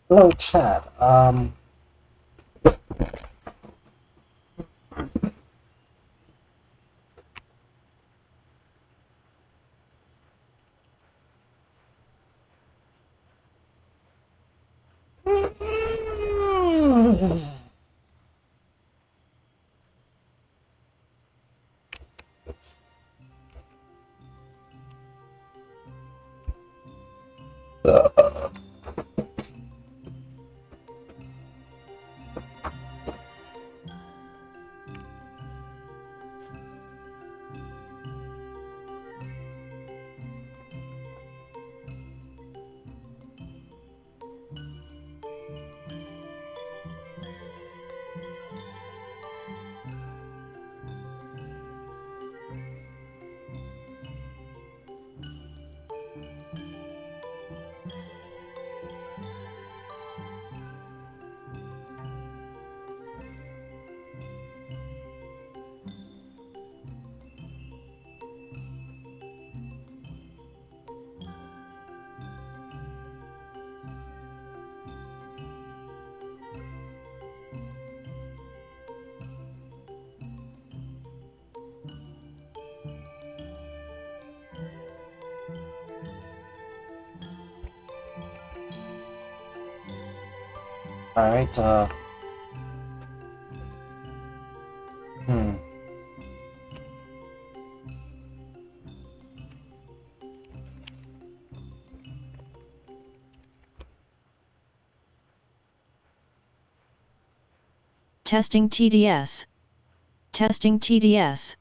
Hello, Chad. All right. Hmm. Testing TDS. Testing TDS.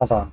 Hold on.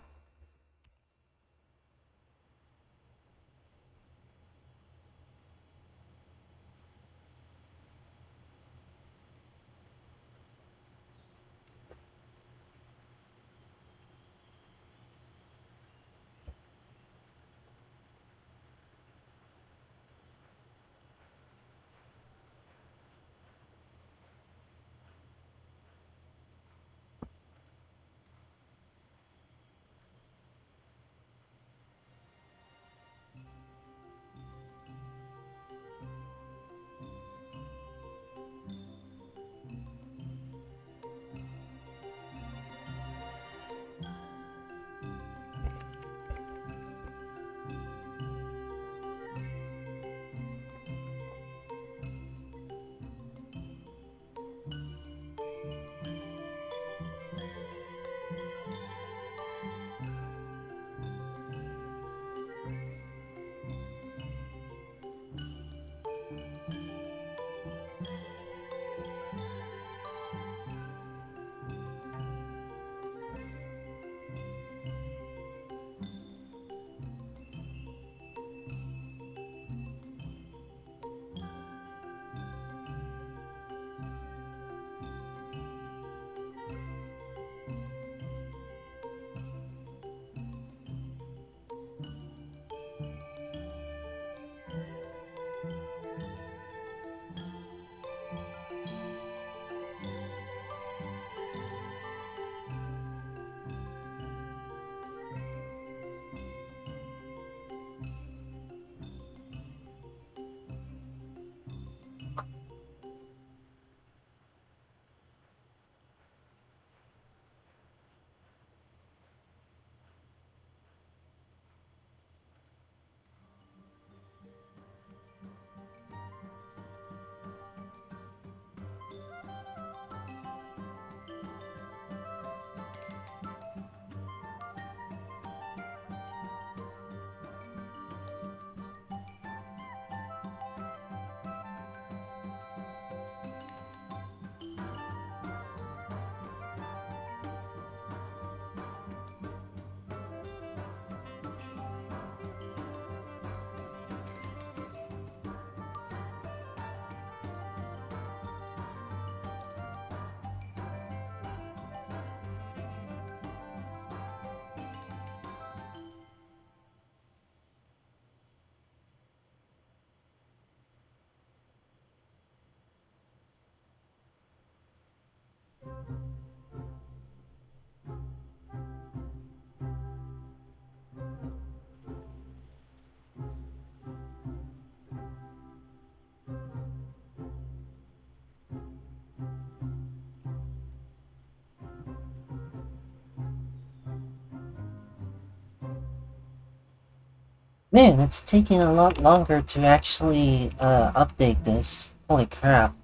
Man, it's taking a lot longer to actually update this. Holy crap.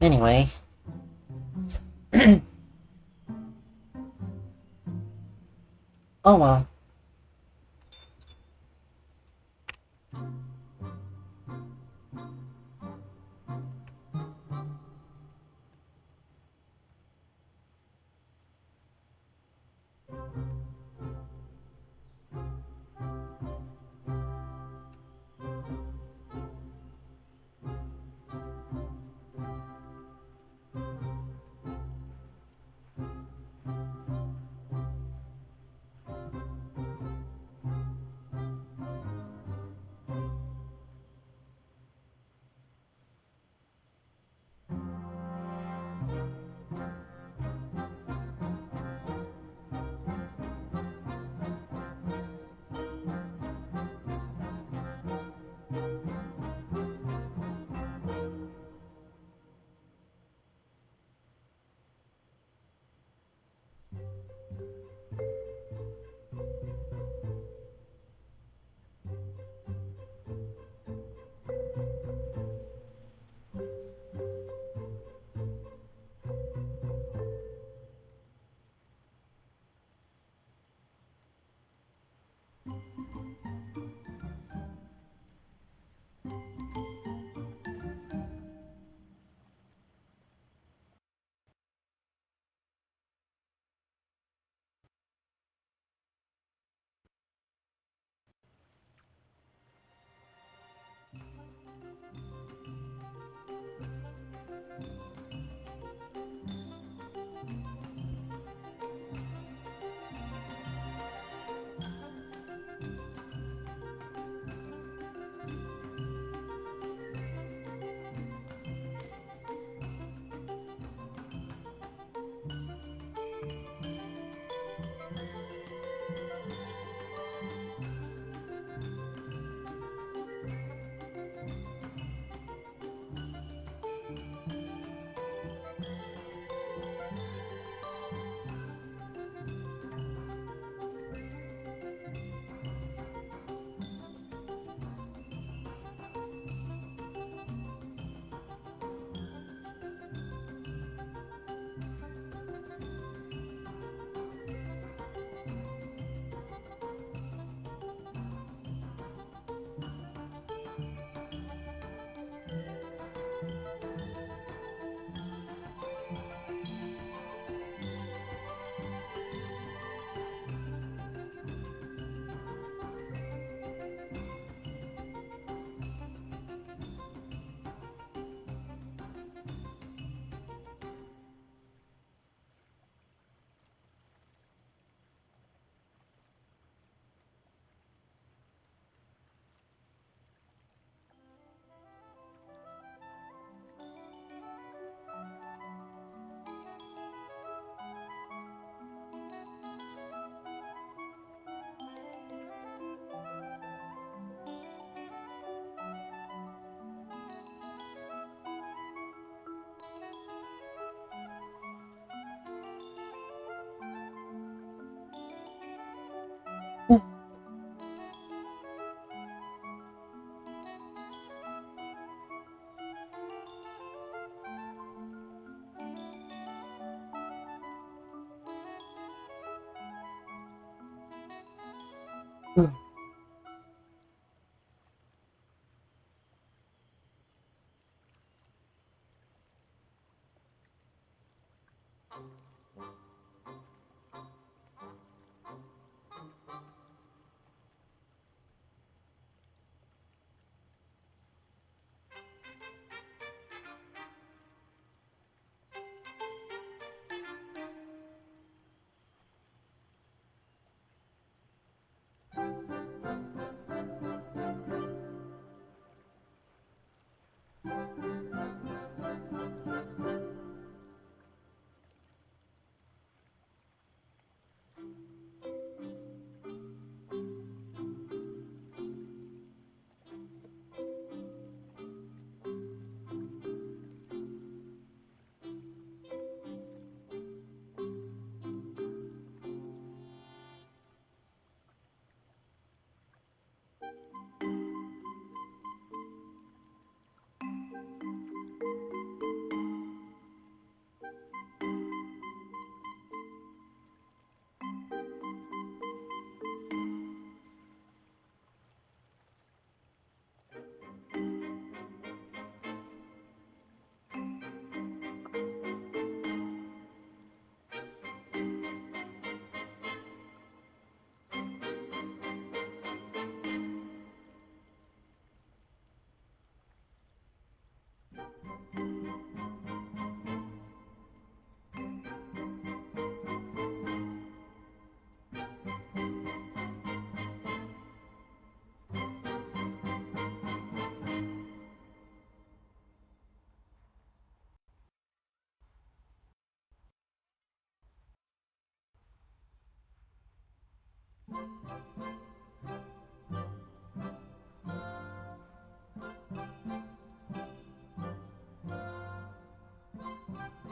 Anyway. Oh well.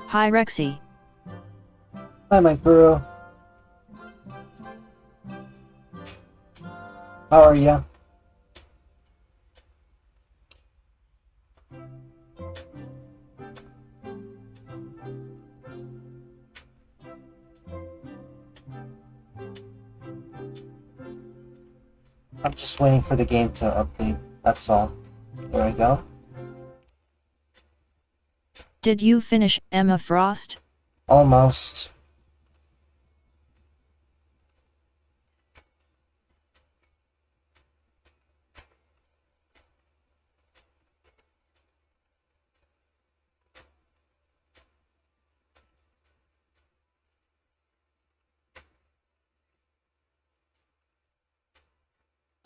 Hi Rexy. Hi, my guru. How are ya? I'm just waiting for the game to update. That's all. There we go. Did you finish Emma Frost? Almost.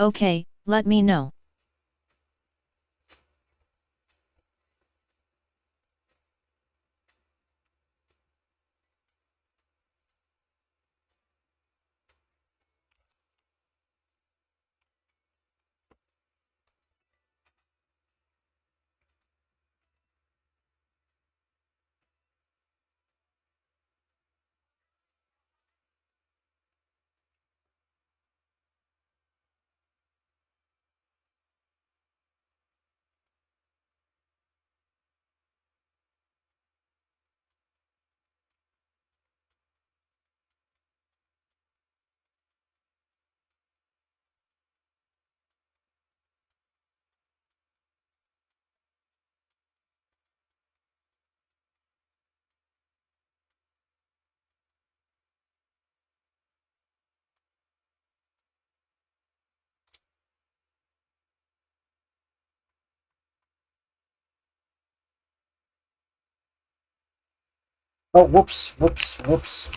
Okay, let me know. Oh, whoops, whoops, whoops.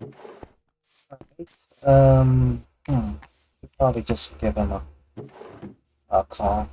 Alright. Should probably just give him a call.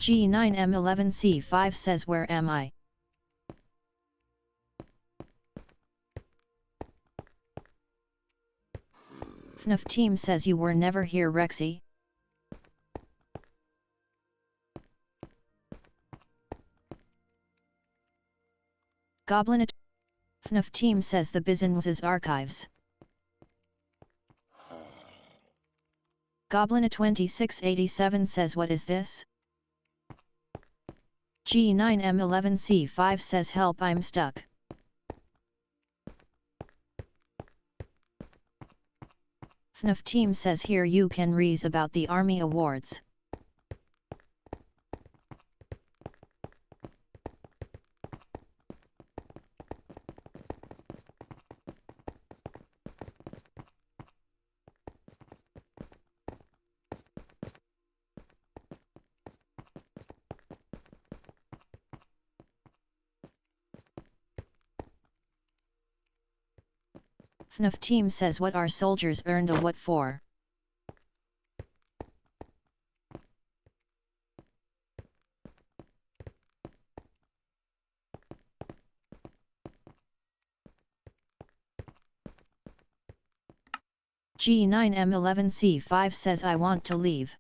G9M11C5 says where am I? FNAF team says you were never here Rexy. Goblin FNAF team says the business's archives. Goblin 2687 says what is this? G9M11C5 says help I'm stuck. FNAF team says here you can read about the army awards. FNAF team says what our soldiers earned a what for? G9M11C5 says I want to leave.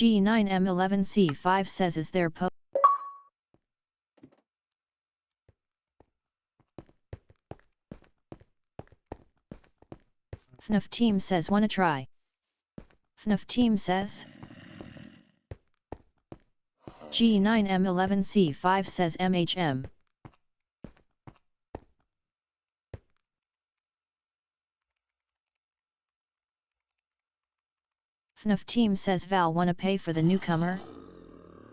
G9M11C5 says is there FNAF team says wanna try. FNAF team says G9M11C5 says MHM. FNAF team says Val wanna pay for the newcomer?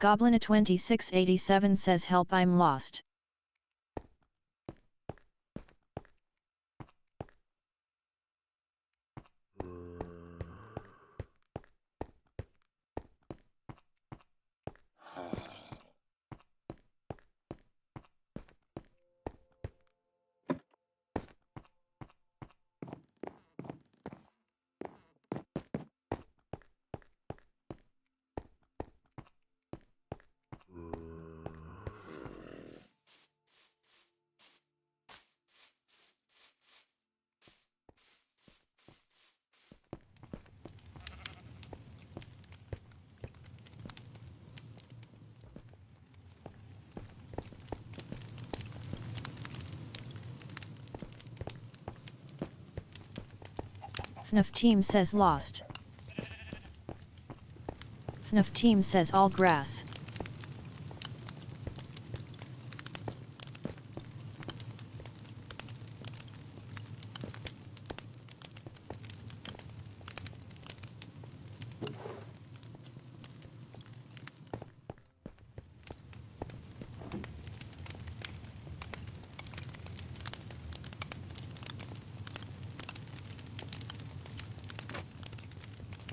Goblin 2687 says help I'm lost. FNAF team says lost. FNAF team says all grass.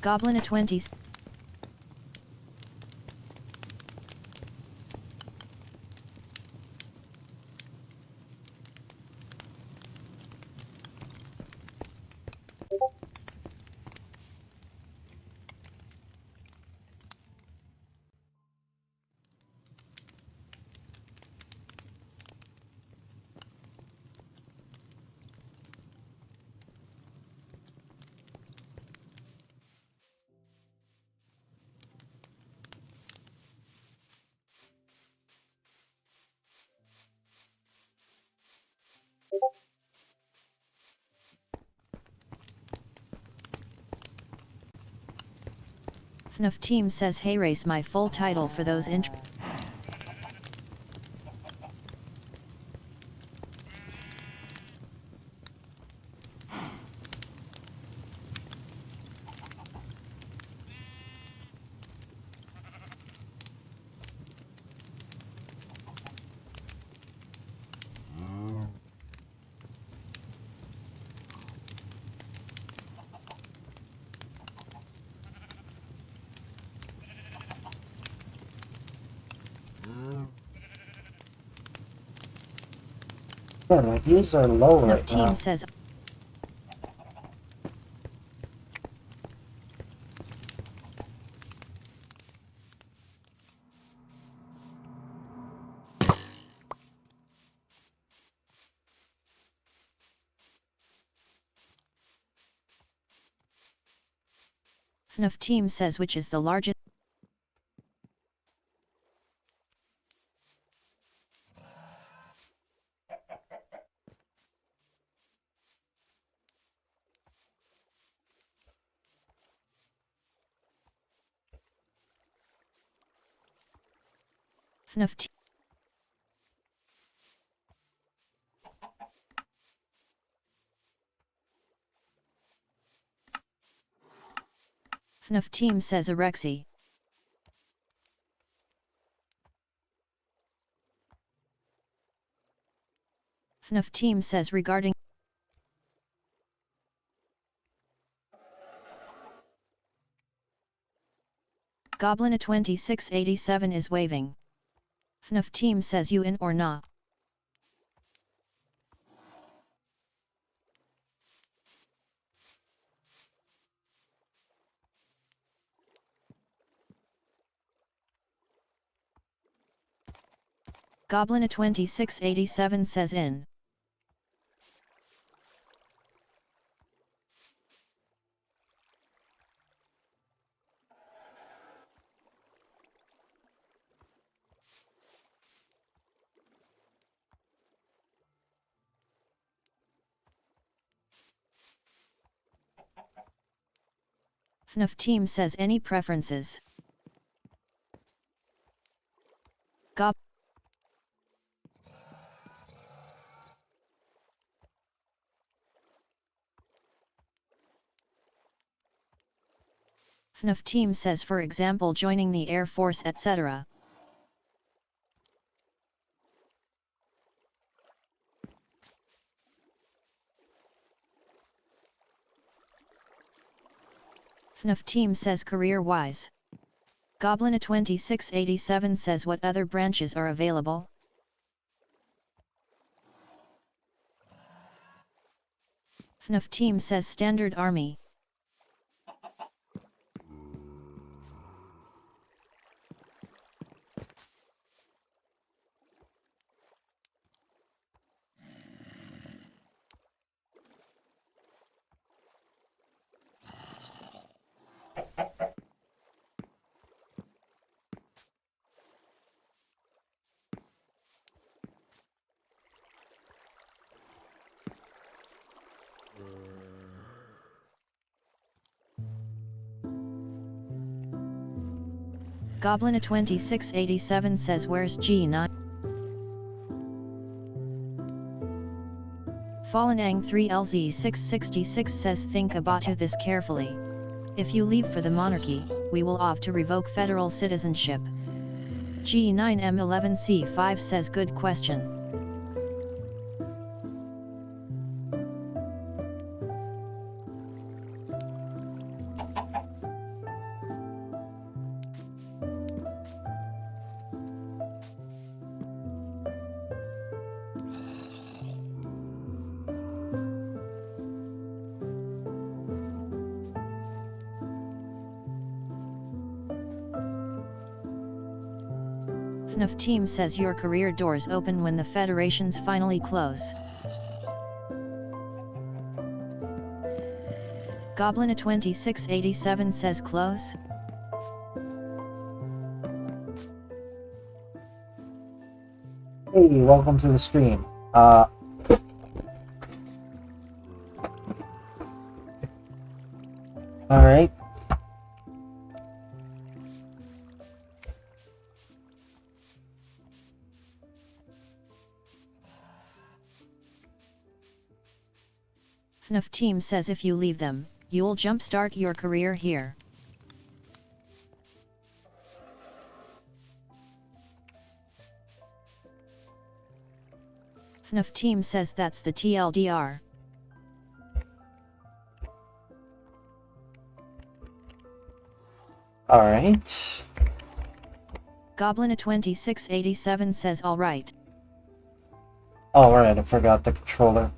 Goblin a 20. FNAF team says hey race my full title for those Yeah, my views are low FNAF right team now. says FNAF team says which is the largest. FNAF team FNAF team says Arexi. FNAF team says regarding Goblin a 2687 is waving. FNAF team says you in or nah. Goblin a 2687 says in. FNAF team says any preferences. Gob FNAF team says for example joining the Air Force etc. FNAF team says career-wise. Goblin a 2687 says what other branches are available. FNAF team says standard army. Goblin2687 says where's G9? FallenAng3LZ666 says think about this carefully. If you leave for the monarchy, we will have to revoke federal citizenship. G9M11C5 says good question. FNAF team says your career doors open when the federations finally close. Goblin2687 says close. Hey, welcome to the stream. Alright. FNAF team says if you leave them, you'll jumpstart your career here. FNAF team says that's the TLDR. Alright. Goblin2687 says alright. Alright, I forgot the controller.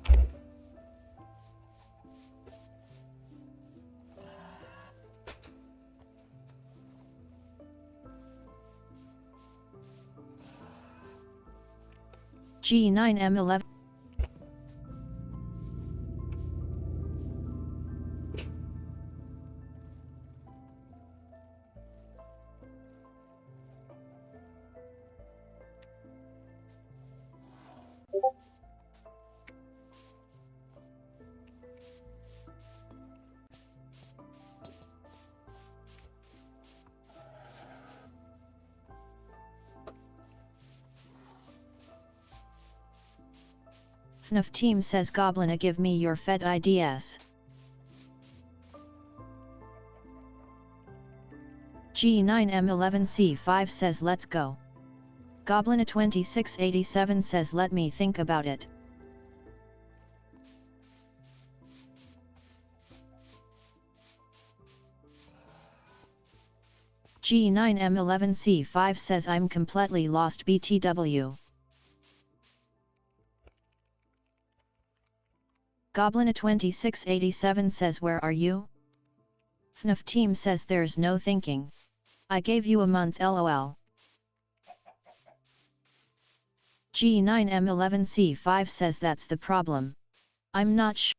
G9M11. FNAF team says Goblin give me your Fed IDs. G9M11C5 says let's go. Goblin2687 says let me think about it. G9M11C5 says I'm completely lost BTW. Goblin2687 says where are you? FNAF team says there's no thinking. I gave you a month LOL. G9M11C5 says that's the problem. I'm not sure.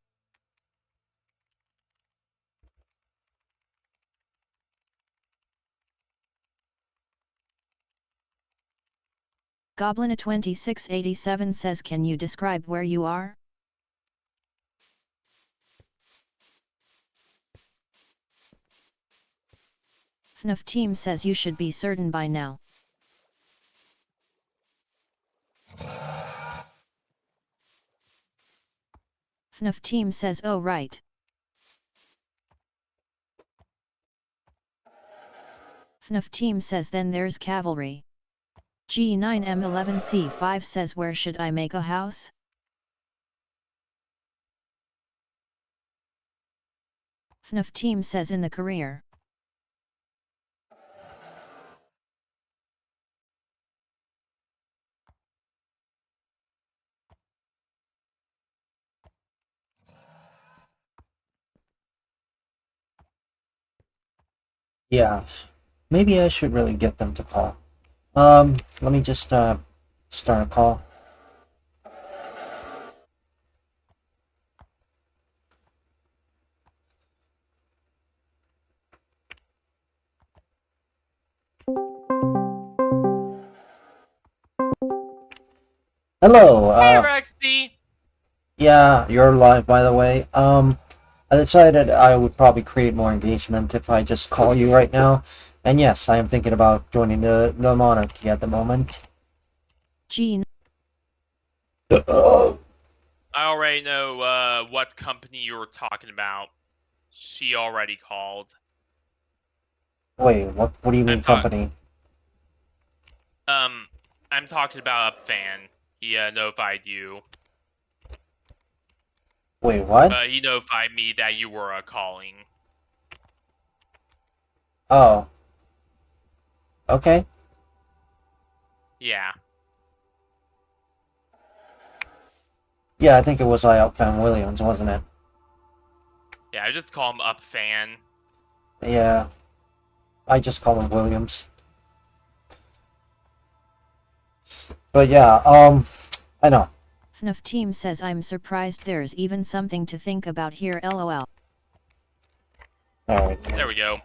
Goblin2687 says can you describe where you are? FNAF team says you should be certain by now. FNAF team says oh right. FNAF team says then there's cavalry. G9M11C5 says where should I make a house? FNAF team says in the career. Yeah, maybe I should really get them to call. Let me just, start a call. Hello, Hey, Rexy! yeah, you're live, by the way. I decided I would probably create more engagement if I just call you right now. And yes, I am thinking about joining the monarchy at the moment. Gene, I already know what company you were talking about. She already called. Wait, what do you mean I'm talk- company? I'm talking about a fan. He notified you. Wait, what? He notified me that you were calling. Oh. Okay. Yeah. Yeah, I think it was Fan Williams, wasn't it? Yeah, I just call him Up Fan. Yeah. I just call him Williams. But yeah, I know. FNAF team says I'm surprised there's even something to think about here lol. Alright. There we go.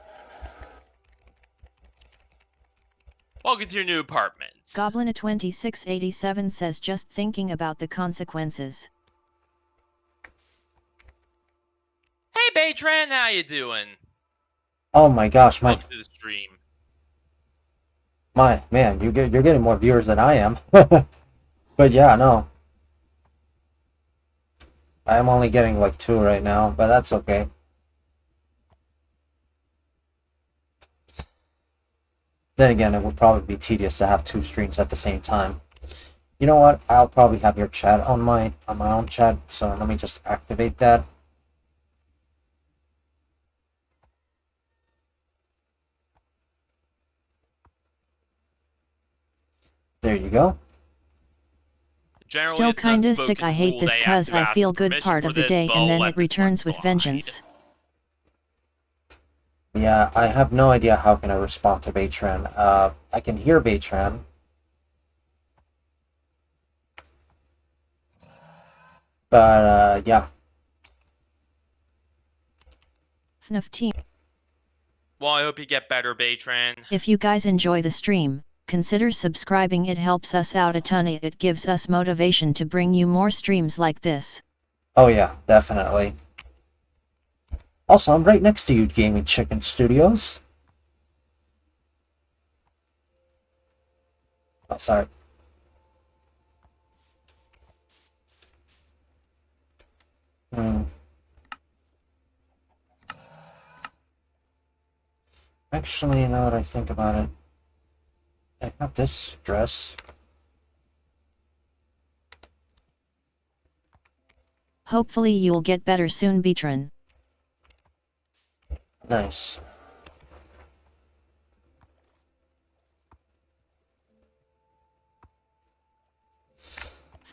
Welcome to your new apartment. Goblin2687 says just thinking about the consequences. Hey, Batran, how you doing? Oh my gosh, Welcome to the stream. man, you're getting more viewers than I am. But yeah, no. I'm only getting like 2 right now, but that's okay. Then again, it would probably be tedious to have 2 streams at the same time. You know what? I'll probably have your chat on my own chat, so let me just activate that. There you go. Generally, Still it's an kinda sick, unspoken I hate rule this that you have cause to I ask feel good permission part for of the this, day but and I'll then let it this one returns with slide. vengeance. Yeah, I have no idea how can I respond to Baytran. I can hear Baytran. But, yeah. FNAF team, Well, I hope you get better, Batran. if you guys enjoy the stream, consider subscribing, it helps us out a ton, it gives us motivation to bring you more streams like this. Oh yeah, definitely. Also, I'm right next to you, Gaming Chicken Studios. Oh, sorry. Hmm. Actually, now that I think about it, I have this dress. Hopefully you'll get better soon, Beatran. Nice.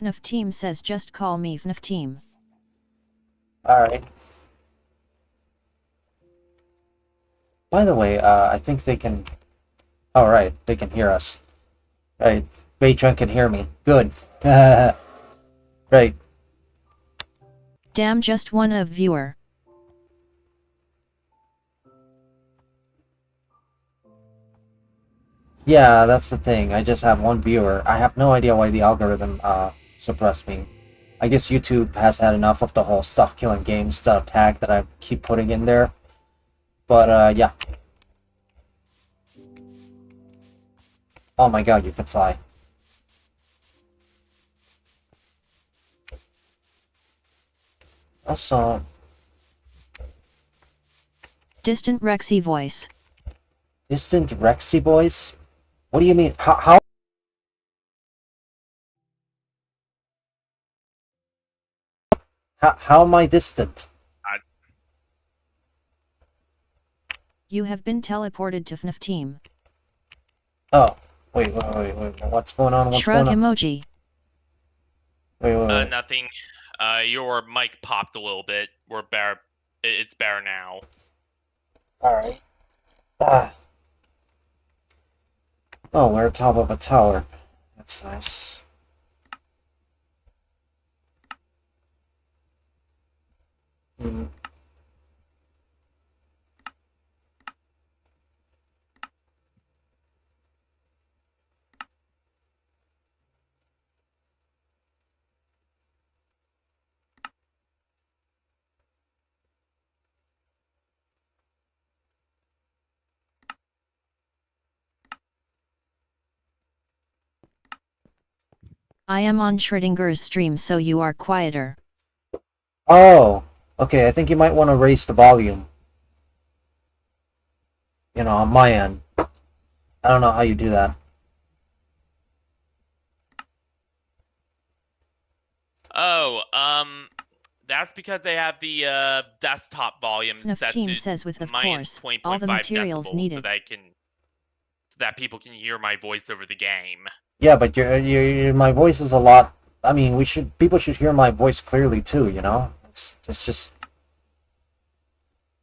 FNAF team says just call me FNAF team. Alright. By the way, I think they can... Oh, right, they can hear us. Right, Baytran can hear me. Good. Right. Damn, just one of viewer. Yeah, that's the thing. I just have 1 viewer. I have no idea why the algorithm, suppressed me. I guess YouTube has had enough of the whole stuff killing games tag that I keep putting in there. But, yeah. Oh my god, you can fly. Also, Distant Rexy voice. distant Rexy boys? What do you mean? How am I distant? You have been teleported to FNAF team. Oh, wait, what's going on? What's Shrug going on? emoji. Wait. Nothing. Your mic popped a little bit. We're better. It's better now. Alright. Ah. Oh, we're at top of a tower. That's nice. Hmm. I am on Schrodinger's stream, so you are quieter. Oh, okay. I think you might want to raise the volume. You know, on my end. I don't know how you do that. Oh, that's because they have the desktop volume FNAF set team to says with, of minus course, 20.5 all the materials decibels, needed. so that people can hear my voice over the game. Yeah, but my voice is a lot. I mean, people should hear my voice clearly too. You know, it's just.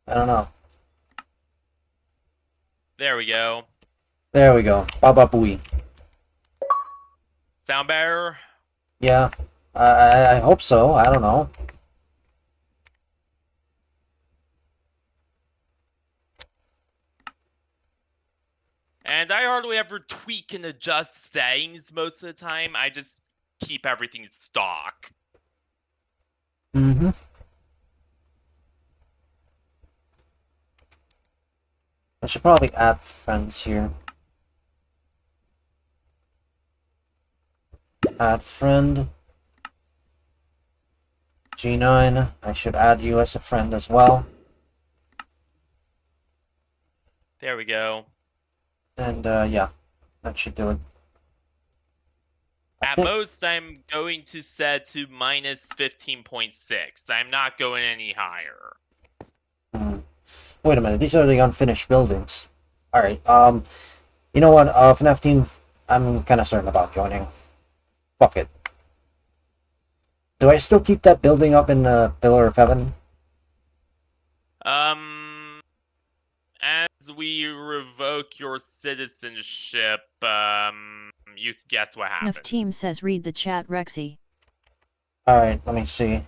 I don't know. There we go. There we go. Baba Booey. Sound better? Yeah, I hope so. I don't know. And I hardly ever tweak and adjust settings most of the time. I just keep everything stock. Mm-hmm. I should probably add friends here. Add friend. G9. I should add you as a friend as well. There we go. And yeah, that should do it. At most, I'm going to set to minus 15.6. I'm not going any higher. Wait a minute, these are the unfinished buildings. Alright, you know what, FNAF team, I'm kinda certain about joining. Fuck it. Do I still keep that building up in Pillar of Heaven? As we revoke your citizenship, you can guess what happens. FNAF team says read the chat, Rexy. Alright, let me see.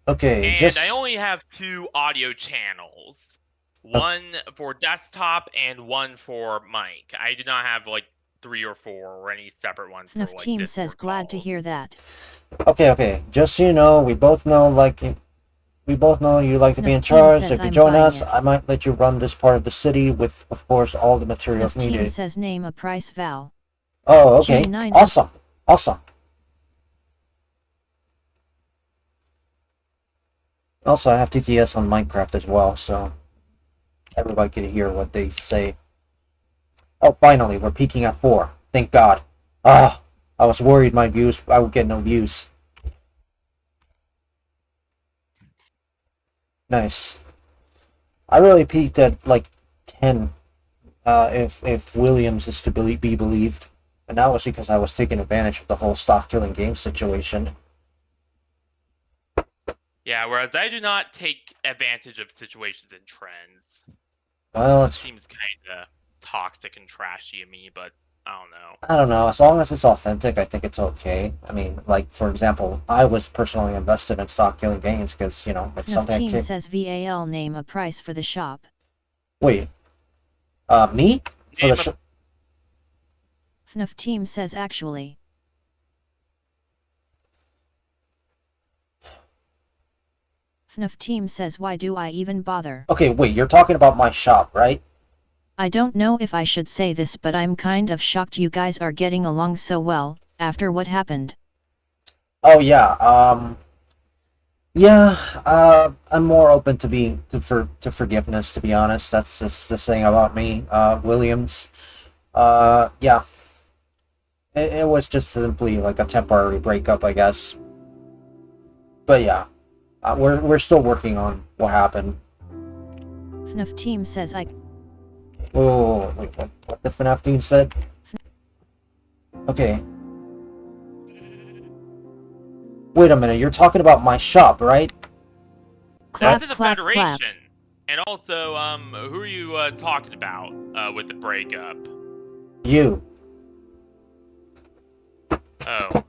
Okay, And just... I only have 2 audio channels. One for desktop and one for mic. I do not have like 3 or 4 or any separate ones for FNAF like team Discord says glad to hear calls. that. Okay, just so you know, we both know, you like to be in FNAF team charge. says If you I'm join buying us, it. I might let you run this part of the city with, of course, all the materials FNAF team needed. says name a price, Val. Oh, okay. G9. Awesome. Also, I have TTS on Minecraft as well, so everybody can hear what they say. Oh, finally, we're peaking at 4. Thank God. Ah, I was worried I would get no views. Nice. I really peaked at like 10, if Williams is to be believed, and that was because I was taking advantage of the whole stop killing game situation. Yeah, whereas I do not take advantage of situations and trends. Well, It it's seems kind of toxic and trashy of me, but I don't know. I don't know. As long as it's authentic, I think it's okay. I mean, like, for example, I was personally invested in Stop Killing Games because, you know, it's FNAF something I team can't... says VAL name a price for the shop. Wait. Me? For Name the FNAF team says actually. FNAF team says why do I even bother? Okay, wait, you're talking about my shop, right? I don't know if I should say this, but I'm kind of shocked you guys are getting along so well, after what happened. Oh, yeah, I'm more open to forgiveness, to be honest. That's just the thing about me, Williams. Yeah. It was just simply like a temporary breakup, I guess. But yeah, we're still working on what happened. FNAF team says Oh, wait, what the FNAF team said? Okay. Wait a minute, you're talking about my shop, right? clap, That's in the clap, Federation. clap. And also, who are you talking about with the breakup? You. Oh.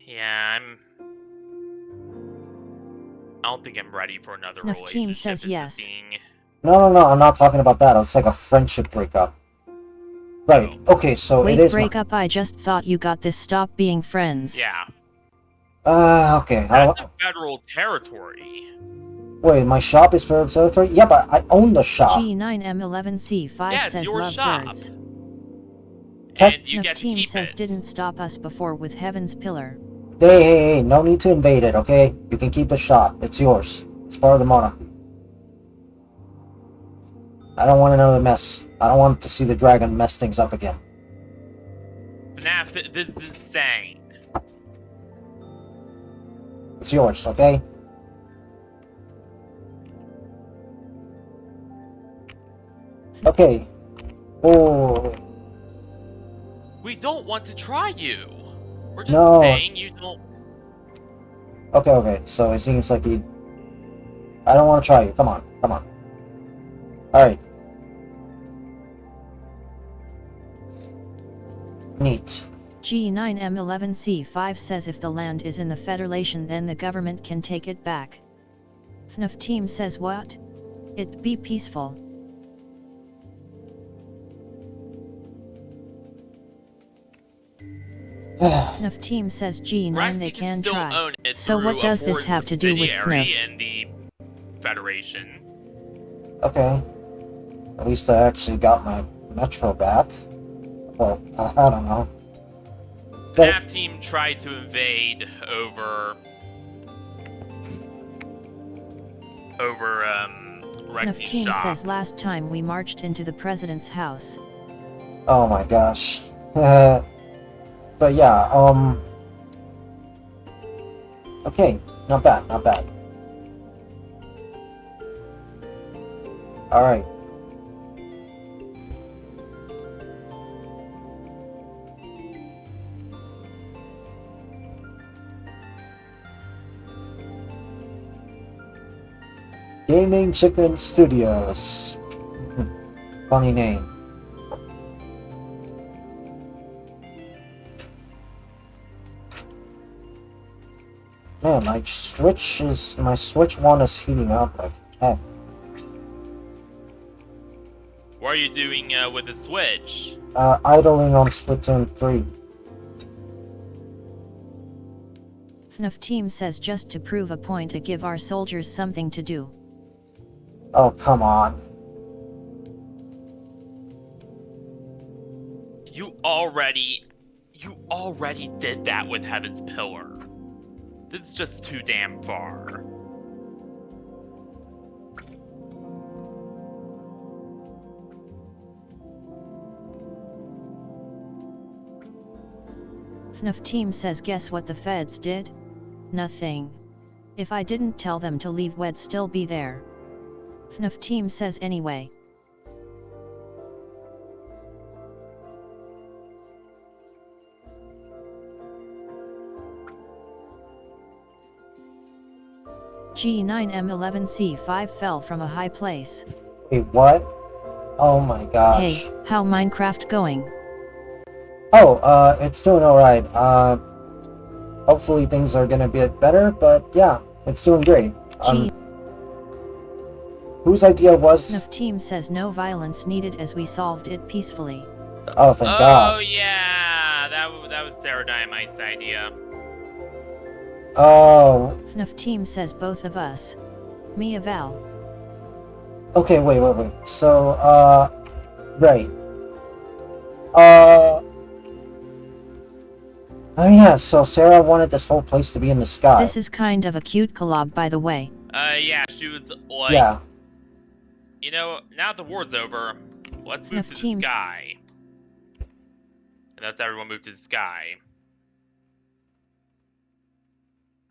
Yeah, I don't think I'm ready for another FNAF team relationship. says is the yes. thing. No, I'm not talking about that. It's like a friendship breakup. Right, okay, so Wait, it is... breakup, I just thought you got this, stop being friends. Yeah. Okay. That's a federal territory. Wait, my shop is Philip territory? Yeah, but I own the shop. G9M11C5 Yeah, it's says your love shop. birds. Tech- And you FNAF get to team keep says it. didn't stop us before with Heaven's Pillar. Hey, no need to invade it, okay? You can keep the shop. It's yours. It's part of the monarchy. I don't want another mess. I don't want to see the dragon mess things up again. FNAF, this is insane. It's yours, okay? Okay. Oh, We don't want to try you. We're just No. saying you don't. okay. So it seems like he... I don't want to try you. Come on. Alright. Neat. G9M11C5 says if the land is in the Federation then the government can take it back. FNAF team says what? It'd be peaceful. FNAF team says G9 Rex, they you can still try. own it So through what does a this foreign have to do with subsidiary FNAF? in the Federation. Okay. At least I actually got my Metro back. Well, I don't know. But- FNAF team tried to invade over FNAF Rexy's team shop. says last time we marched into the president's house. Oh my gosh. But yeah, okay, not bad. Alright. Gaming Chicken Studios. Funny name. Man, my Switch 1 is heating up like heck. What are you doing with the Switch? Idling on Splatoon 3. FNAF team says just to prove a point to give our soldiers something to do. Oh, come on. You already did that with Heaven's Pillar. This is just too damn far. FNAF team says guess what the feds did? Nothing. If I didn't tell them to leave we'd still be there. FNAF team says anyway. G9M11C5 fell from a high place. Wait, what? Oh my gosh. Hey, how Minecraft going? Oh, it's doing alright. Hopefully things are gonna get better, but yeah, it's doing great. Whose idea was... FNAF team says no violence needed as we solved it peacefully. Oh, thank Oh God. yeah, that was Sarah Dynamite's idea. Oh, FNAF team says both of us. Me Val. okay, wait. So, right. Oh yeah, so Sarah wanted this whole place to be in the sky. This is kind of a cute collab by the way. Yeah, she was like, Yeah. you know, now the war's over, let's move FNAF to the teams- sky. And that's everyone moved to the sky.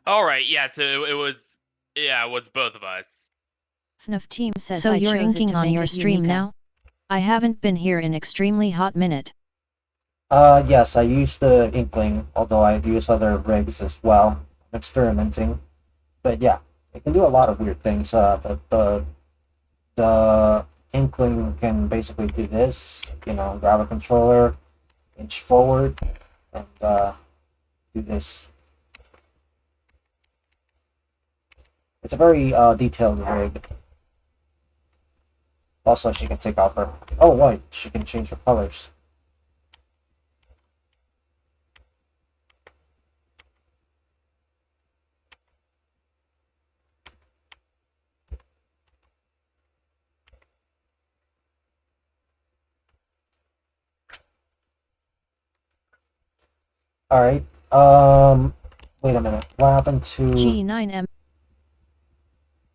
Alright, yeah, so it was both of us. FNAF team says So I you're chose it inking to on make your it stream Unica. now? I haven't been here in extremely hot minute. Yes, I used the Inkling, although I use other rigs as well, experimenting. But yeah, it can do a lot of weird things. The Inkling can basically do this, you know, grab a controller, inch forward, and do this. It's a very detailed rig. Also, she can take off her... Oh, wait, she can change her colors. Alright. Wait a minute. What happened to... G9M.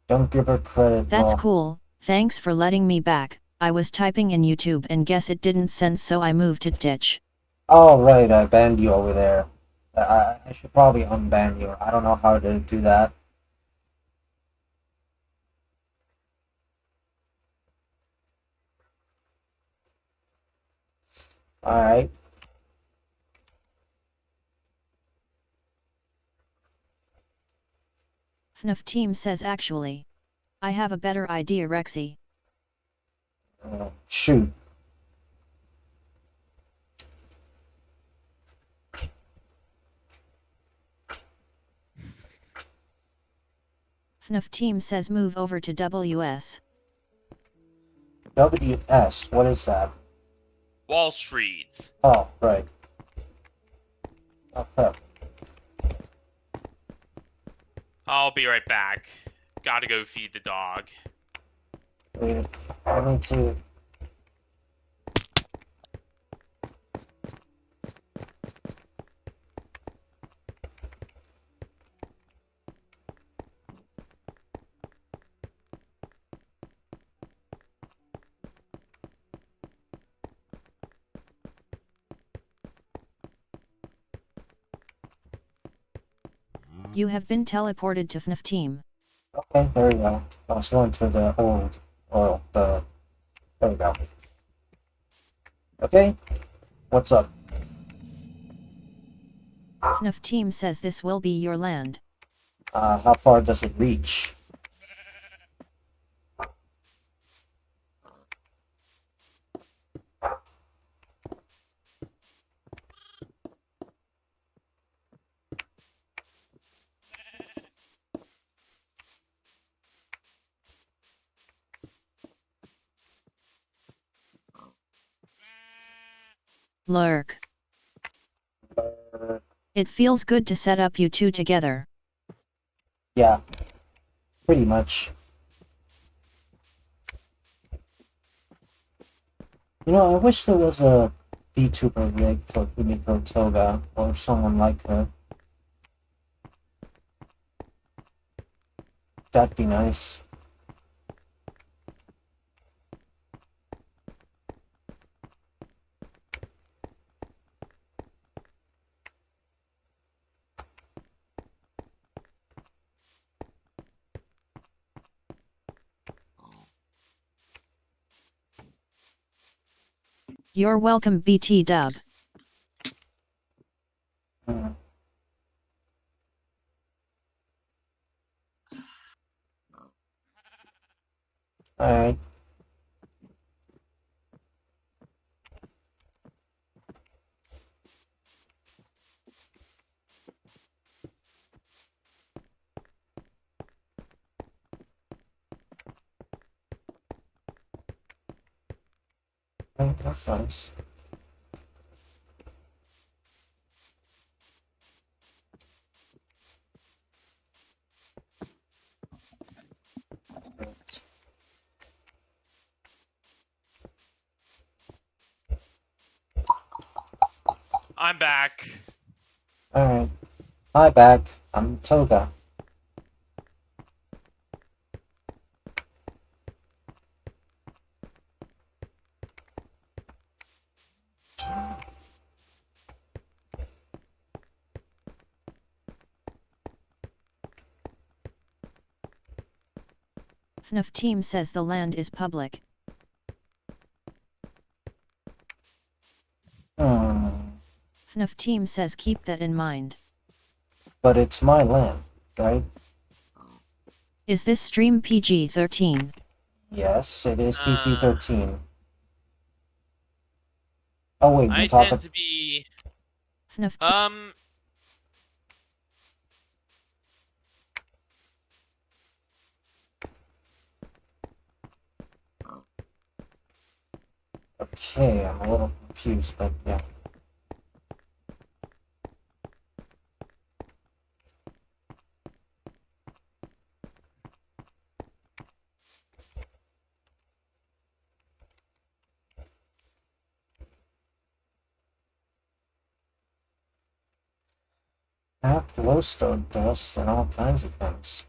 Don't give her credit. That's Well, cool, thanks for letting me back. I was typing in YouTube and guess it didn't send, so I moved to ditch. oh, right. I banned you over there. I should probably unban you. I don't know how to do that. Alright. FNAF team says actually. I have a better idea, Rexy. Shoot. FNAF team says move over to WS. WS. What is that? Wall Street. Oh, right. Oh, crap. I'll be right back. Gotta go feed the dog. Wait. I need to... You have been teleported to FNAF team. Okay, there we go. I was going to the old... Or the... There we go. Okay. What's up? FNAF team says this will be your land. How far does it reach? Lurk. Uh, It feels good to set up you two together. yeah. Pretty much. You know, I wish there was a VTuber rig for Kumiko Toga, or someone like her. That'd be nice. You're welcome, BT Dub. Hmm. Alright. Okay, that's nice. I'm back. Alright. Hi, back. I'm Toga. FNAF team says the land is public. Hmm. FNAF team says keep that in mind. But it's my land, right? Is this stream PG-13? Yes, it is PG-13. Oh wait, I you're talking... tend to be. FNAF team. Okay, I'm a little confused, but yeah. I have glowstone dust and all kinds of things.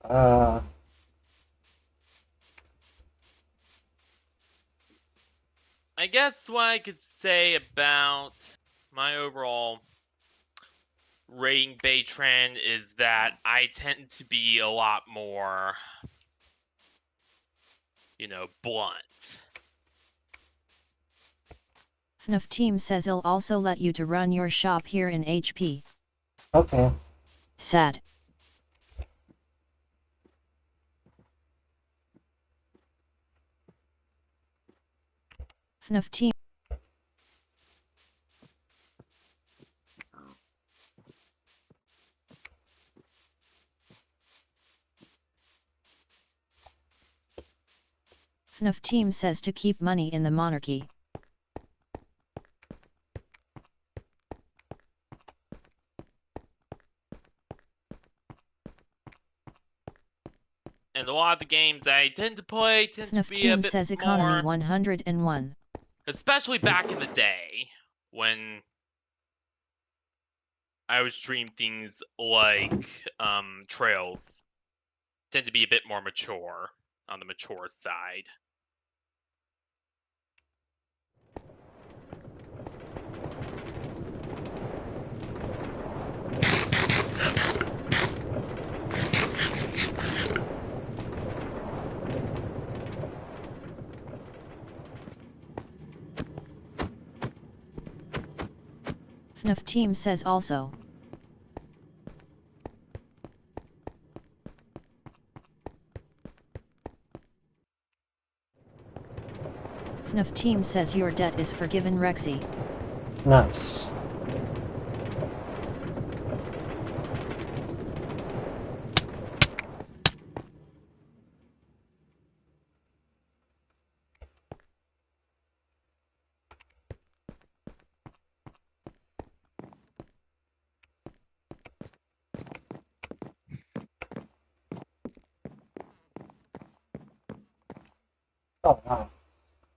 Uh, I guess what I could say about my overall rating Bay trend is that I tend to be a lot more, blunt. FNAF team says he'll also let you to run your shop here in HP. okay. Sad. FNAF team. FNAF team says to keep money in the monarchy. And a lot of the games I tend to play tend to FNAF be a team bit says economy more, 101. especially back in the day when I would stream things like Trails, tend to be a bit more mature, on the mature side. FNAF team says also. FNAF team says your debt is forgiven, Rexy. Nice. Oh wow.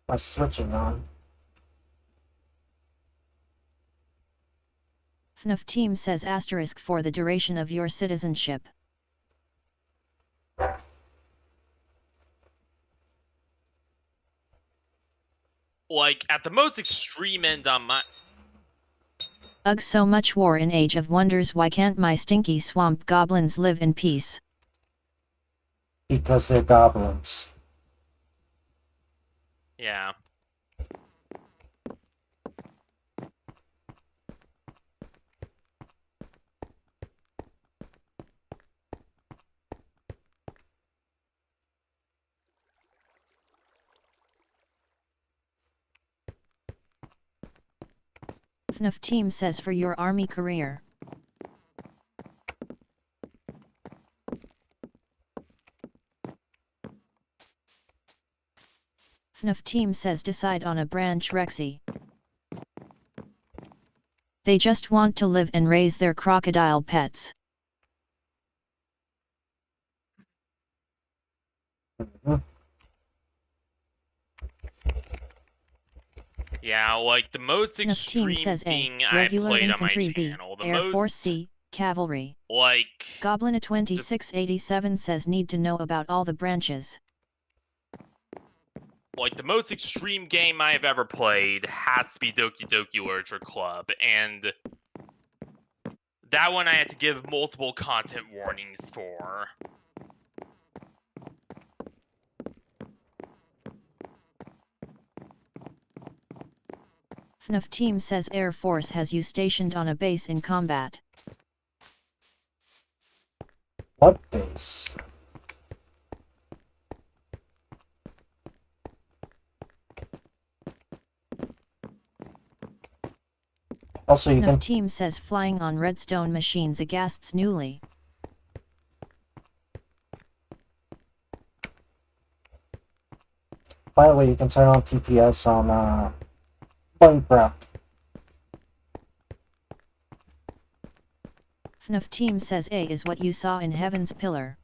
My switching on. FNAF team says asterisk for the duration of your citizenship. Like, at the most extreme end on my... Ugh, so much war in Age of Wonders, why can't my stinky swamp goblins live in peace? Because they're goblins. Yeah. FNAF team says for your army career. FNAF team says decide on a branch, Rexy. They just want to live and raise their crocodile pets. Mhm. Yeah, like, the most FNAF team extreme says A, thing I regular played on my infantry B, channel, the Air Force most, C, cavalry. like... Goblin 2687 says need to know about all the branches. Like, the most extreme game I have ever played has to be Doki Doki Literature Club, and that one I had to give multiple content warnings for. FNAF team says Air Force has you stationed on a base in combat. What base? Also, you FNAF can. team says flying on redstone machines agasts newly. by the way, you can turn on TTS on Minecraft. FNAF team says A is what you saw in Heaven's Pillar.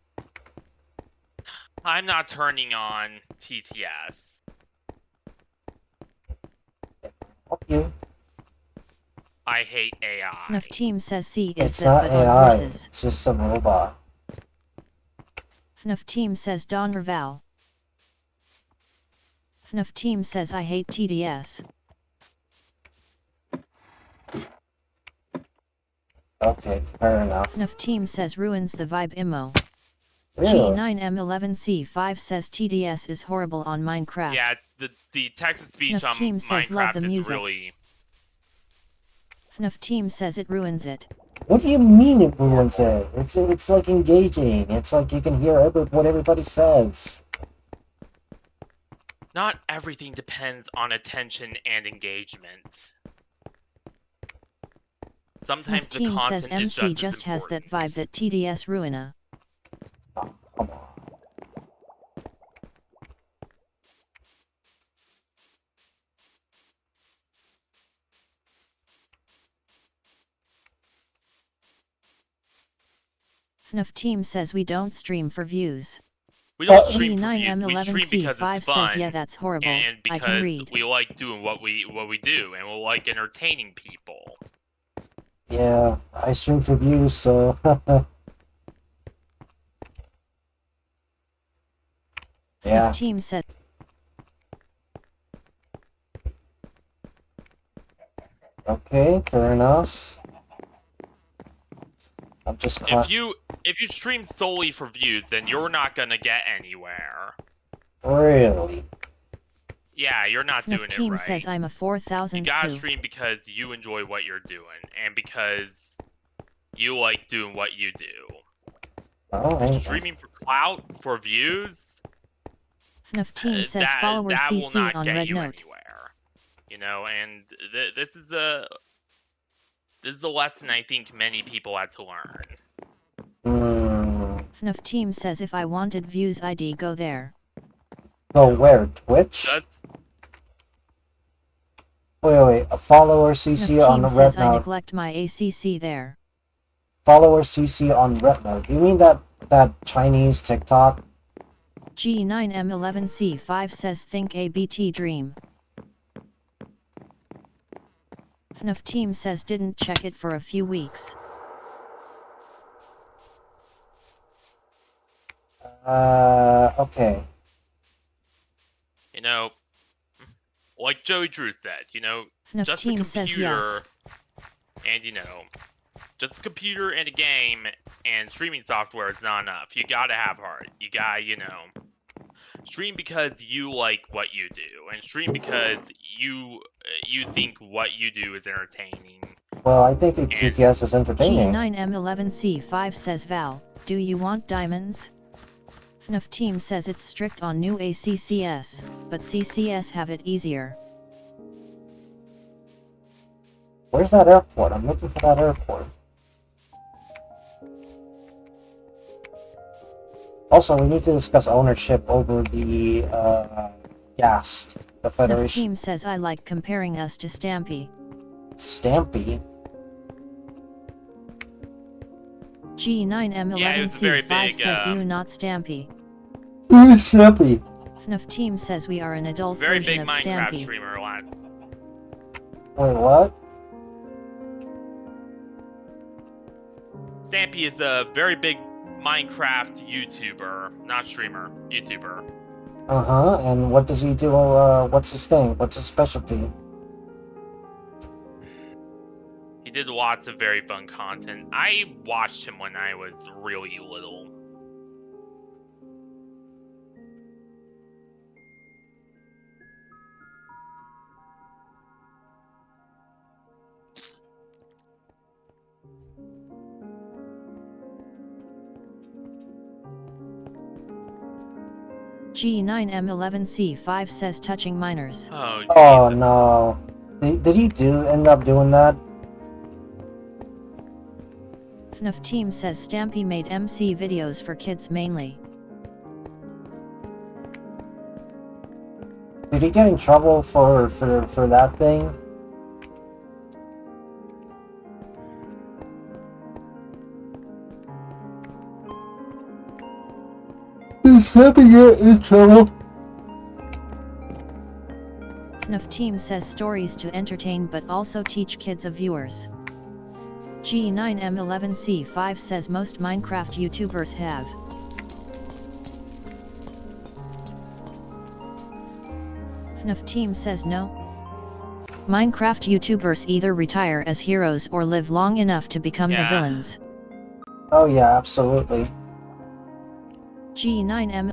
I'm not turning on TTS. Fuck you. I hate AI. FNAF team says C is It's Zed not but on AI. horses. It's just some robot. FNAF team says Don Val. FNAF team says I hate TDS. Okay, fair enough. FNAF team says ruins the vibe immo. Really? G9M11C5 says TDS is horrible on Minecraft. Yeah, the text-to-speech FNAF on team says love Minecraft the is music. really... FNAF team says it ruins it. What do you mean it ruins it? It's like engaging. It's like you can hear what everybody says. Not everything depends on attention and engagement. Sometimes FNAF the team says content is MC just just as has that important. vibe that TDS ruina. Oh, come on. FNAF team says we don't stream for views. We don't stream for views, we G9M11C5 stream because it's says fun, yeah that's horrible, and I can because read. we like doing what we do, and we like entertaining people. Yeah, I stream for views, so... yeah. FNAF team said Okay, fair enough. I'm just If you stream solely for views, then you're not gonna get anywhere. Really? Yeah, you're not FNAF doing it team right. says I'm a You 4000 gotta Sue. stream because you enjoy what you're doing, and because you like doing what you do. Alright. Streaming for clout, for views, FNAF team says that follower will CC not on get Red you Note. anywhere. You know, and this is a lesson I think many people had to learn. FNAF team says if I wanted views ID go there. Go where? Twitch? Just Wait. A follower CC FNAF on team the says I Retnode. neglect my ACC there. Follower CC on Retnode. You mean that Chinese TikTok? G9M11C5 says think ABT dream. FNAF team says didn't check it for a few weeks. Okay. You know, like Joey Drew said, you know, FNAF just a team says computer yes. and, you know, just a computer and a game and streaming software is not enough. You gotta have heart. You gotta, you know, stream because you like what you do, and stream because you think what you do is entertaining. Well, I think the TTS is entertaining. G9M11C5 says Val, do you want diamonds? FNAF team says it's strict on new ACCS, but CCS have it easier. Where's that airport? I'm looking for that airport. Also, we need to discuss ownership over the GAST, the FNAF Federation. team says I like comparing us to Stampy. Stampy? Yeah, it was a very G9M11C5 big, says you not Stampy. Who is Stampy? FNAF team says we are an adult Very version big of Minecraft Stampy. streamer last. Wait, what? Stampy is a very big Minecraft YouTuber, not streamer, YouTuber. Uh-huh, and what does he do? What's his thing? What's his specialty? He did lots of very fun content. I watched him when I was really little. G9M11C5 says touching minors. Oh, Oh, Jesus. no. Did he end up doing that? FNAF team says Stampy made MC videos for kids mainly. did he get in trouble for that thing? Did Stampy get in trouble? FNAF team says stories to entertain but also teach kids of viewers. G9M11C5 says most Minecraft YouTubers have. FNAF team says no. Minecraft YouTubers either retire as heroes or live long enough to become the Yeah. villains. Oh yeah, absolutely. G9M.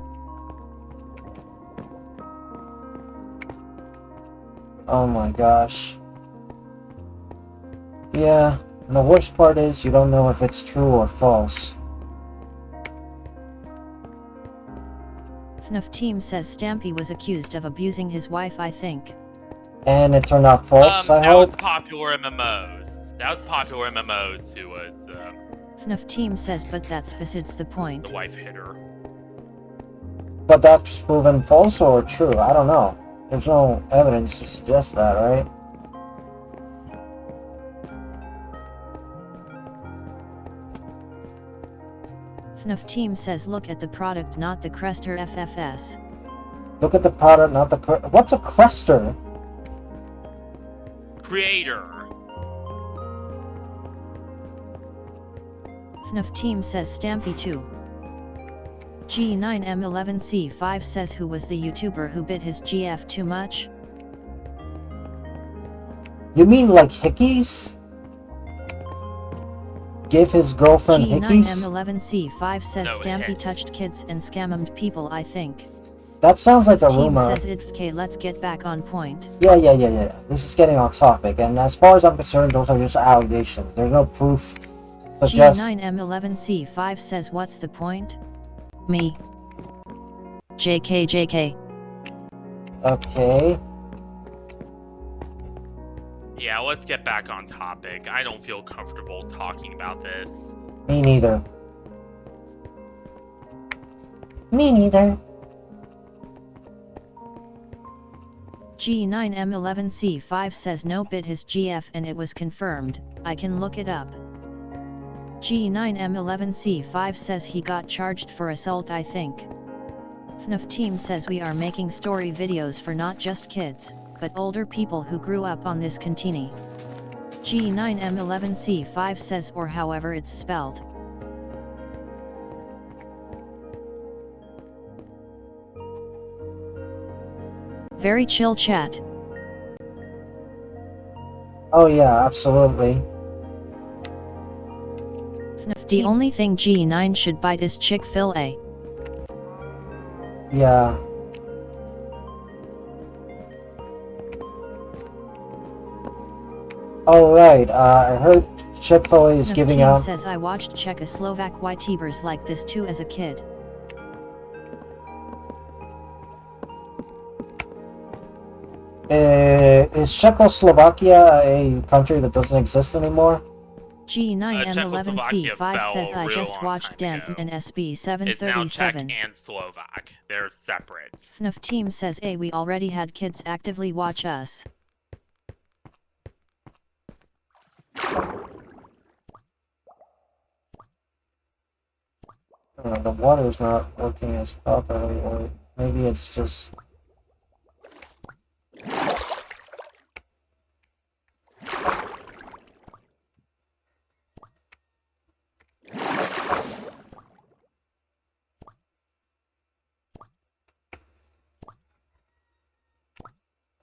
Oh my gosh. Yeah, and the worst part is you don't know if it's true or false. FNAF team says Stampy was accused of abusing his wife, I think. And it turned out false, I that was hope. popular MMOs. That was popular MMOs who was FNAF team says but that's besides the point. the wife hitter. But that's proven false or true, I don't know. There's no evidence to suggest that, right? FNAF team says look at the product, not the Crester FFS. Look at the product, not the... What's a crester? Creator. FNAF team says Stampy too. G9M11C5 says who was the YouTuber who bit his GF too much? You mean like hickeys? Give his girlfriend hickeys? G9M11C5 says No, Stampy hits. touched kids and scammed people, I think. That sounds like a Team rumor. says okay, let's get back on point. Yeah. This is getting on topic, and as far as I'm concerned, those are just allegations. There's no proof to suggest... G9M11C5 says what's the point? Me. JK. Okay. Yeah, let's get back on topic. I don't feel comfortable talking about this. Me neither. Me neither. G9M11C5 says no bit his GF and it was confirmed, I can look it up. G9M11C5 says he got charged for assault, I think. FNAF team says we are making story videos for not just kids, but older people who grew up on this continue. G9M11C5 says or however it's spelled. Very chill chat. Oh yeah, absolutely. FNAF The team only thing G9 should bite is Chick-fil-A. Yeah. Oh right, I heard Chick-fil-A is FNAF giving team out... says I watched Czechoslovak YouTubers like this too as a kid. Is Czechoslovakia a country that doesn't exist anymore? Czechoslovakia G9M11C5 says fell I a real just long watched time Dan ago. and It's now Czech SB737. and Slovak. They're separate. FNAF team says we already had kids actively watch us. The water's not working as properly, or maybe it's just...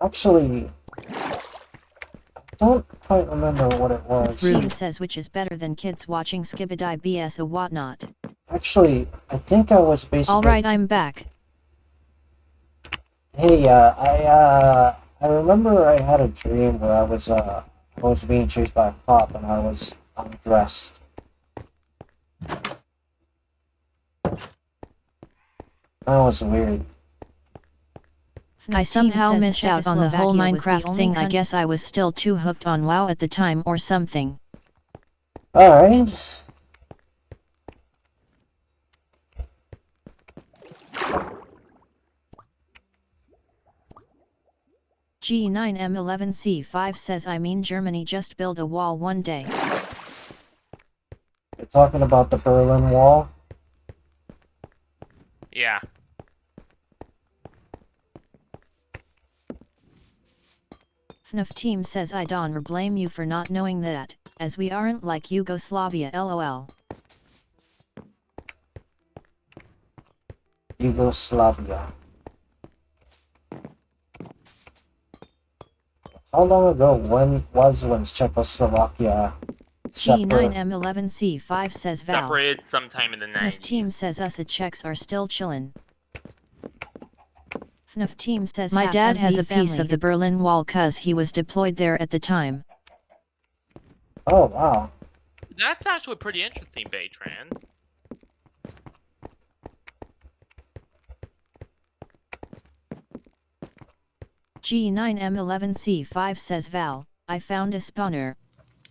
Actually, I don't quite remember what it was. Team says which is better than kids watching Skibidi BS or whatnot. Actually, I think I was basically... Alright, I'm back. Hey, I remember I had a dream where I was being chased by a cop and I was undressed. That was weird. FNAF I team somehow says missed out on the whole Czechoslovakia was the Minecraft only thing. I coun- guess I was still too hooked on WoW at the time or something. Alright. G9M11C5 says I mean Germany just build a wall one day. You're talking about the Berlin Wall? Yeah. FNAF team says I don't blame you for not knowing that, as we aren't like Yugoslavia lol. Yugoslavia. How long ago when Czechoslovakia separated? G9M11C5 says Val. Separated sometime in the 90s. FNAF team says us Czechs are still chillin'. FNAF team says My half dad has MZ a piece family. of the Berlin Wall cuz he was deployed there at the time. Oh wow. That's actually pretty interesting, Baytran. G9M11C5 says Val, I found a spawner.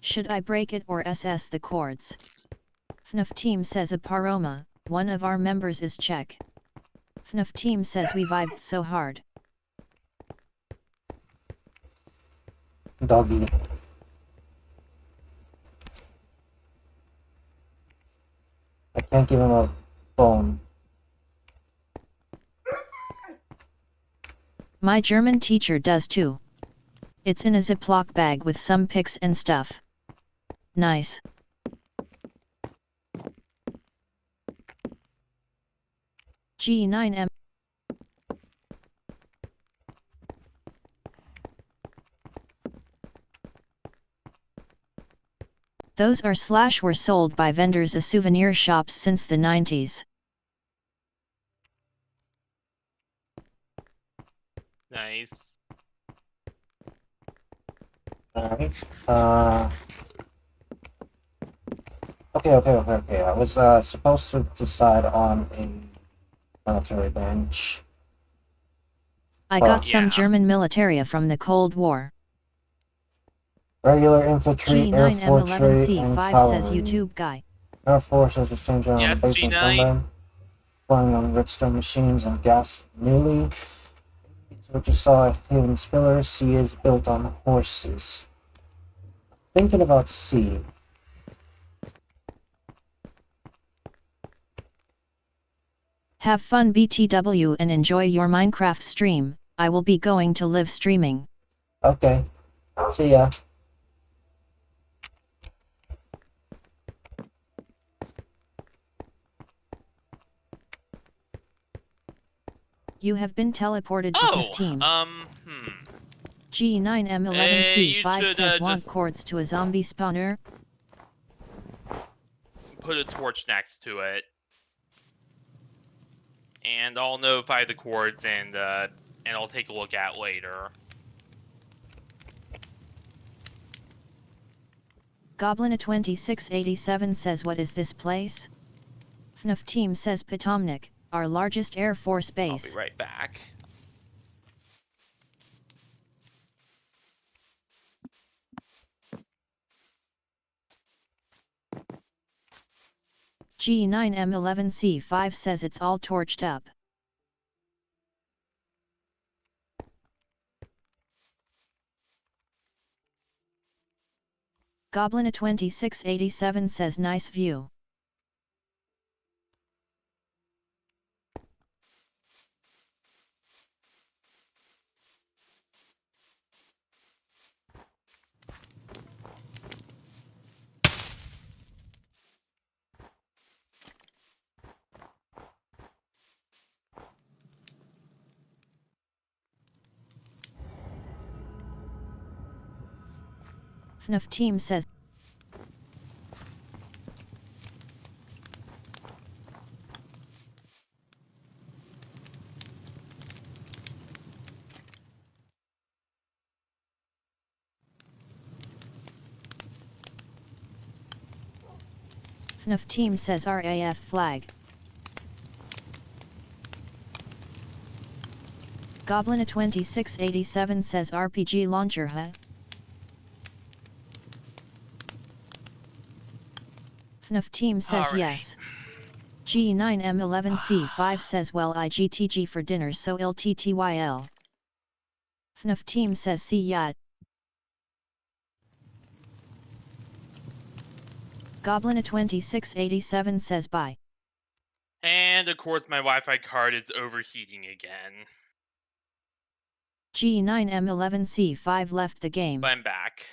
Should I break it or SS the cords? FNAF team says a Paroma, one of our members is Czech. FNAF team says we vibed so hard. Doggy. I can't give him a bone. My German teacher does too. It's in a Ziploc bag with some pics and stuff. Nice. G9M. Those are / were sold by vendors as souvenir shops since the 90s. Nice. Alright. Okay. I was supposed to decide on a military bench. I got Yeah. some German militaria from the Cold War. Regular infantry, air infantry, and G9M11C5 says cavalry. YouTube guy. Air Force has a St. John Yes, base in G9. Finland, flying on Redstone machines and gas newly. What you saw at Haven Spillers, C is built on horses. Thinking about C. Have fun BTW and enjoy your Minecraft stream. I will be going to live streaming. Okay. See ya. You have been teleported to Oh, FNAF team. G9M11C5 you should, says want just- cords to a zombie spawner. Put a torch next to it. And I'll notify the cords and I'll take a look at later. Goblin2687 says what is this place? FNAF team says Potomnik, our largest Air Force I'll base. be right back. G9M11C5 says it's all torched up. Goblin2687 says nice view. FNAF team says FNAF team says RAF flag. Goblin2687 says RPG launcher huh? FNAF team says Alright. yes. G9M11C5 says well I GTG for dinner so ill TTYL. FNAF team says see ya. Goblin2687 says bye. And of course my Wi-Fi card is overheating again. G9M11C5 left the game. But I'm back.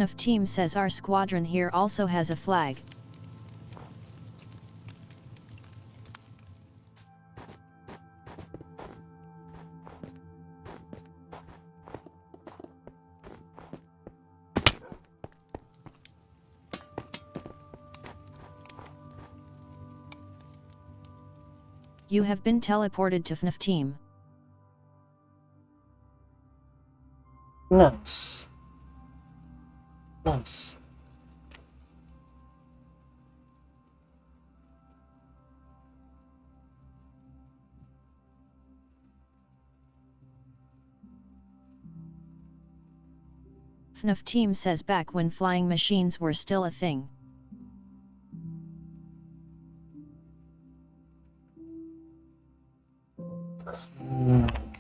FNAF team says our squadron here also has a flag. You have been teleported to FNAF team. Nice. Nice. FNAF team says back when flying machines were still a thing. Mm.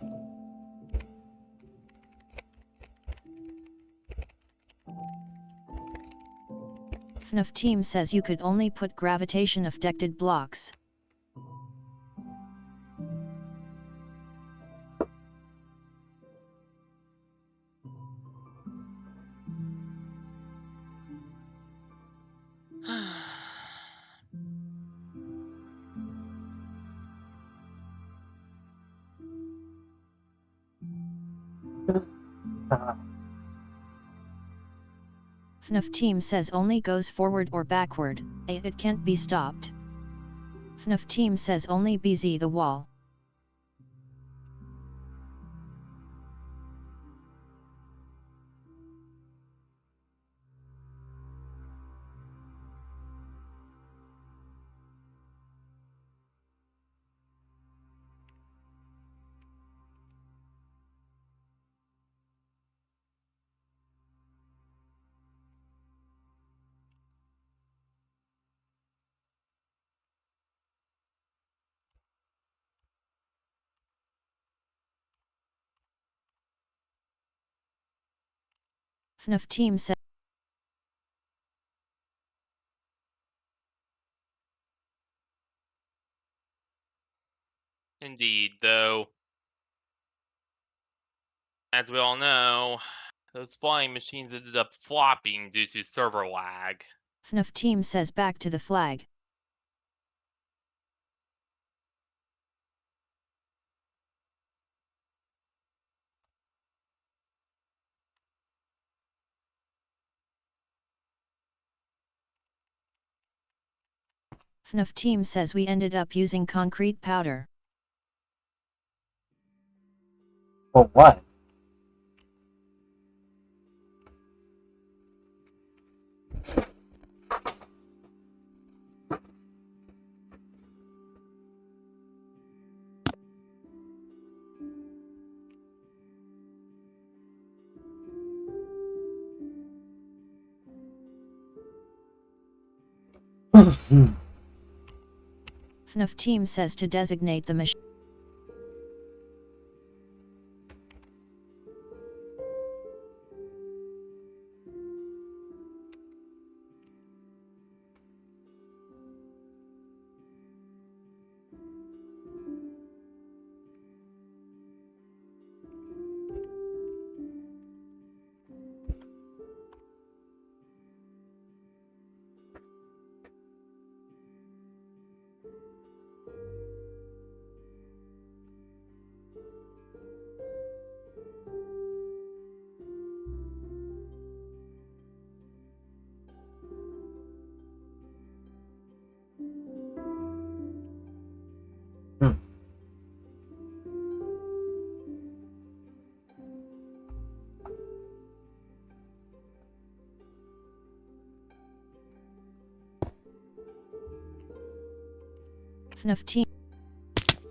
FNAF team says you could only put gravitation affected blocks. FNAF team says only goes forward or backward, it can't be stopped. FNAF team says only BZ the wall. FNAF team says Indeed, though, as we all know, those flying machines ended up flopping due to server lag. FNAF team says back to the flag. FNAF team says we ended up using concrete powder. For what? FNAF team says to designate the machine. Hmm. FNAF team.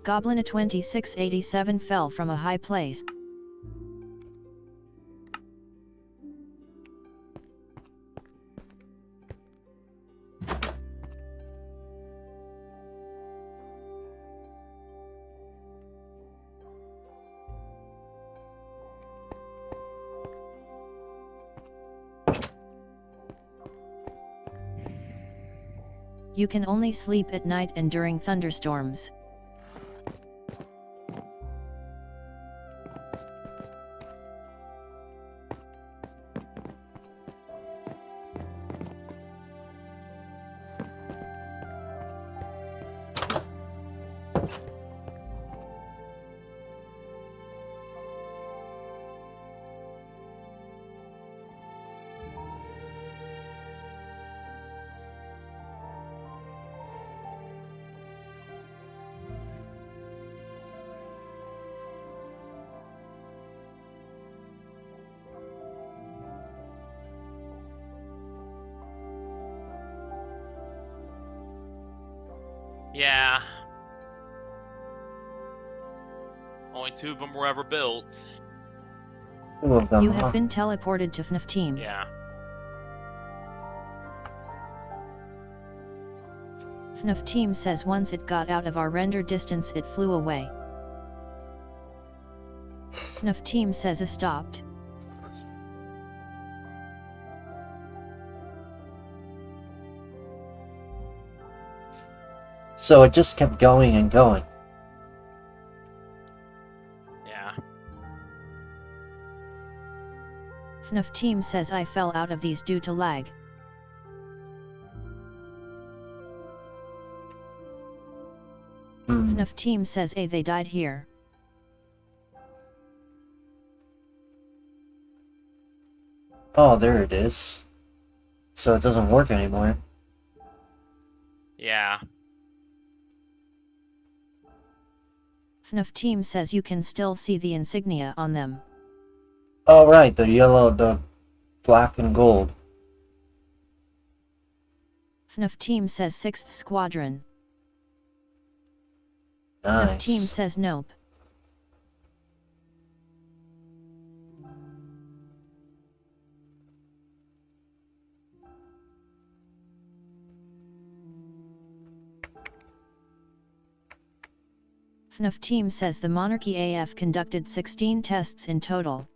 Goblin a 2687 fell from a high place. You can only sleep at night and during thunderstorms. Yeah. Only 2 of them were ever built. 2 of them, You huh? have been teleported to FNAF team. Yeah. FNAF team says once it got out of our render distance it flew away. FNAF team says it stopped. So it just kept going and going. Yeah. FNAF team says I fell out of these due to lag. Hmm. FNAF team says they died here. Oh, there it is. So it doesn't work anymore. Yeah. FNAF team says you can still see the insignia on them. Oh, right, the yellow, the black and gold. FNAF team says 6th Squadron. FNAF team Nice. says nope. FNAF team says the Monarchy AF conducted 16 tests in total.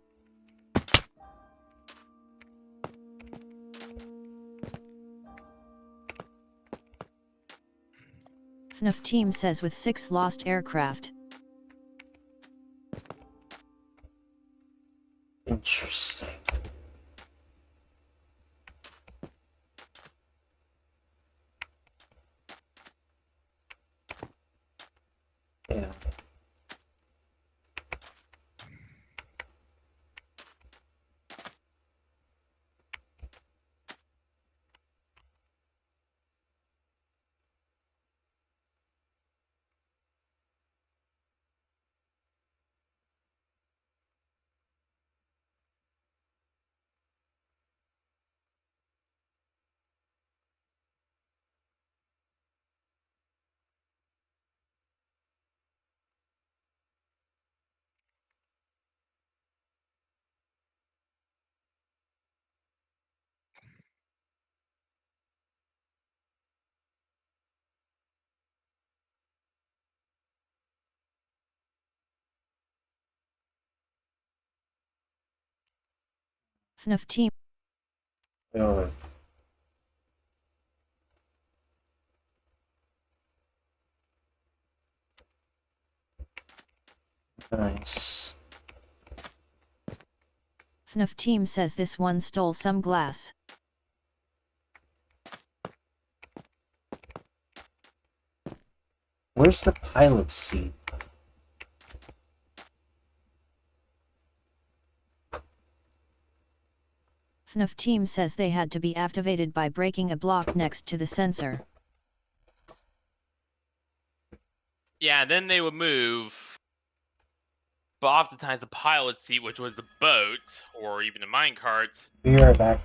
FNAF team says with 6 lost aircraft. Interesting. Yeah. FNAF team. Really. Nice. FNAF team says this one stole some glass. Where's the pilot seat? FNAF team says they had to be activated by breaking a block next to the sensor. Yeah, then they would move. But oftentimes the pilot seat, which was a boat or even a minecart, Be right back.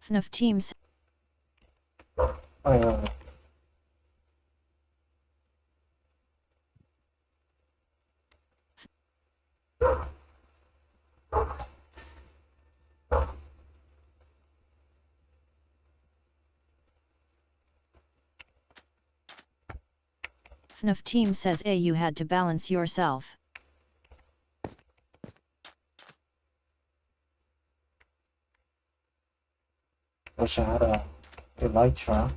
FNAF team says Oh, yeah. FNAF team says you had to balance yourself. Wish I had a Elytra.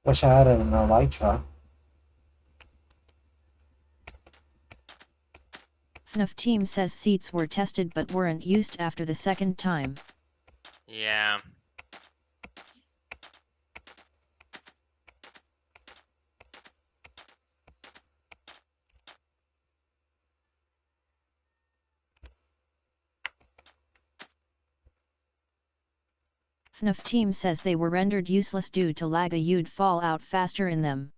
Wish I had an Elytra. FNAF team says seats were tested but weren't used after the second time. yeah. FNAF team says they were rendered useless due to lag. You'd fall out faster in them.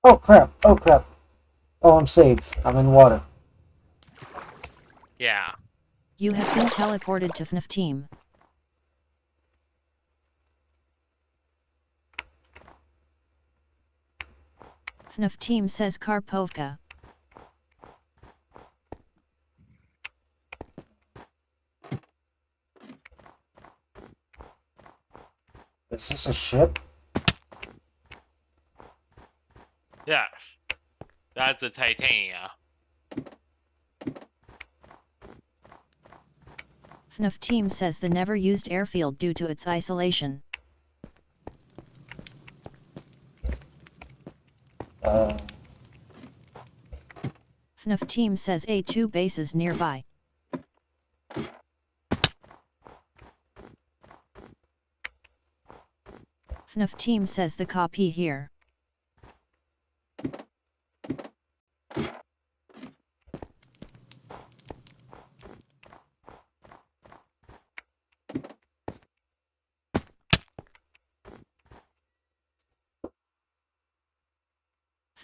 Oh crap! Oh crap! Oh, I'm saved. I'm in water. Yeah. You have been teleported to FNAF team. FNAF team says Karpovka. Is this a ship? Yes. That's a Titania. FNAF team says the never used airfield due to its isolation. FNAF team says A2 bases nearby. FNAF team says the copy here.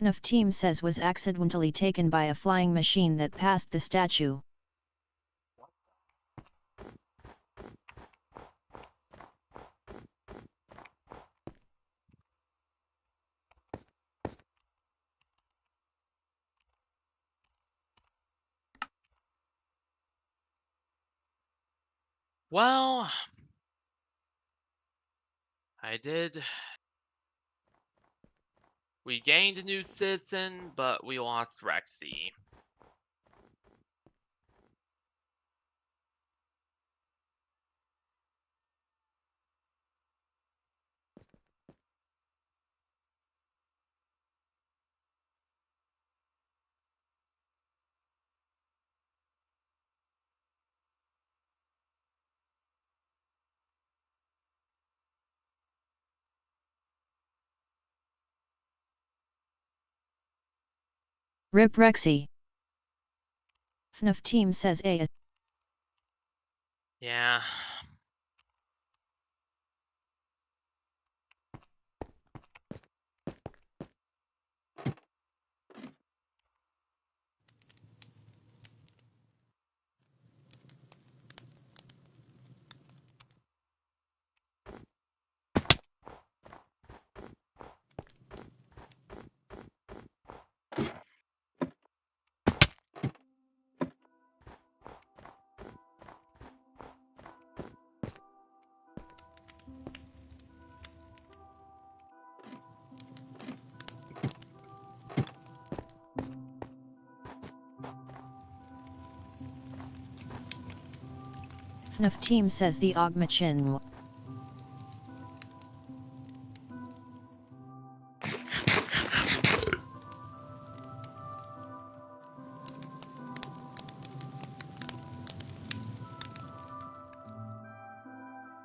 FNAF team says was accidentally taken by a flying machine that passed the statue. Well, I did. We gained a new citizen, but we lost Rexy. Rip Rexy. FNAF team says A is Yeah. FNAF team says the Ogmachin.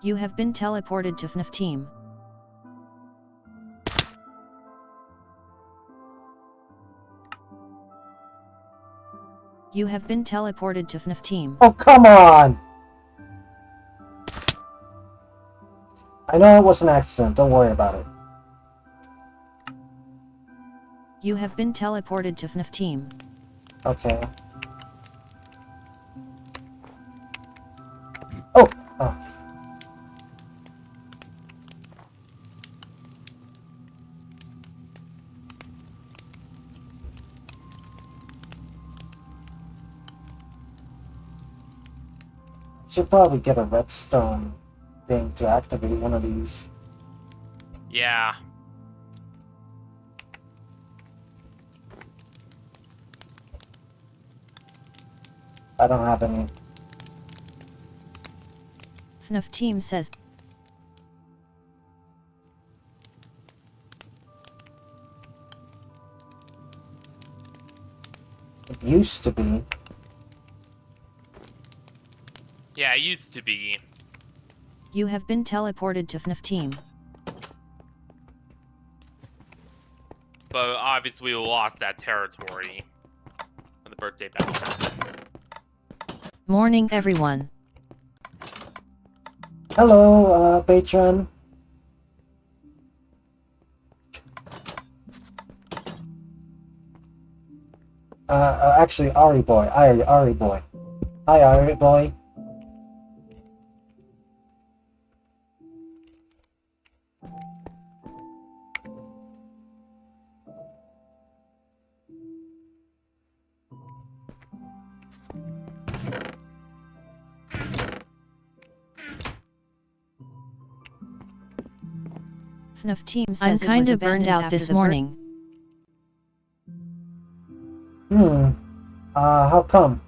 You have been teleported to FNAF team. You have been teleported to FNAF team. Oh, come on! I know it was an accident, don't worry about it. You have been teleported to FNAF team. Okay. Oh! Oh. Should probably get a redstone thing to activate one of these. Yeah. I don't have any. FNAF team says It used to be. Yeah, it used to be. you have been teleported to FNAF team. But obviously we lost that territory when the birthday battle happened. Morning everyone. Hello, patron. Actually, Ari boy. Ari boy. Hi, Ari boy. FNAF team says I'm it was kinda burned abandoned out after this the morning. How come?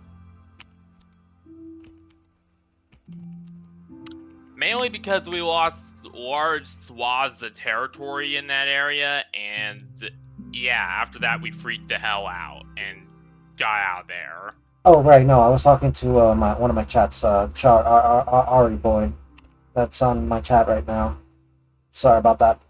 Mainly because we lost large swaths of territory in that area, and yeah, after that we freaked the hell out and got out of there. Oh, right, no, I was talking to one of my chats, Ari boy. That's on my chat right now. Sorry about that.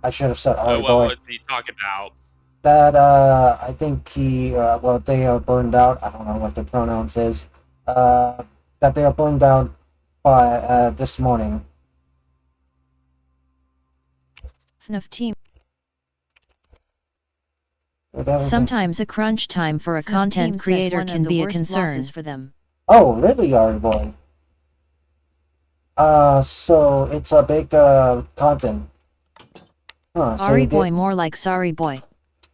I should have said Ari Oh, what boy. was he talking about? That I think well, they are burned out. I don't know what their pronouns is. That they are burned out by this morning. FNAF team With everything. Sometimes a crunch time for a FNAF team content says creator one can of the be a worst concern. losses for them. Oh, really, Ari boy? So it's a big content. Huh, so Sorry you boy, did. more like sorry boy.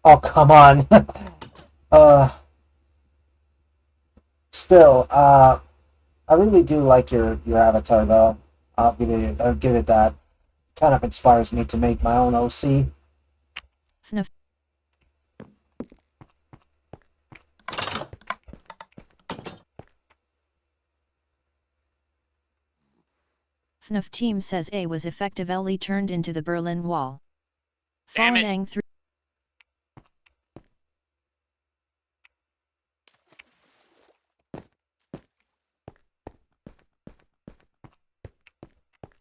Oh, come on. Still, I really do like your avatar though. I'll give it that. Kind of inspires me to make my own OC. FNAF FNAF team says A was effectively turned into the Berlin Wall. Damn it. Falling through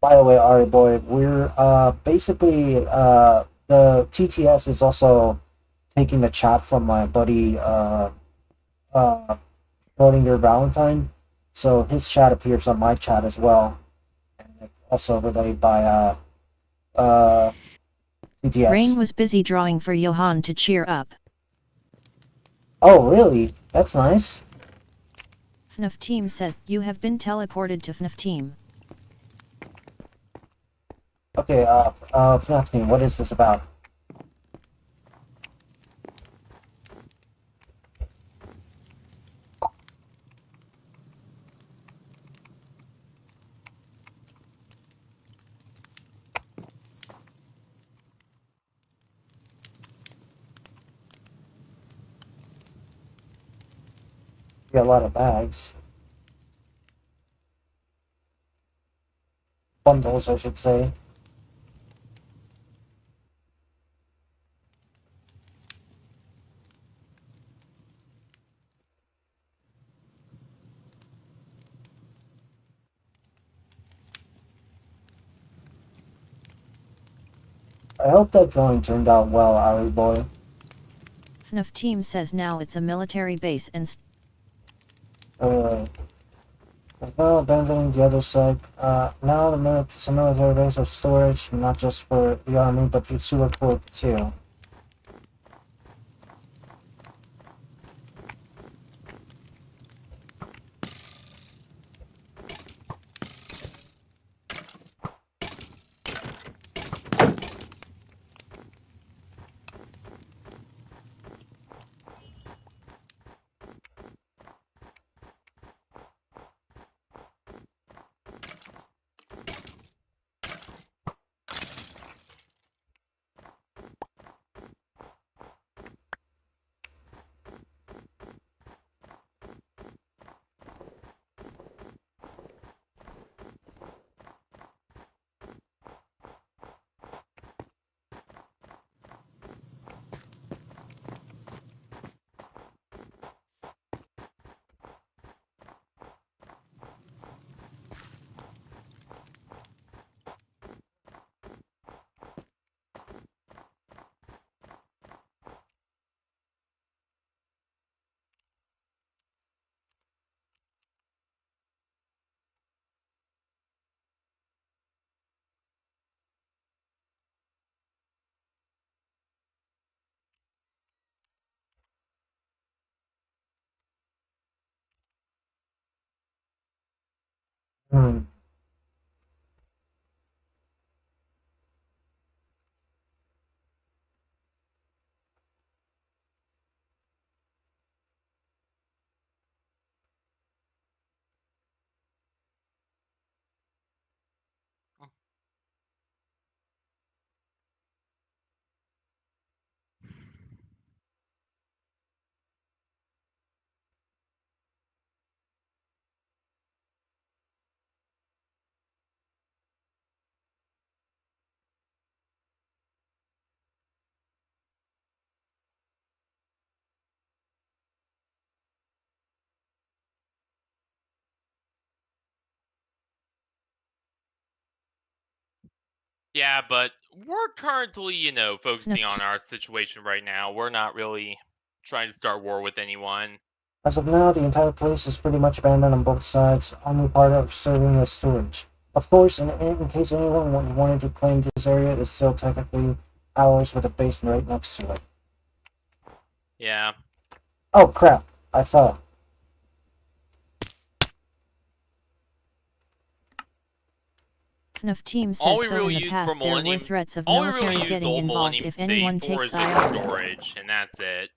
By the way, Ari boy, we're basically the TTS is also taking the chat from my buddy Schrodinger Valentine. So his chat appears on my chat as well, and it's also relayed by TTS. Rain was busy drawing for Johan to cheer up. Oh, really? That's nice. FNAF Team says, you have been teleported to FNAF Team. Okay, FNAF team, what is this about? We got a lot of bags. Bundles, I should say. I hope that drawing turned out well, Ari boy. FNAF Team says now it's a military base and Well, abandoning the other side. Now it's a military base of storage, not just for the army, but for Sewer Corp too. Hmm. Yeah, but we're currently, focusing FNAF on our situation right now. We're not really trying to start war with anyone. As of now, the entire place is pretty much abandoned on both sides, only part of serving as storage. Of course, in case anyone wanted to claim this area, it's still technically ours with a basin right next to it. Yeah. Oh crap, I fell. FNAF Team All says we so in really the use for past there were Millennium, threats of all we military really use getting Old involved Millennium if State anyone for takes is just IO. storage, and that's it.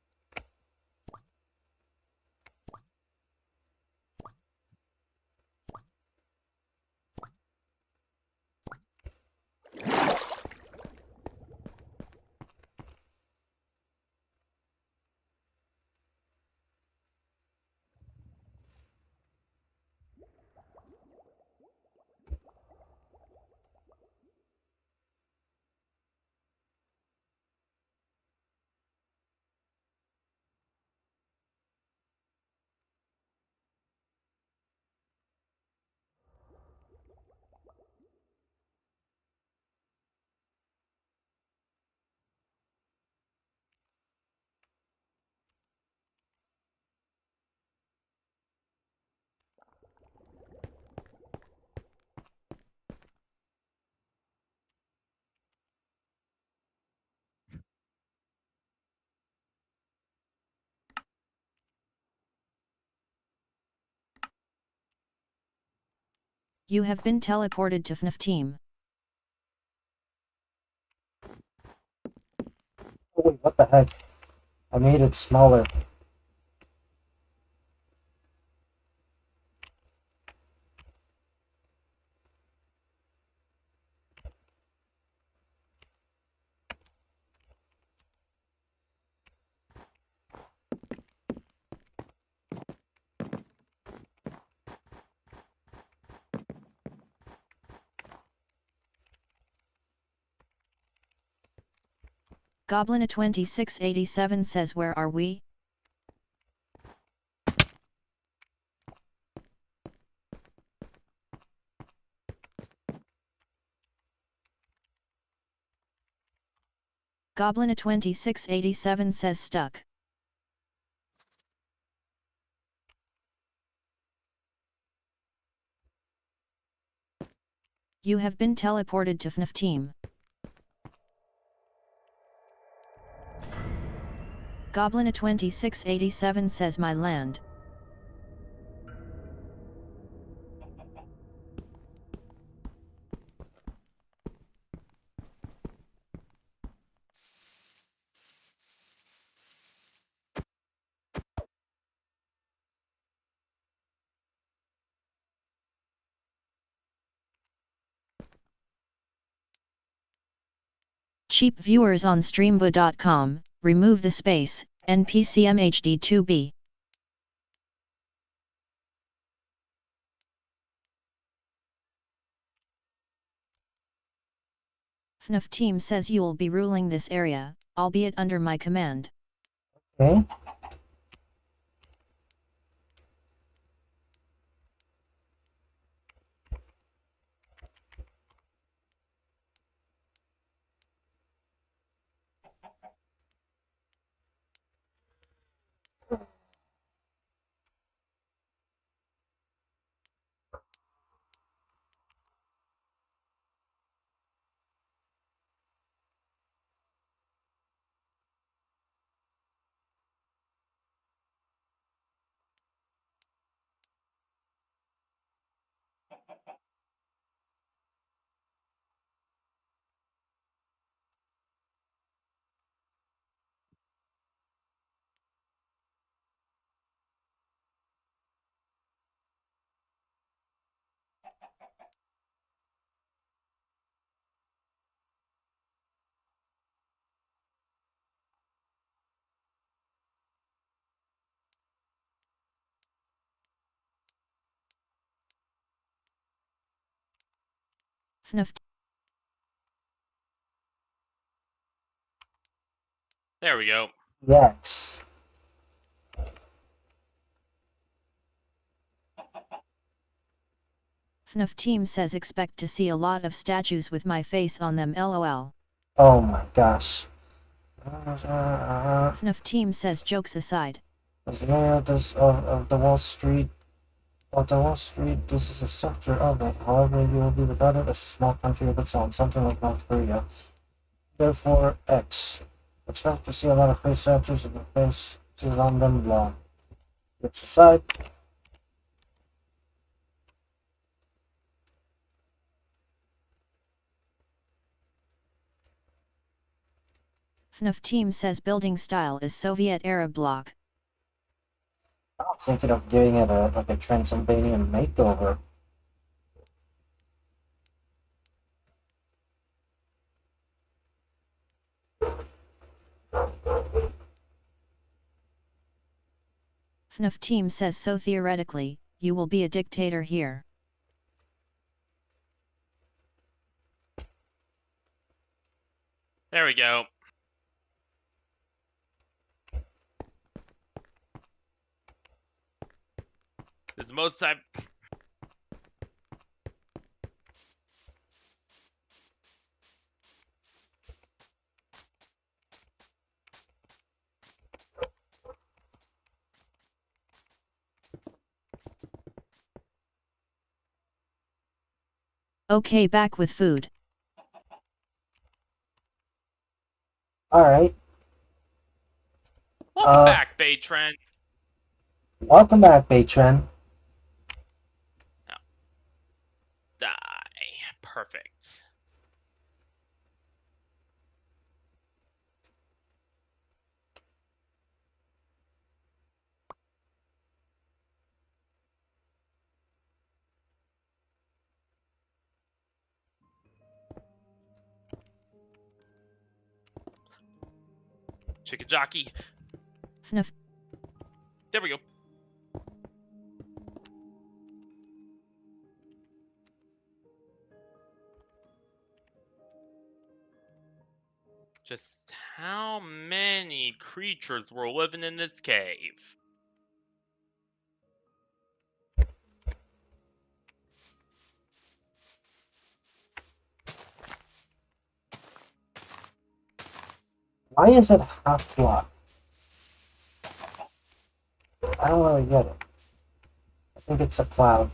You have been teleported to FNAF team. Oh wait, what the heck? I made it smaller. Goblin2687 says where are we? Goblin2687 says stuck. You have been teleported to FNAF team. Goblin2687 says my land. Cheap viewers on streambo.com, remove the space, NPCMHD2B. FNAF team says you'll be ruling this area, albeit under my command. Okay. FNAF There we go. Yes. FNAF team says expect to see a lot of statues with my face on them lol. Oh my gosh. FNAF team says jokes aside. As the mayor of the Wall Street, this is a sector of it. However, you will be regarded as a small country of its own, something like North Korea. Therefore, X. Expect to see a lot of face statues with the faces on them blah. Jokes aside. FNAF team says building style is Soviet era block. I was thinking of giving it a Transylvanian makeover. FNAF team says so theoretically, you will be a dictator here. There we go. This is most time. Okay, back with food. Alright. Welcome back, Baytren. Welcome back, Patron. die. Perfect. Chicken jockey. FNAF There we go. Just how many creatures were living in this cave? Why is it half block? I don't really get it. I think it's a cloud.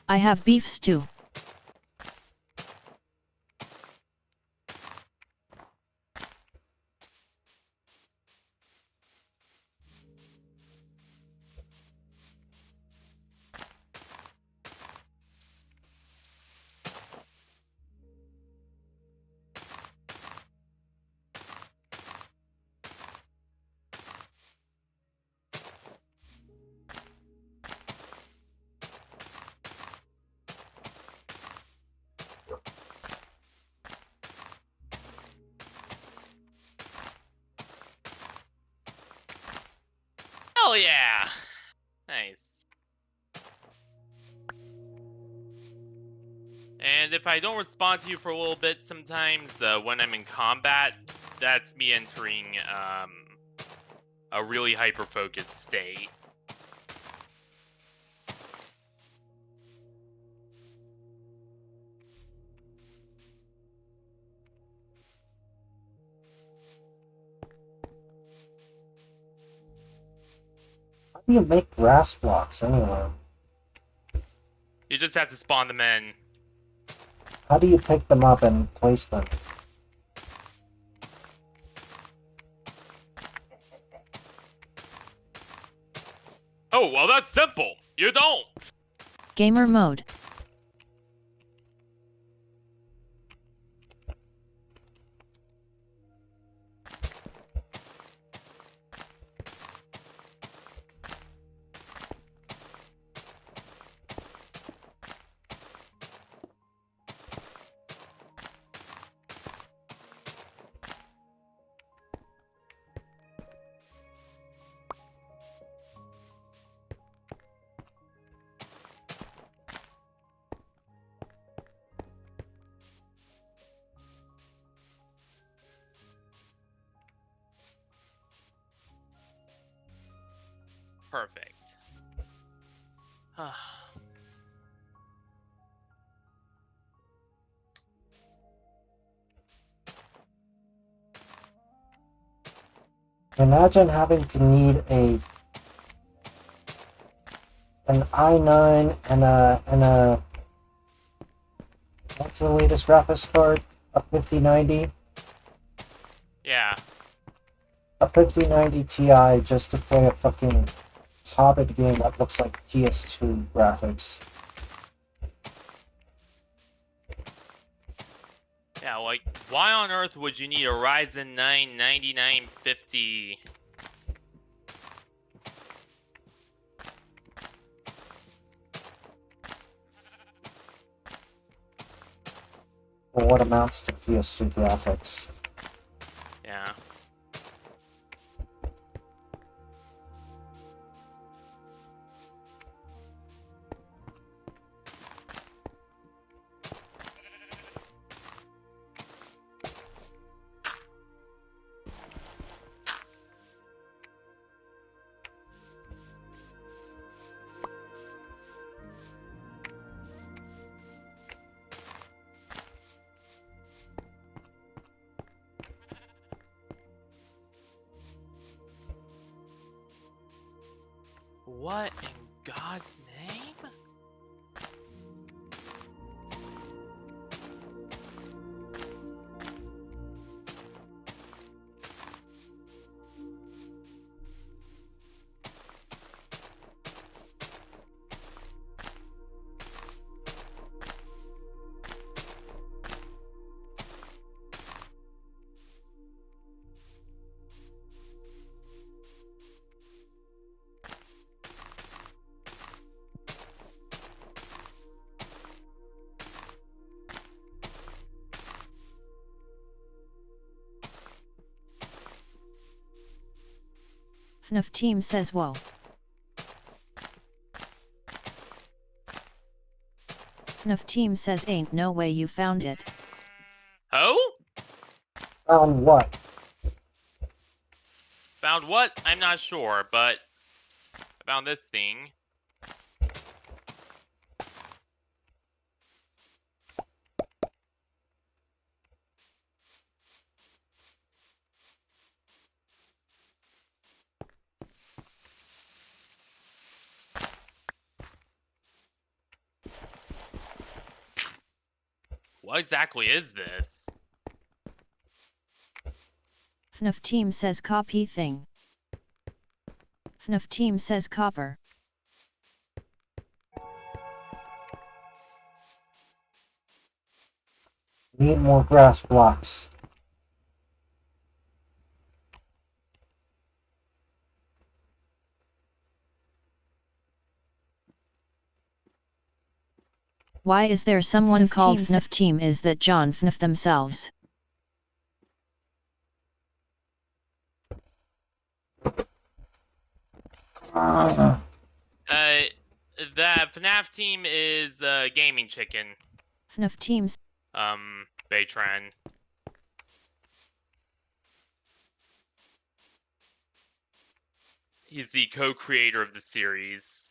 I have beef stew. Hell yeah! Nice. And if I don't respond to you for a little bit sometimes when I'm in combat, that's me entering a really hyper-focused state. How do you make grass blocks anyway? You just have to spawn them in. How do you pick them up and place them? Oh, well that's simple. You don't. Gamer mode. Perfect. Imagine having to need an i9 and a what's the latest graphics card? A 5090? Yeah. A 5090 Ti just to play a fucking Hobbit game that looks like PS2 graphics. Yeah, like, why on earth would you need a Ryzen 9 9950? For what amounts to PS2 graphics. Yeah. What in God's name? FNAF team says whoa. FNAF team says ain't no way you found it. Oh? Found what? Found what? I'm not sure, but I found this thing. What exactly is this? FNAF team says copy thing. FNAF team says copper. Need more grass blocks. Why is there someone FNAF called team FNAF team? Is that John FNAF themselves? Ah. The FNAF team is Gaming Chicken. FNAF teams. Baytran. He's the co-creator of the series.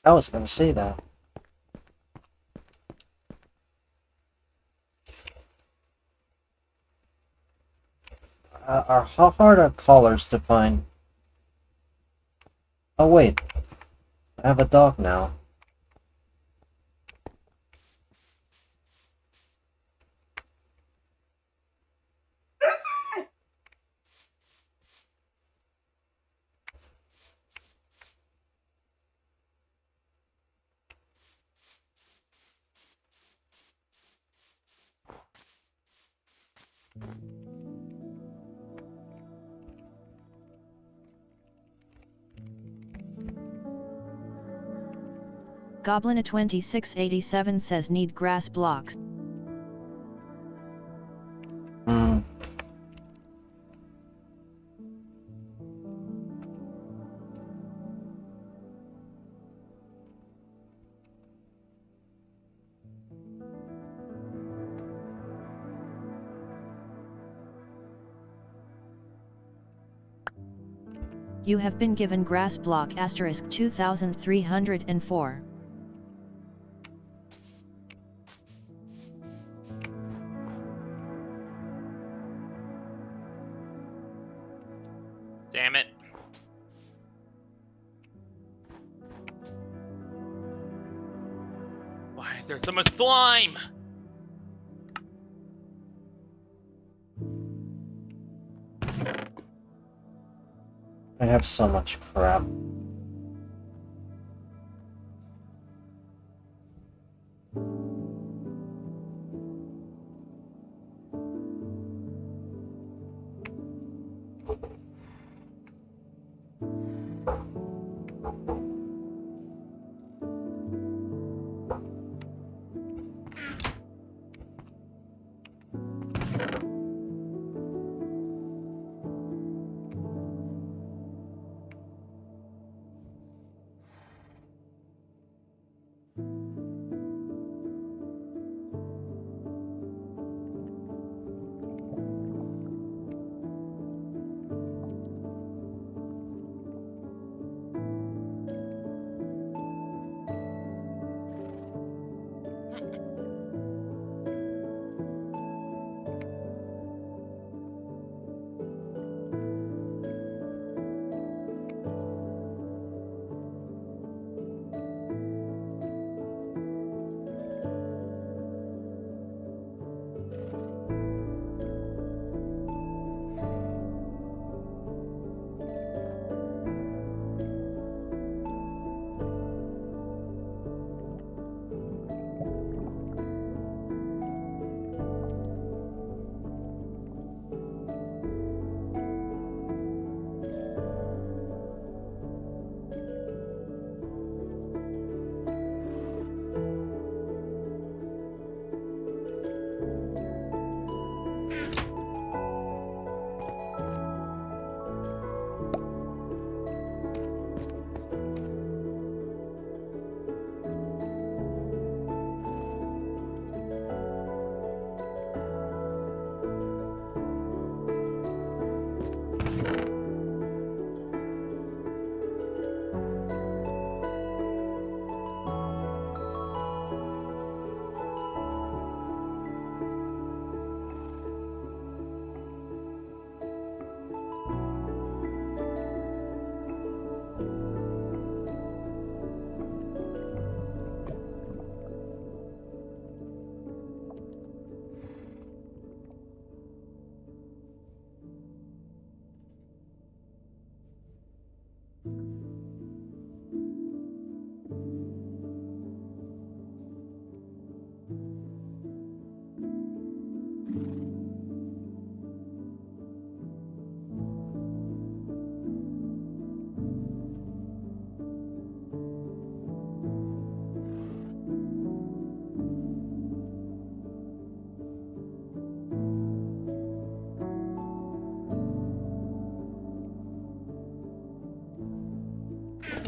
I was gonna say that. How hard are collars to find? Oh wait, I have a dog now. Goblin 2687 says need grass blocks. Hmm. You have been given grass block asterisk 2304. Damn it. Why is there so much slime? I have so much crap.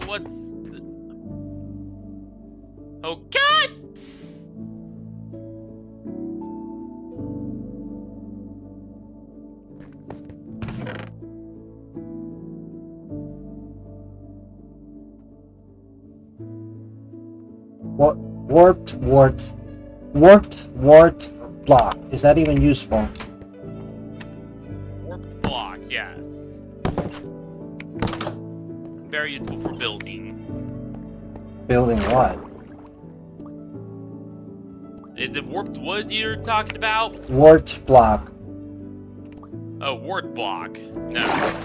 What's... Oh, God! What? Warped block. Is that even useful? Warped block, yes. Very useful for building. Building what? Is it warped wood you're talking about? Warped block. Oh, wart block. No.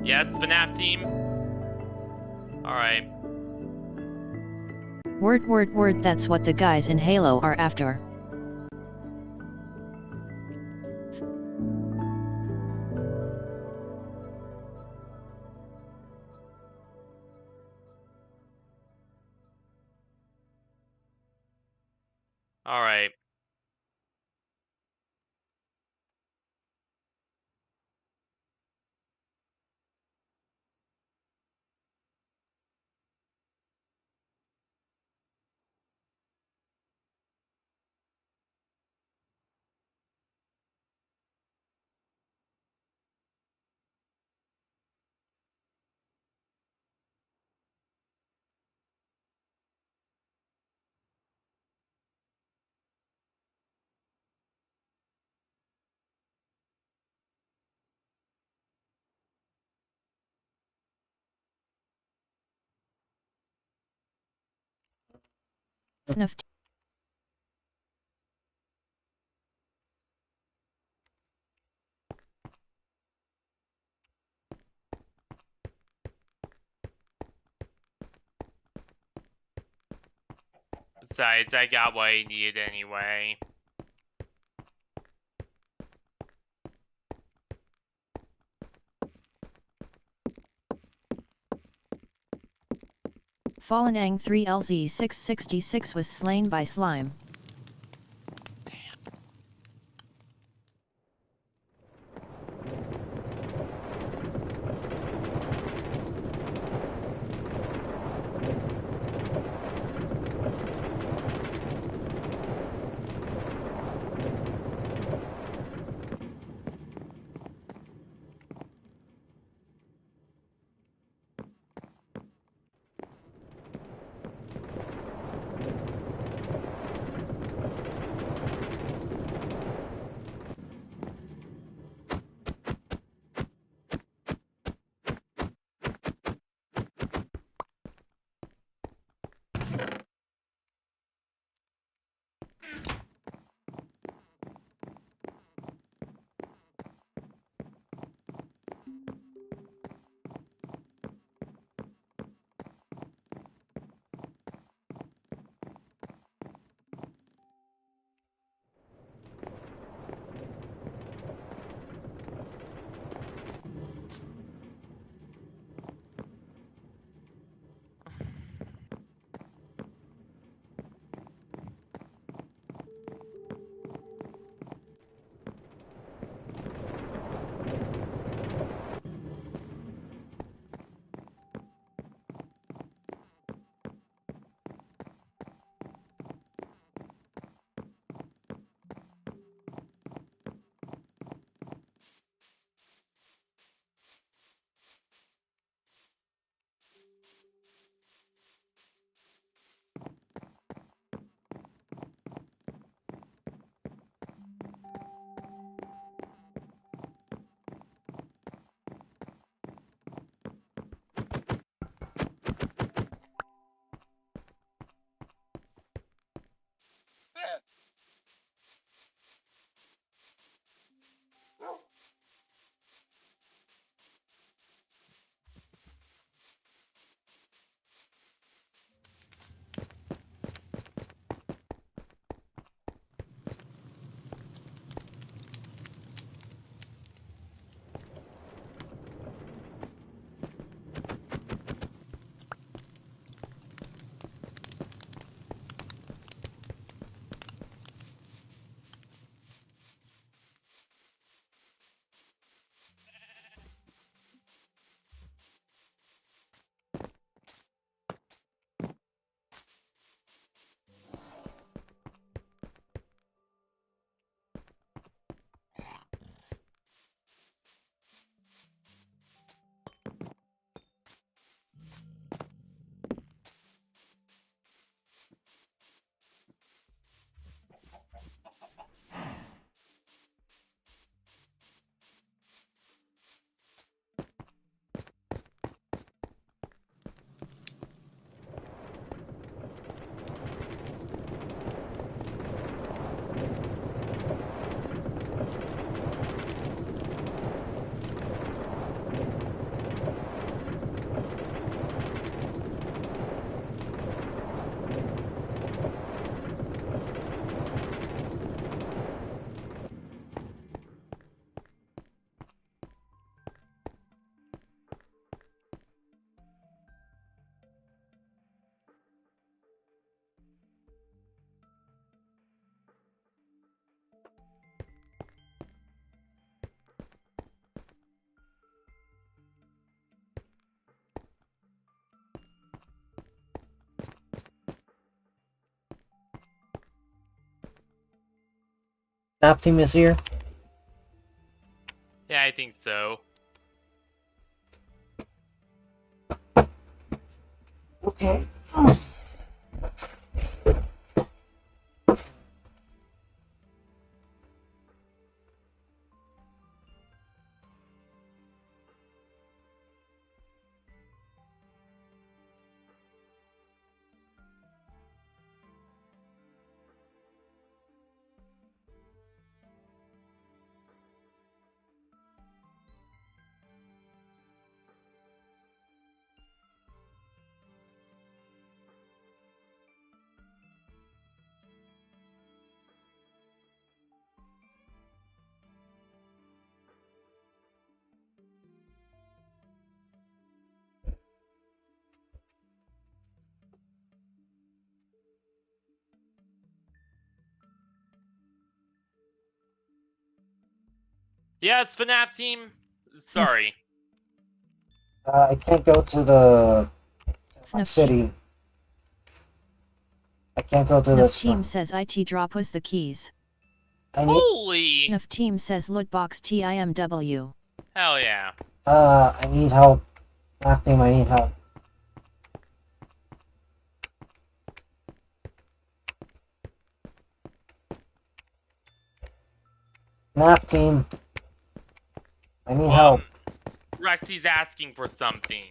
Yes, FNAF team? Alright. Word, that's what the guys in Halo are after. Alright. FNAF Besides, I got what I needed anyway. Fallen Ang 3LZ666 was slain by slime. FNAF team is here? Yeah, I think so. Okay. Yes, FNAF team. Sorry. I can't go to the FNAF city. I can't go to FNAF this team one. says IT drop was the keys. I need. Holy FNAF team says lootbox TIMW. hell yeah. I need help. FNAF team, I need help. FNAF team, I need help. Rexy's asking for something.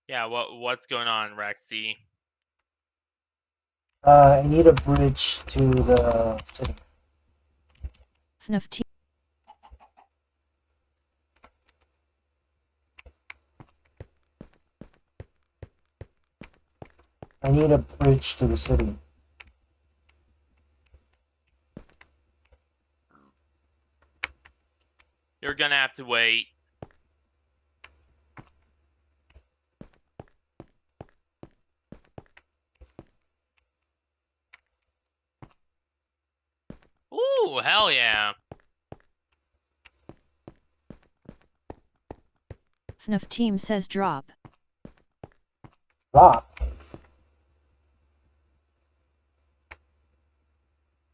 Yeah, what's going on, Rexy? I need a bridge to the city. FNAF team. I need a bridge to the city. You're gonna have to wait. Ooh, hell yeah. FNAF team says drop. Drop.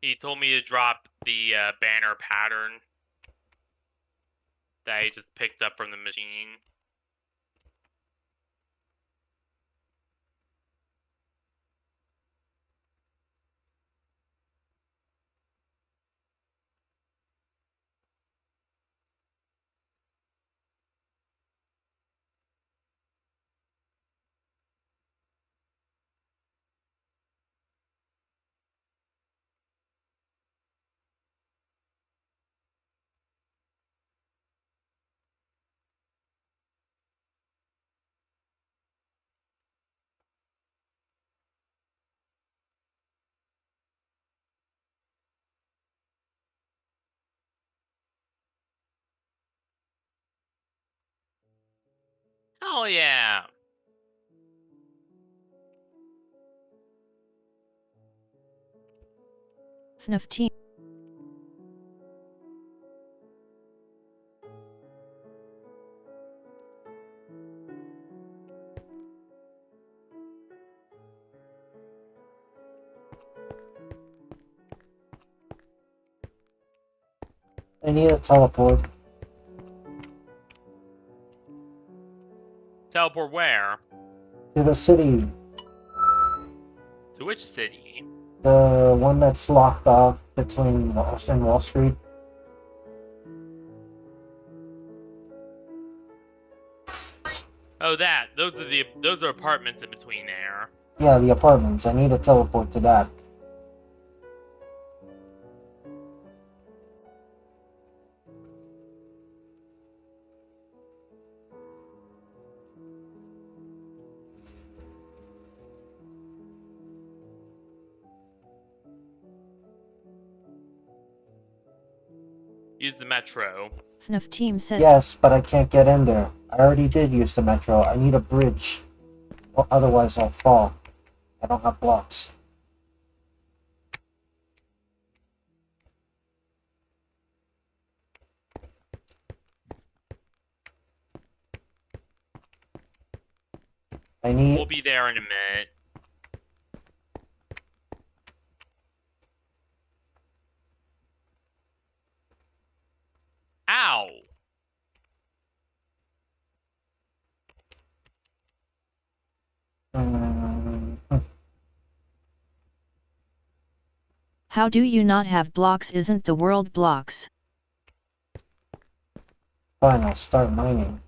He told me to drop the banner pattern that I just picked up from the machine. Hell yeah. FNAF team. I need a teleport Teleport where? to the city. To which city? The one that's locked off between Wall and Wall Street. Oh, that. Those are apartments in between there. Yeah, the apartments. I need a teleport to that. Use the metro. FNAF team says Yes, but I can't get in there. I already did use the metro. I need a bridge. Or otherwise I'll fall. I don't have blocks. I need... We'll be there in a minute. Ow! how do you not have blocks? Isn't the world blocks? Fine, I'll start mining.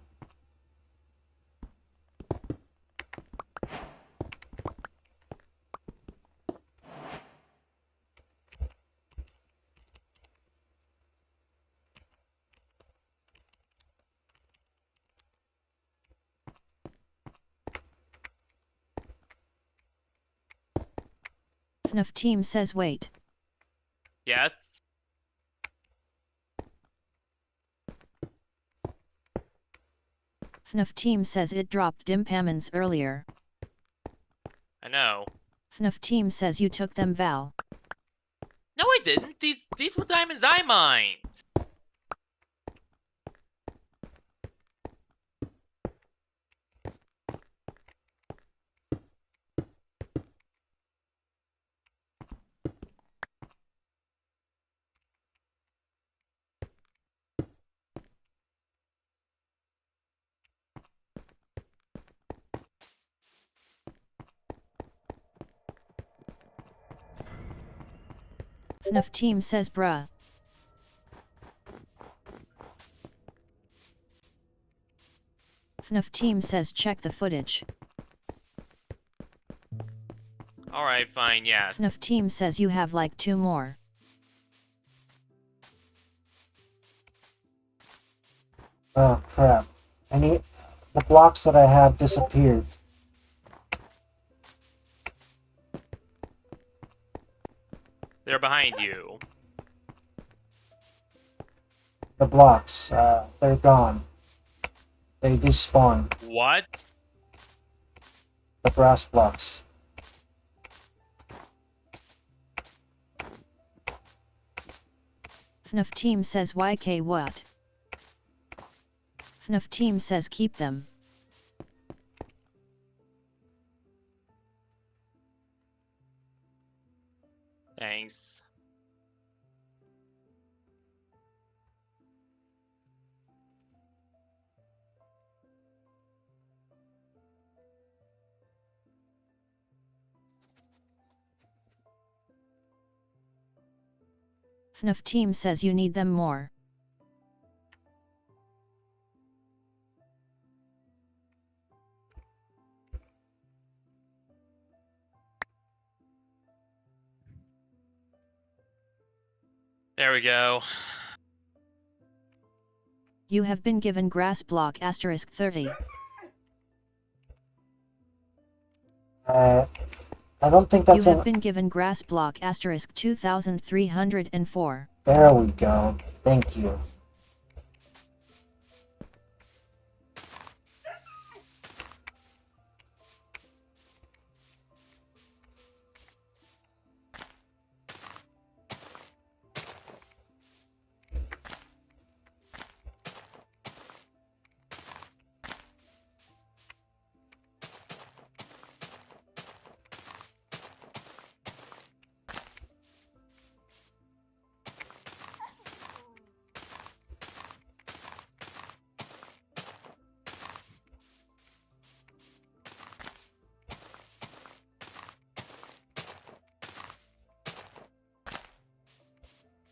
FNAF team says wait. Yes? FNAF team says it dropped Dimpammons earlier. I know. FNAF team says you took them, Val. No, I didn't. These were diamonds I mined. FNAF team says bruh. FNAF team says check the footage. Alright, fine, yes. FNAF team says you have like 2 more. Oh crap. The blocks that I had disappeared. They're behind you. The blocks, they're gone. They despawned. What? The brass blocks. FNAF team says YK what? FNAF team says keep them. Thanks. FNAF team says you need them more. There we go. You have been given grass block *30. I don't think You that's have been given grass block *2304. There we go. Thank you.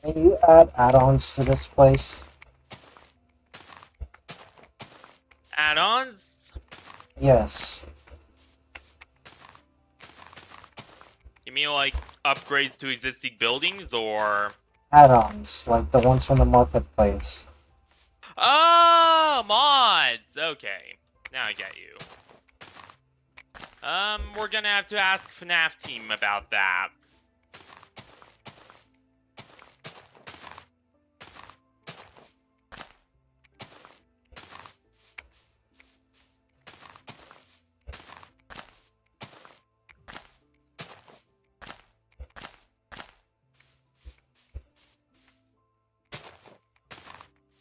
Can you add add-ons to this place? Add-ons? Yes. You mean like upgrades to existing buildings, or... Add-ons, like the ones from the marketplace. Oh, mods! Okay. Now I get you. We're gonna have to ask FNAF team about that.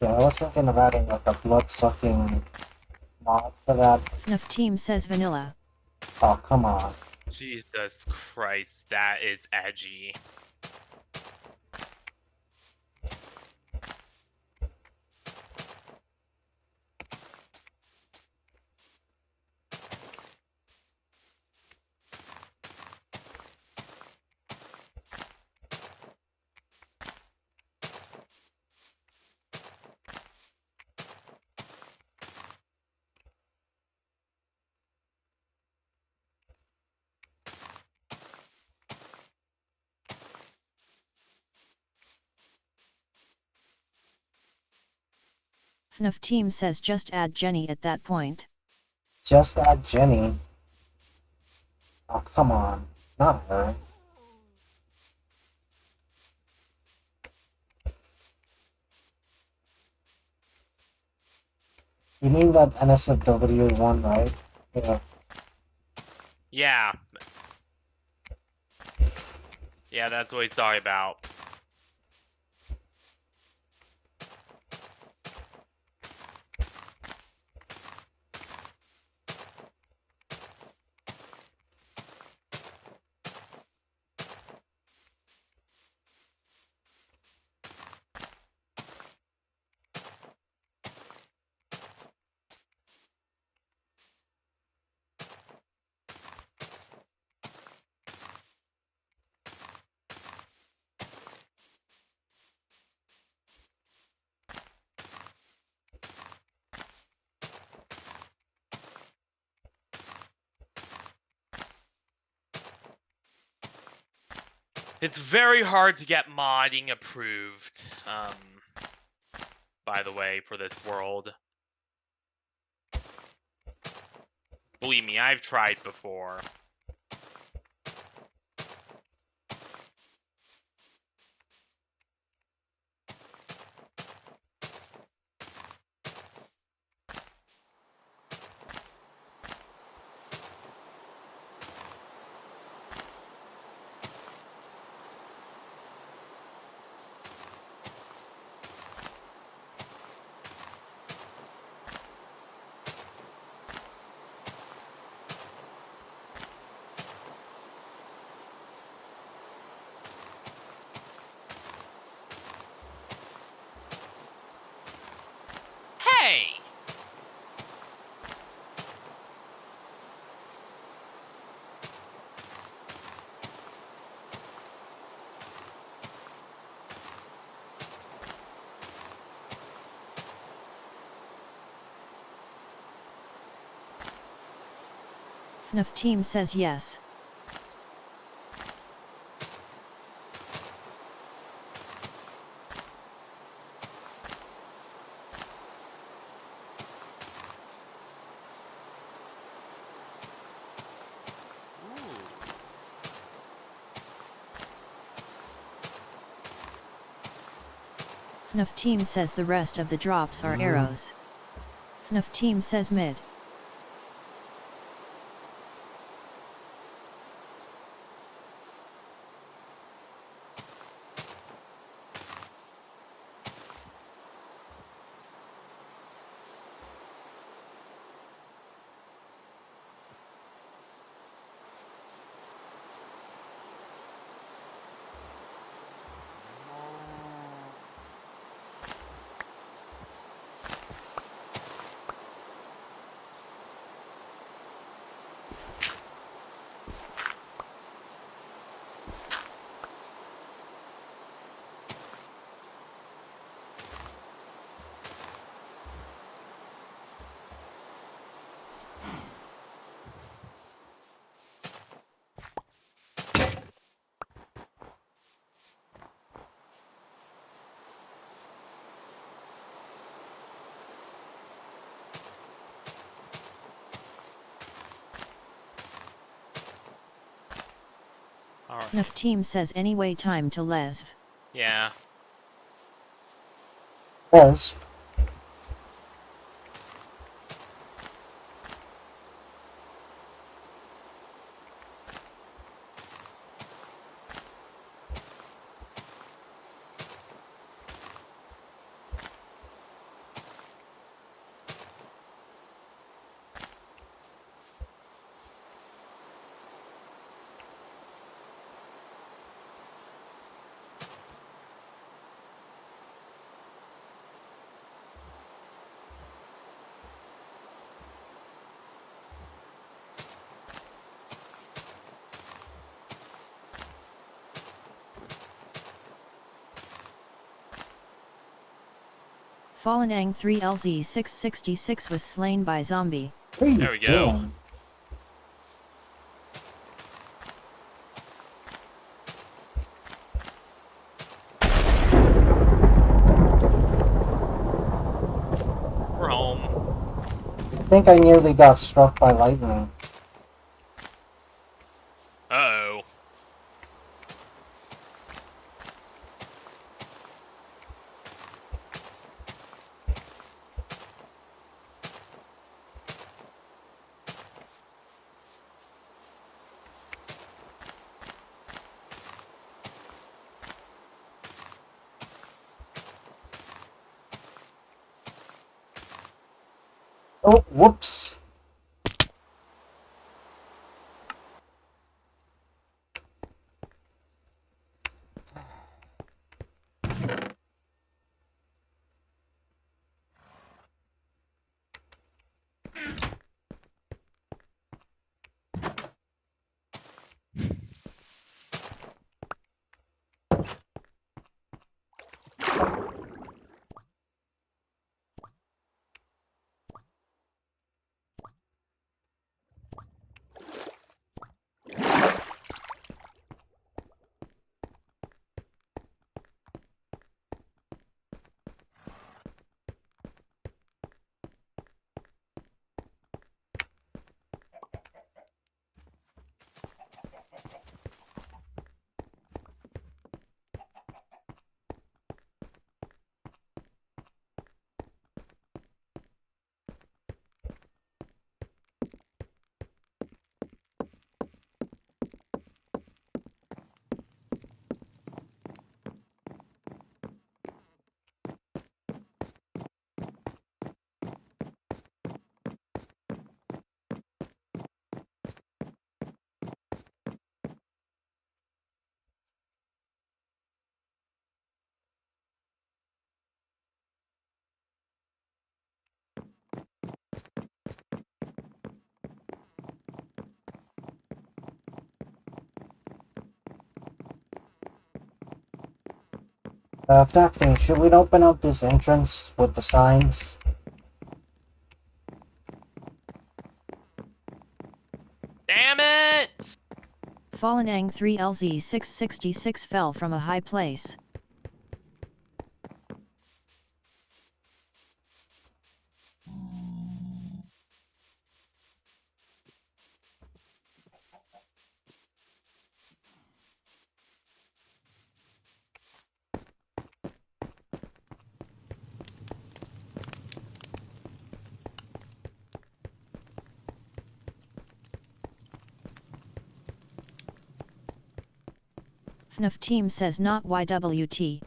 Yeah, I was thinking of adding like a blood-sucking mod for that. FNAF team says vanilla. Oh, come on. Jesus Christ, that is edgy. FNAF team says just add Jenny at that point. Just add Jenny. Oh, come on. Not her. You mean that NSFW one, right? Yeah. Yeah. Yeah, that's what he's talking about. It's very hard to get modding approved, by the way, for this world. Believe me, I've tried before. Hey! FNAF team says yes. FNAF team says the rest of the drops are arrows. FNAF team says mid. Alright. FNAF team says anyway time to lesv. Yeah. Yes. Fallen Ang 3LZ666 was slain by zombie. What are you There we go. doing? We're home. I think I nearly got struck by lightning. Uh-oh. Oh, whoops. Captain, should we open up this entrance with the signs? Damn it! Fallen Ang 3LZ666 fell from a high place. FNAF team says not YWT.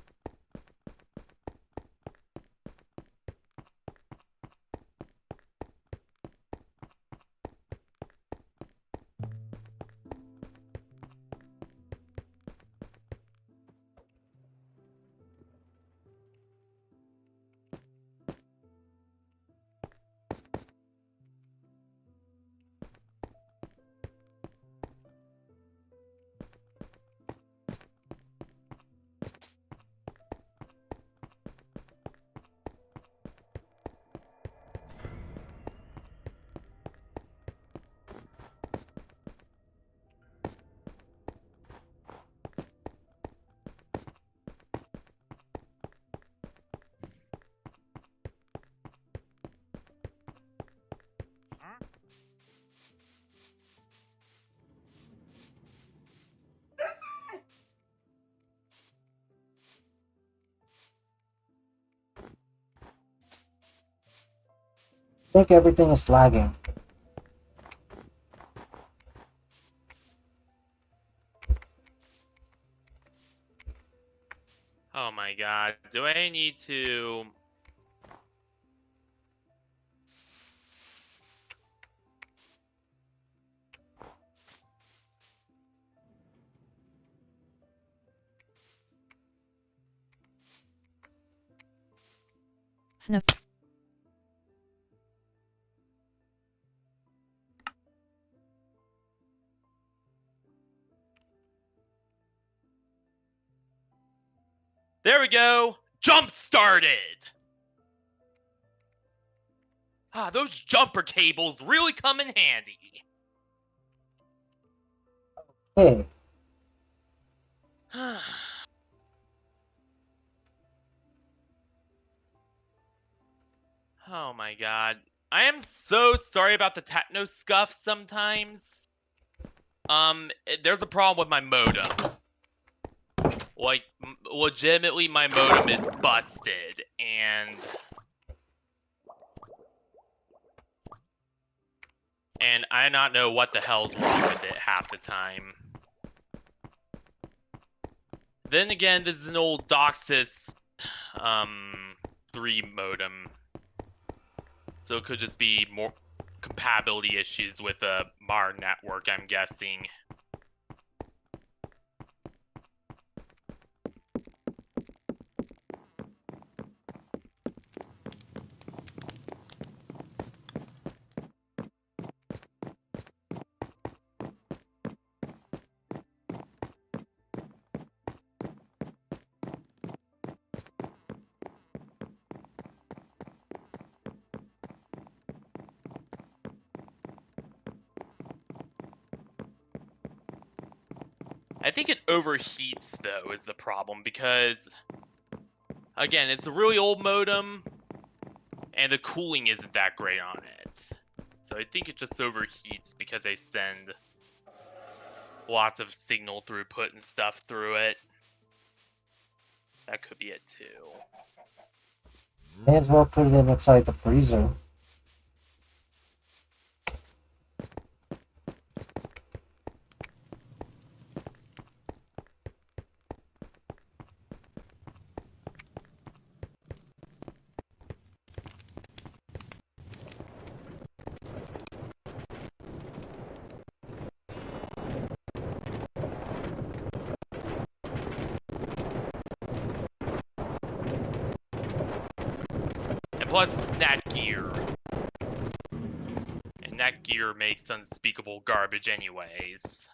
I think everything is lagging. Oh my god. Do I need to... FNAF There we go! Jump started! Ah, those jumper cables really come in handy. Hey, Oh my god. I am so sorry about the techno scuff sometimes. There's a problem with my modem. Like, legitimately, my modem is busted, and I do not know what the hell's wrong with it half the time. Then again, this is an old DOCSIS 3 modem, so it could just be more compatibility issues with a modern network, I'm guessing. I think it overheats, though, is the problem, because, again, it's a really old modem, and the cooling isn't that great on it. So I think it just overheats because I send lots of signal throughput and stuff through it. That could be it, too. may as well put it inside the freezer. And plus, it's Netgear. And Netgear makes unspeakable garbage anyways.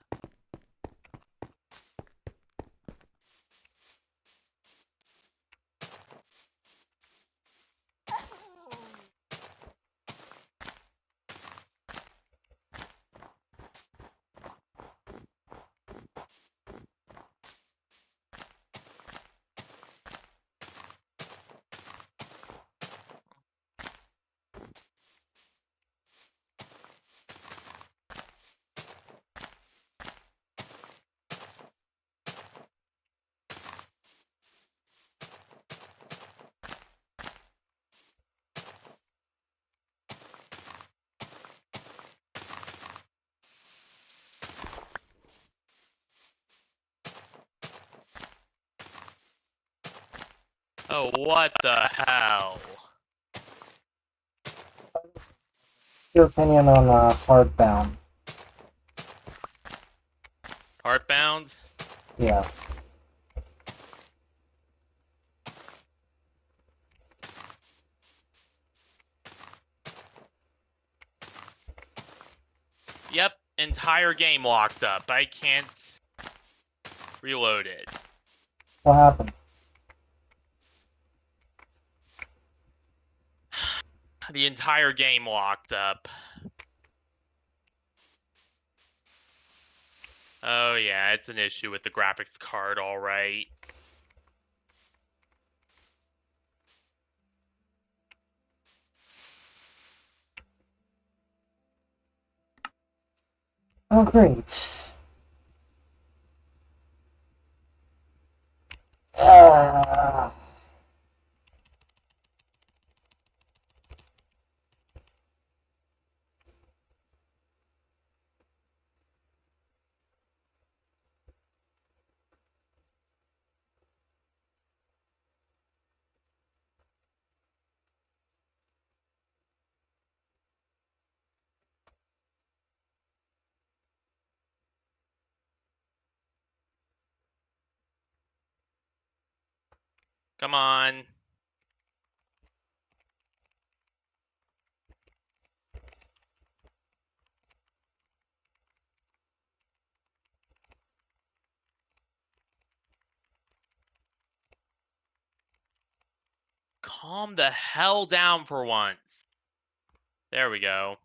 Oh, what the hell? Your opinion on Hardbound? Heartbound? Yeah. Yep, entire game locked up. I can't reload it. What happened? The entire game locked up. Oh yeah, it's an issue with the graphics card, alright. Oh, great. Ah. Come on. Calm the hell down for once. There we go.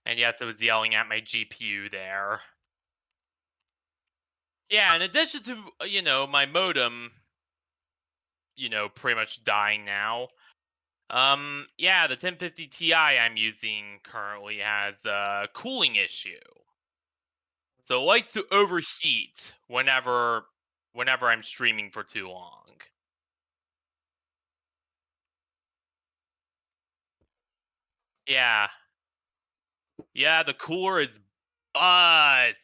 And yes, it was yelling at my GPU there. Yeah, in addition to, my modem, pretty much dying now. Yeah, the 1050 Ti I'm using currently has a cooling issue. So it likes to overheat whenever I'm streaming for too long. Yeah. Yeah, the cooler is busted.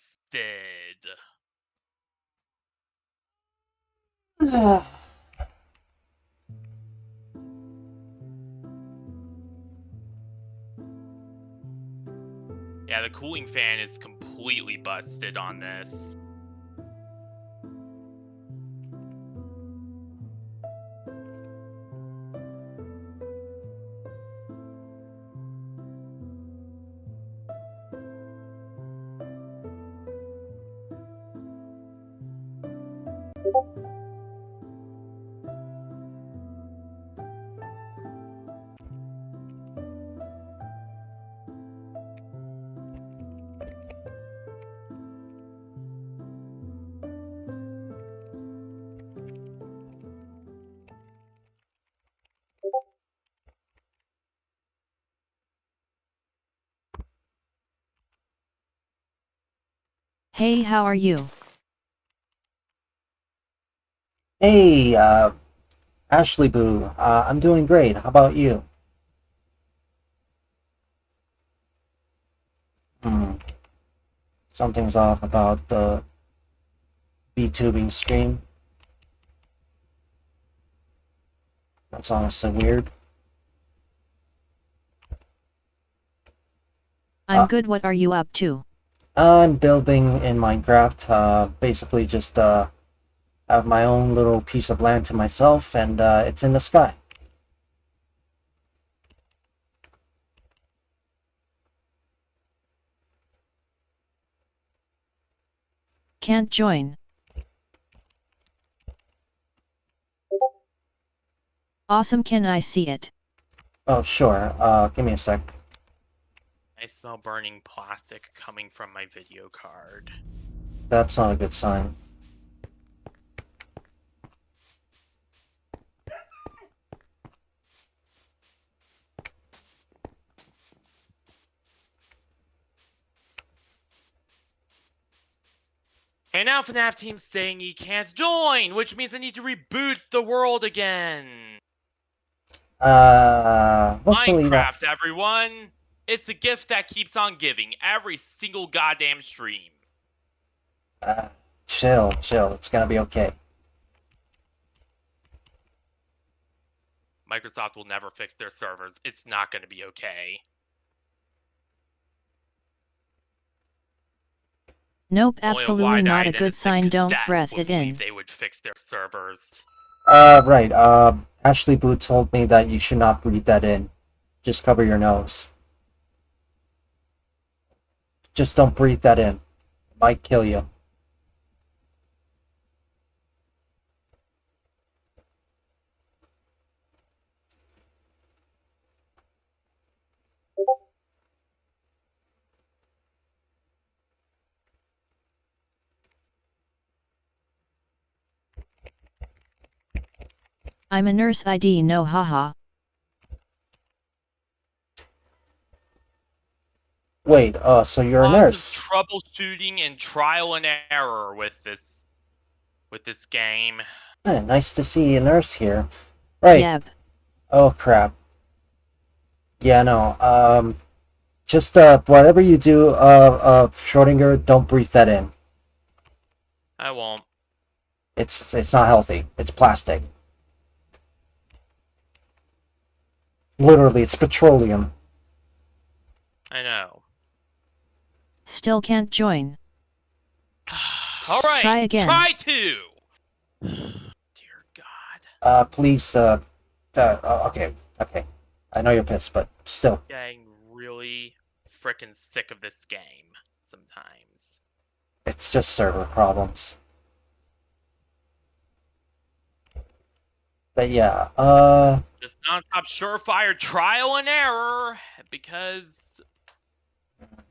Yeah, the cooling fan is completely busted on this. Hey, how are you? Hey, Ashley Boo, I'm doing great. How about you? Hmm, something's off about the VTubing stream. That's honestly weird. I'm Uh, good, what are you up to? I'm building in Minecraft. Basically just have my own little piece of land to myself, and it's in the sky. Can't join. Awesome, can I see it? Oh, sure. Give me a sec. I smell burning plastic coming from my video card. That's not a good sign. And now FNAF team's saying he can't join, which means I need to reboot the world again. Hopefully that. Minecraft, everyone! It's the gift that keeps on giving every single goddamn stream. Uh, chill. It's gonna be okay. Microsoft will never fix their servers. It's not going to be okay. Nope, Only a absolutely not a wide-eyed and good a sick sign, don't cadet breath would it in. believe they would fix their servers. Right. Ashley Boo told me that you should not breathe that in. Just cover your nose. Just don't breathe that in. It might kill you. I'm a nurse ID, no haha. Wait, so you're a Lots nurse? of troubleshooting and trial and error with this game. Nice to see a nurse here. Right. Yep. Oh crap. Yeah, no. Just whatever you do, Schrodinger, don't breathe that in. I won't. It's not healthy. It's plastic. Literally, it's petroleum. I know. Still can't join. All right. Try again. Try to. Dear God. Please, okay. I know you're pissed, but still. Getting really frickin' sick of this game sometimes. It's just server problems. But yeah, Just non-stop surefire trial and error, because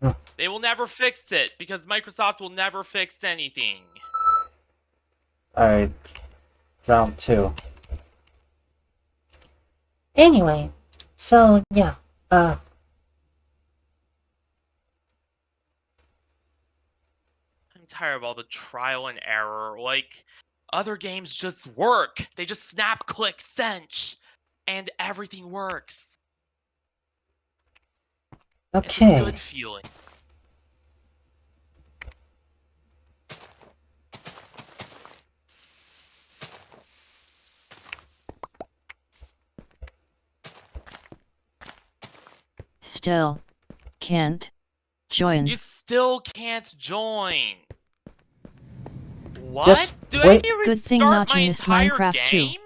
Hmm. they will never fix it, because Microsoft will never fix anything. alright. Round 2. Anyway, so yeah, I'm tired of all the trial and error. Like, other games just work. They just snap, click, cinch, and everything works. It's a okay. good feeling. Still. Can't. Join. You still can't join. What? Just Do wait. I Good thing restart my Notching missed entire Minecraft too. game?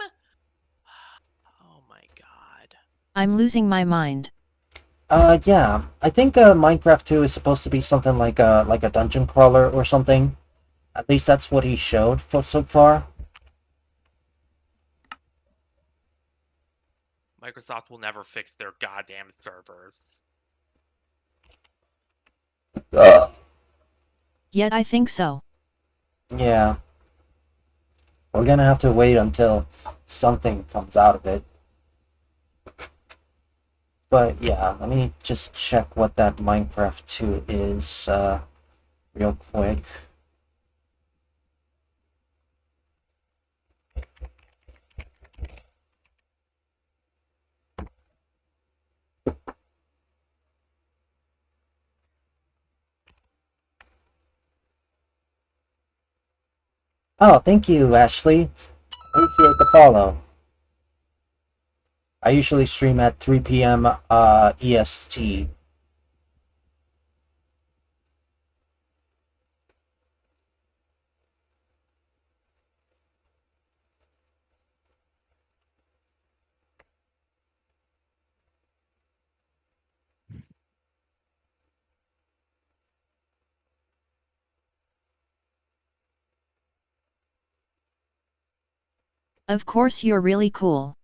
Oh my god. I'm losing my mind. Yeah. I think Minecraft 2 is supposed to be something like a dungeon crawler or something. At least that's what he showed for so far. Microsoft will never fix their goddamn servers. Yet I think so. Yeah. We're gonna have to wait until something comes out of it. But yeah, let me just check what that Minecraft 2 is, real quick. Oh, thank you, Ashley. Appreciate the follow. I usually stream at 3 p.m. EST. Of course you're really cool.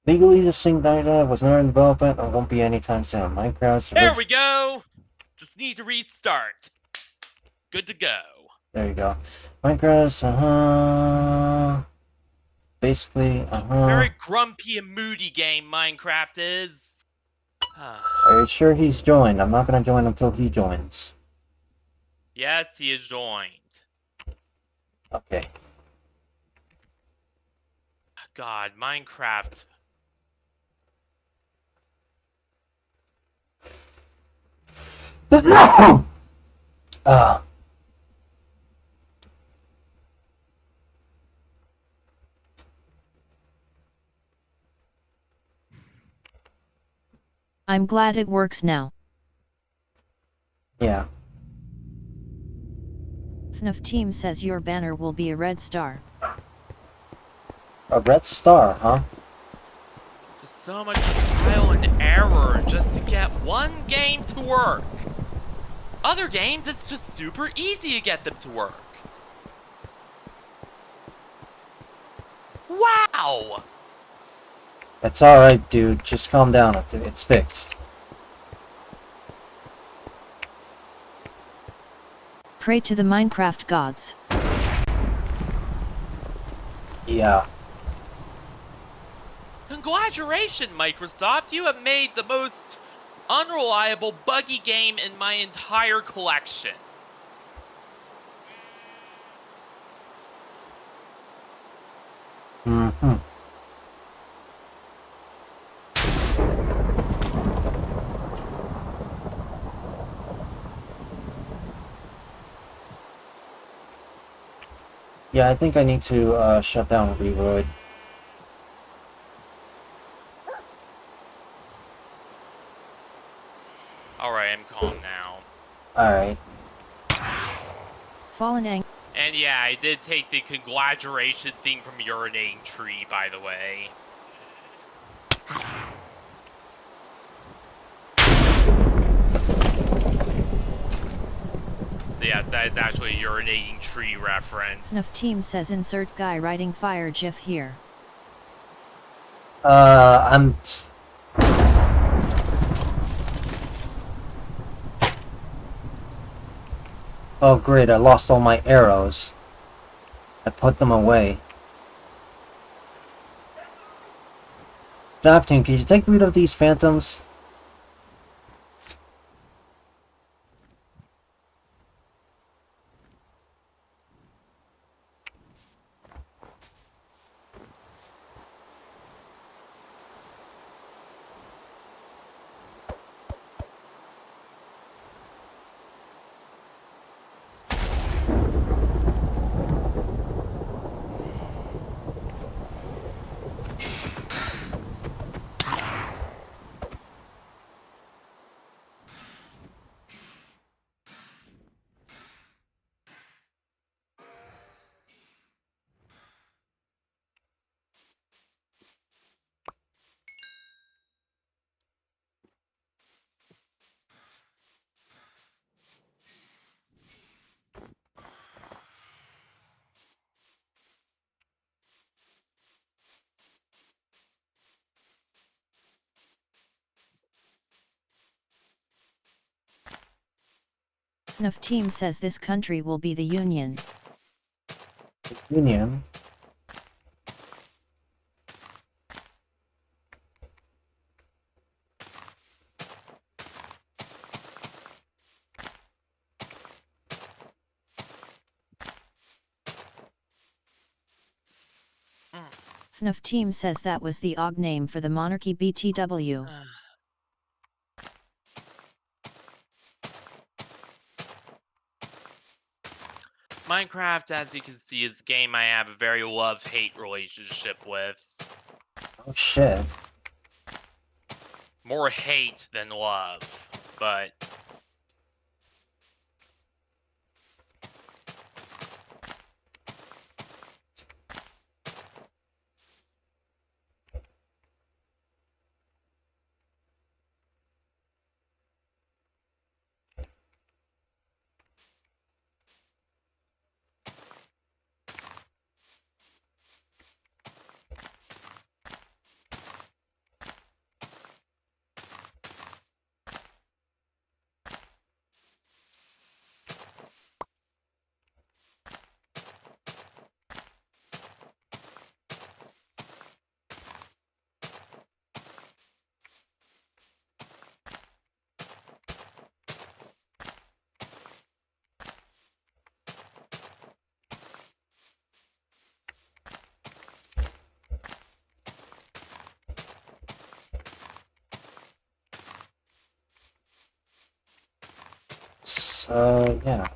Legally, the Sing data was not in development and won't be anytime soon. Minecraft's There we go! Just need to restart. Good to go. There you go. Minecraft, basically, Very grumpy and moody game Minecraft is. Are you sure he's joined? I'm not gonna join until he joins. Yes, he is joined. Okay. God, Minecraft. Ah. I'm glad it works now. Yeah. FNAF team says your banner will be a red star. A red star, huh? Just so much trial and error just to get one game to work. Other games, it's just super easy to get them to work. Wow! It's alright, dude. Just calm down. It's fixed. Pray to the Minecraft gods. Yeah. Congratulations, Microsoft! You have made the most unreliable, buggy game in my entire collection. Mm-hmm. Yeah, I think I need to shut down Reroid. Alright, I'm calm now. Alright. Fallen Ang. And yeah, I did take the congratulation thing from Urinating Tree, by the way. yes, that is actually a urinating tree reference. FNAF team says insert guy riding fire gif here. I'm... Oh great, I lost all my arrows. I put them away. Daptine, can you take rid of these phantoms? FNAF team says this country will be the Union. Union. FNAF team says that was the OG name for the monarchy BTW. Minecraft, as you can see, is a game I have a very love-hate relationship with. Oh shit. More hate than love, but... So, yeah.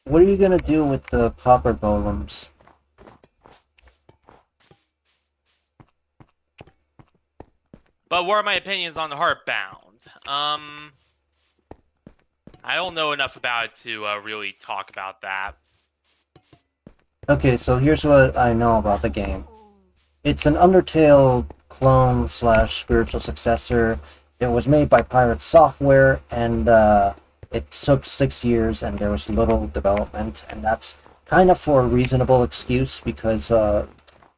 What are you gonna do with the copper golems? But what are my opinions on the Heartbound? I don't know enough about it to really talk about that. Okay, so here's what I know about the game. It's an Undertale clone slash spiritual successor. It was made by Pirate Software, and it took 6 years, and there was little development, and that's kind of for a reasonable excuse, because the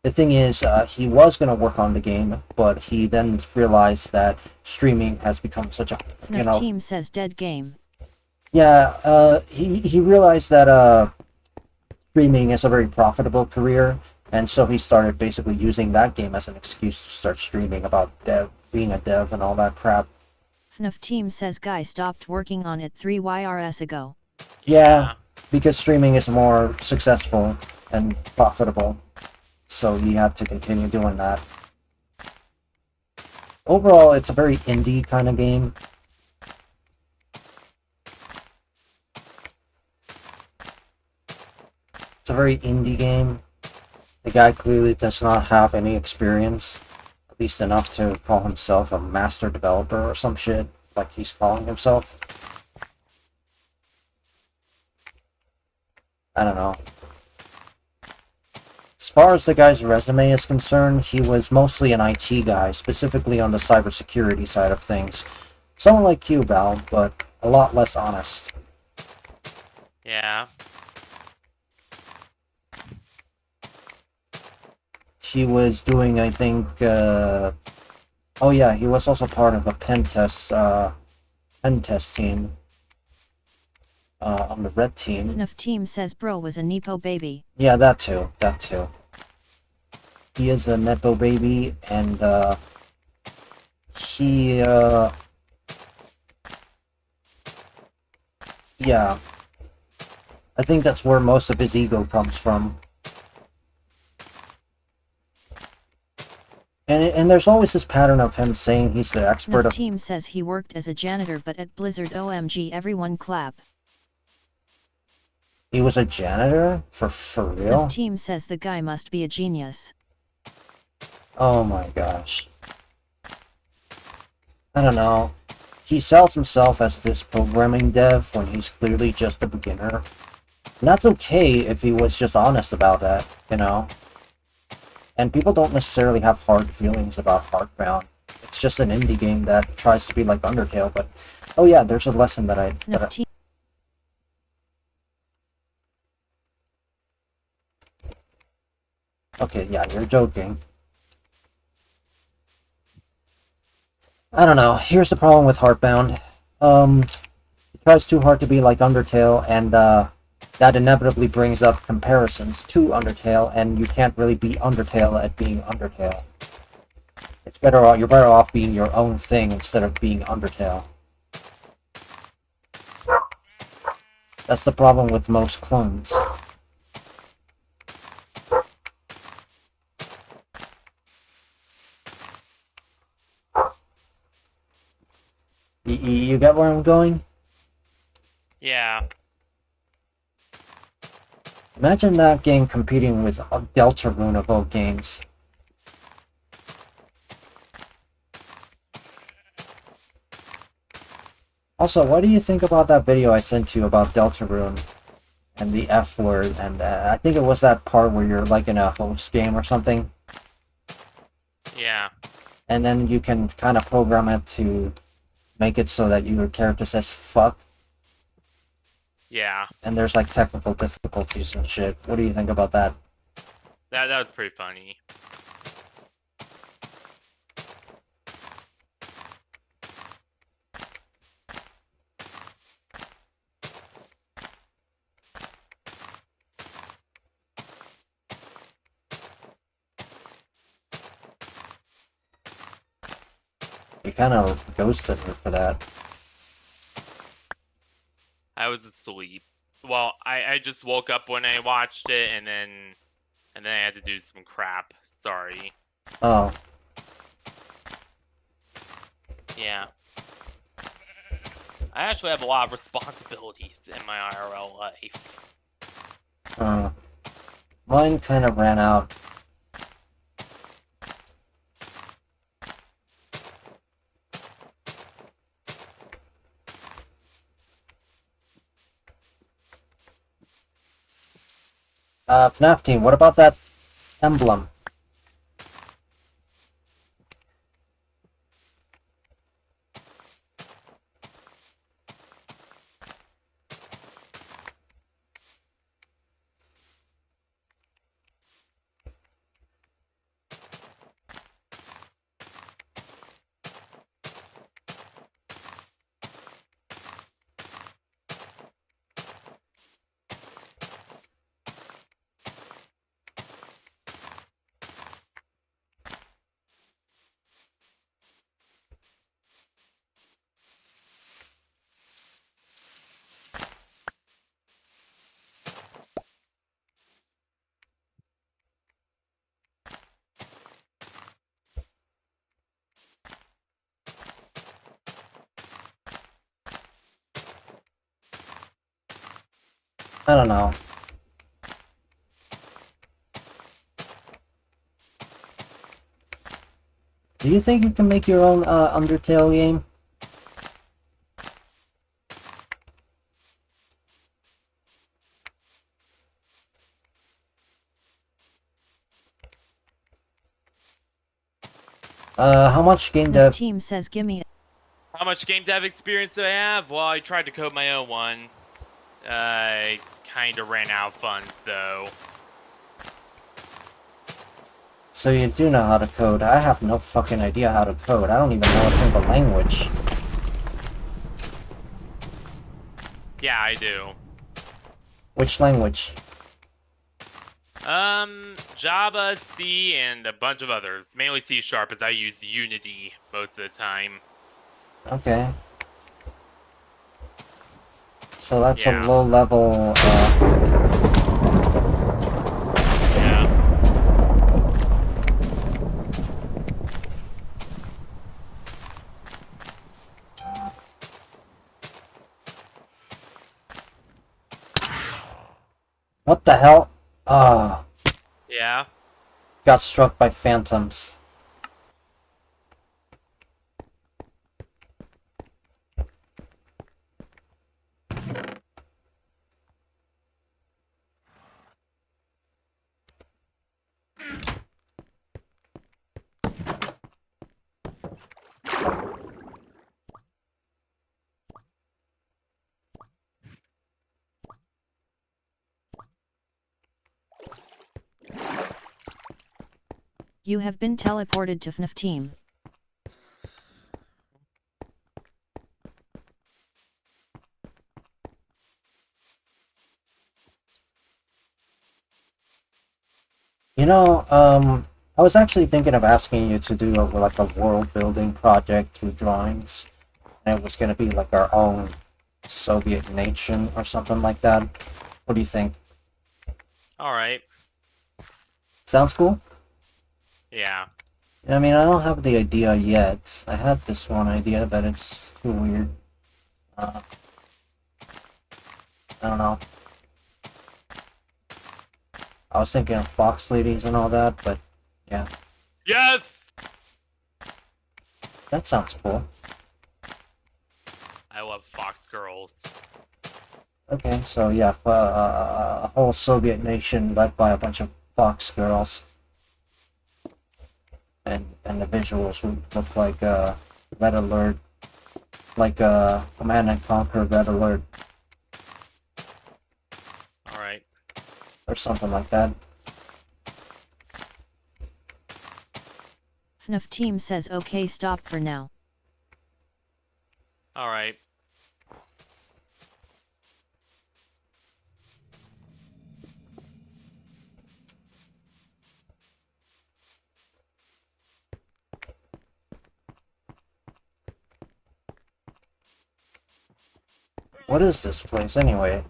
thing is, he was going to work on the game, but he then realized that streaming has become such a, you FNAF know... team says dead game. Yeah, he realized that streaming is a very profitable career, and so he started basically using that game as an excuse to start streaming about being a dev and all that crap. FNAF team says guy stopped working on it 3 YRS ago. Yeah, because streaming is more successful and profitable, so he had to continue doing that. Overall, it's a very indie kind of game. It's a very indie game. The guy clearly does not have any experience, at least enough to call himself a master developer or some shit, like he's calling himself. I don't know. As far as the guy's resume is concerned, he was mostly an IT guy, specifically on the cybersecurity side of things. Someone like you, Val, but a lot less honest. Yeah. He was doing, I think, oh yeah, he was also part of a pen test team, on the red team. FNAF team says bro was a Nepo baby. Yeah, that too, that too. He is a Nepo baby, and, he, yeah. I think that's where most of his ego comes from. And there's always this pattern of him saying he's the expert FNAF of... team says he worked as a janitor but at Blizzard OMG everyone clap. He was a janitor? For real? FNAF team says the guy must be a genius. Oh my gosh. I don't know. He sells himself as this programming dev when he's clearly just a beginner. And that's okay if he was just honest about that, you know? And people don't necessarily have hard feelings about Heartbound. It's just an indie game that tries to be like Undertale, but... Oh yeah, there's a lesson that I... FNAF team Okay, yeah, you're joking. I don't know. Here's the problem with Heartbound. It tries too hard to be like Undertale, and that inevitably brings up comparisons to Undertale, and you can't really be Undertale at being Undertale. It's better off, you're better off being your own thing instead of being Undertale. That's the problem with most clones. You get where I'm going? Yeah. Imagine that game competing with Deltarune of all games. Also, what do you think about that video I sent you about Deltarune and the F word? And I think it was that part where you're like in a host game or something. Yeah. And then you can kind of program it to make it so that your character says fuck. Yeah. And there's like technical difficulties and shit. What do you think about that? That was pretty funny. You kind of ghosted her for that. I was asleep. Well, I just woke up when I watched it, and then I had to do some crap. Sorry. Oh. Yeah. I actually have a lot of responsibilities in my IRL life. Mine kind of ran out. FNAF team, what about that emblem? I don't know. Do you think you can make your own Undertale game? How much game FNAF dev? team says gimme. How much game dev experience do I have? Well, I tried to code my own one. I kinda ran out of funds, though. So you do know how to code. I have no fucking idea how to code. I don't even know a single language. Yeah, I do. Which language? Java, C, and a bunch of others. Mainly C#, as I use Unity most of the time. Okay. So that's Yeah. a low level, Yeah. What the hell? Ah, Yeah. got struck by phantoms. You have been teleported to FNAF team. You know, I was actually thinking of asking you to do like a world building project through drawings, and it was gonna be like our own Soviet nation or something like that. What do you think? Alright. Sounds cool? Yeah. I mean, I don't have the idea yet. I had this one idea, but it's too weird. I don't know. I was thinking of fox ladies and all that, but yeah, Yes! that sounds cool. I love Fox Girls. Okay, so yeah, a whole Soviet nation led by a bunch of fox girls. And the visuals would look like Red Alert, like Command and Conquer Red Alert Alright. or something like that. FNAF team says okay, stop for now. Alright. What is this place anyway?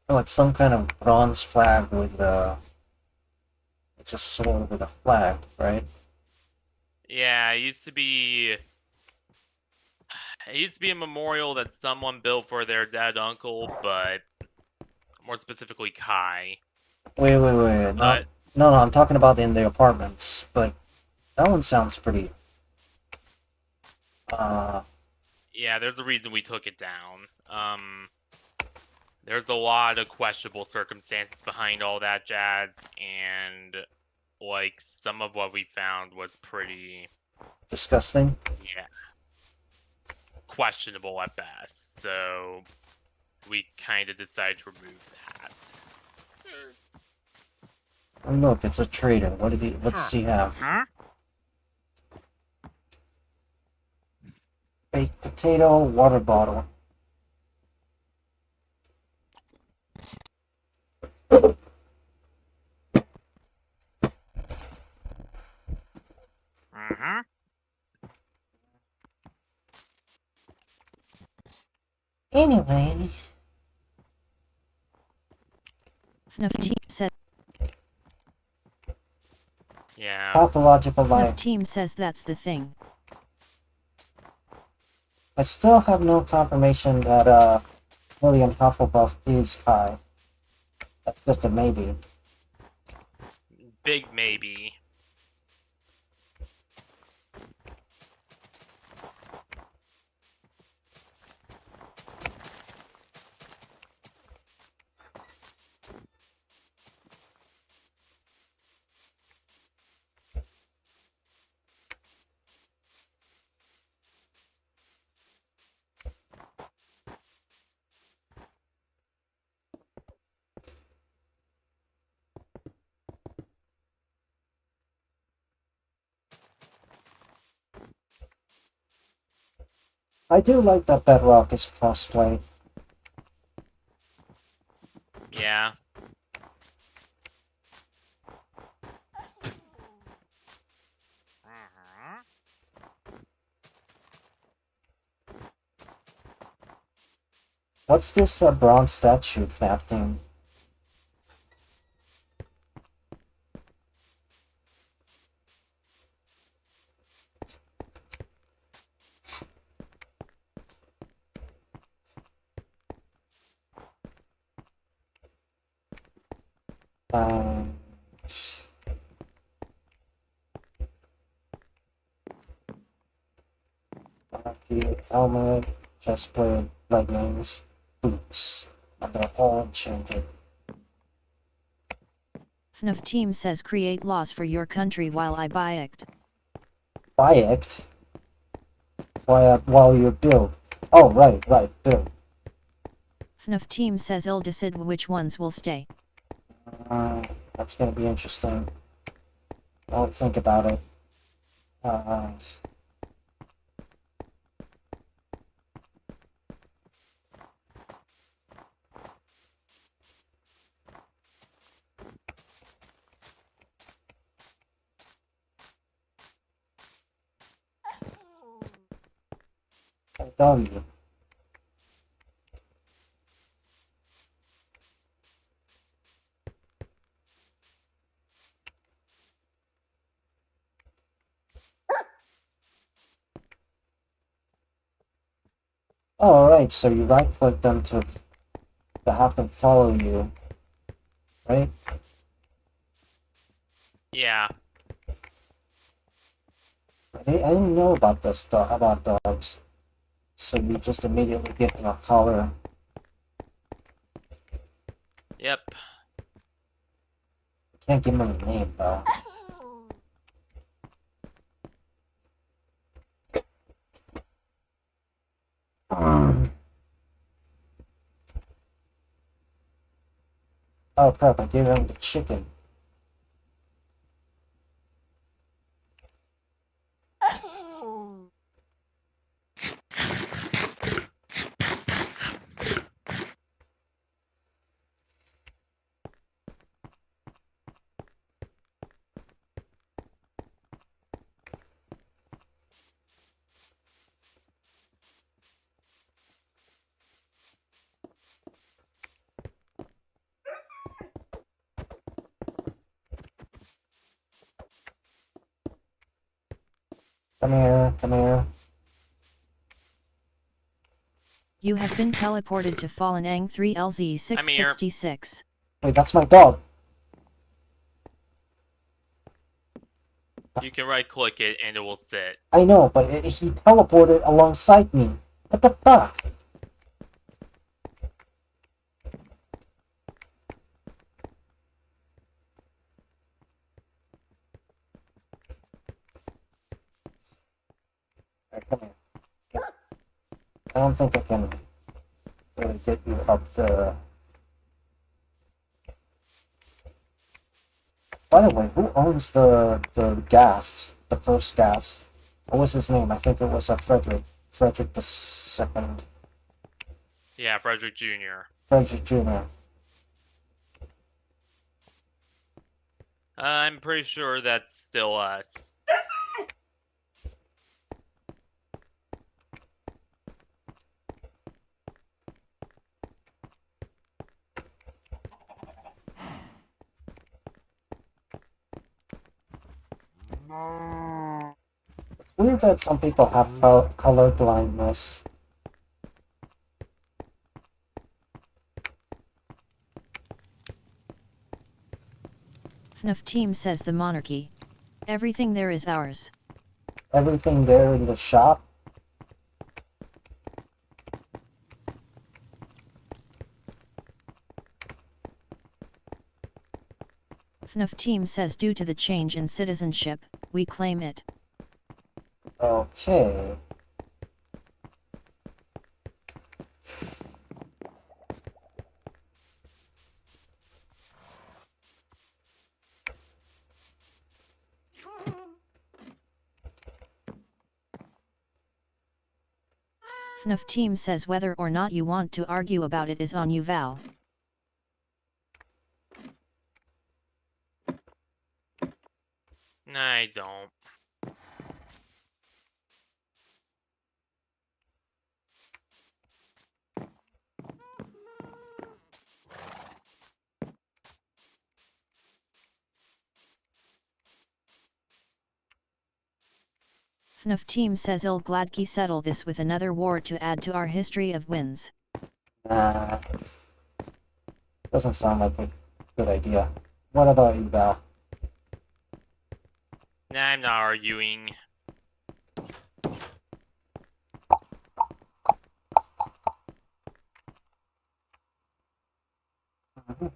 Oh, it's some kind of bronze flag with it's a sword with a flag, right? Yeah, it used to be... It used to be a memorial that someone built for their dead uncle, but... More specifically, Kai. Wait, no, But... no, I'm talking about in the apartments, but that one sounds pretty, Yeah, there's a reason we took it down. There's a lot of questionable circumstances behind all that jazz, and like some of what we found was pretty, disgusting. yeah, questionable at best. So we kind of decided to remove that. Oh, look, it's a trader. What does he have? Baked potato, water bottle. Anyway, FNAF team says Yeah. Pathological FNAF lie. team says that's the thing. I still have no confirmation that William Hufflepuff is Kai. That's just a maybe. Big maybe. I do like that Bedrock is crossplay. Yeah. What's this bronze statue FNAF thing? Um, Monarchy, helmet, chestplate, leggings, boots, and they're all enchanted. FNAF team says create laws for your country while I buy it. Buy it while you build. Oh, right, build. FNAF team says I'll decide which ones will stay. That's gonna be interesting. I'll think about it. I tell you. Oh, alright, so you right click them to have them follow you. Right? Yeah. I didn't know about this about dogs. So you just immediately give them a collar. Yep. Can't give them a name though. Oh crap, I gave him the chicken. Come here, come here. You have been teleported to Fallen Ang 3LZ666. Wait, that's my dog. You can right click it and it will sit. I know, but he teleported alongside me. What the fuck? Alright, come here. I don't think I can really get you up the... By the way, who owns the gas? The first gas? What was his name? I think it was Frederick. Frederick the second. Yeah, Frederick Jr. Frederick Jr. I'm pretty sure that's still us. It's weird that some people have color blindness. FNAF team says the monarchy. Everything there is ours. Everything there in the shop. FNAF team says due to the change in citizenship, we claim it. Okay. FNAF team says whether or not you want to argue about it is on you, Val. I don't. FNAF team says I'll gladly settle this with another war to add to our history of wins. Nah, doesn't sound like a good idea. What about you, Val? Nah, I'm not arguing. Mhm.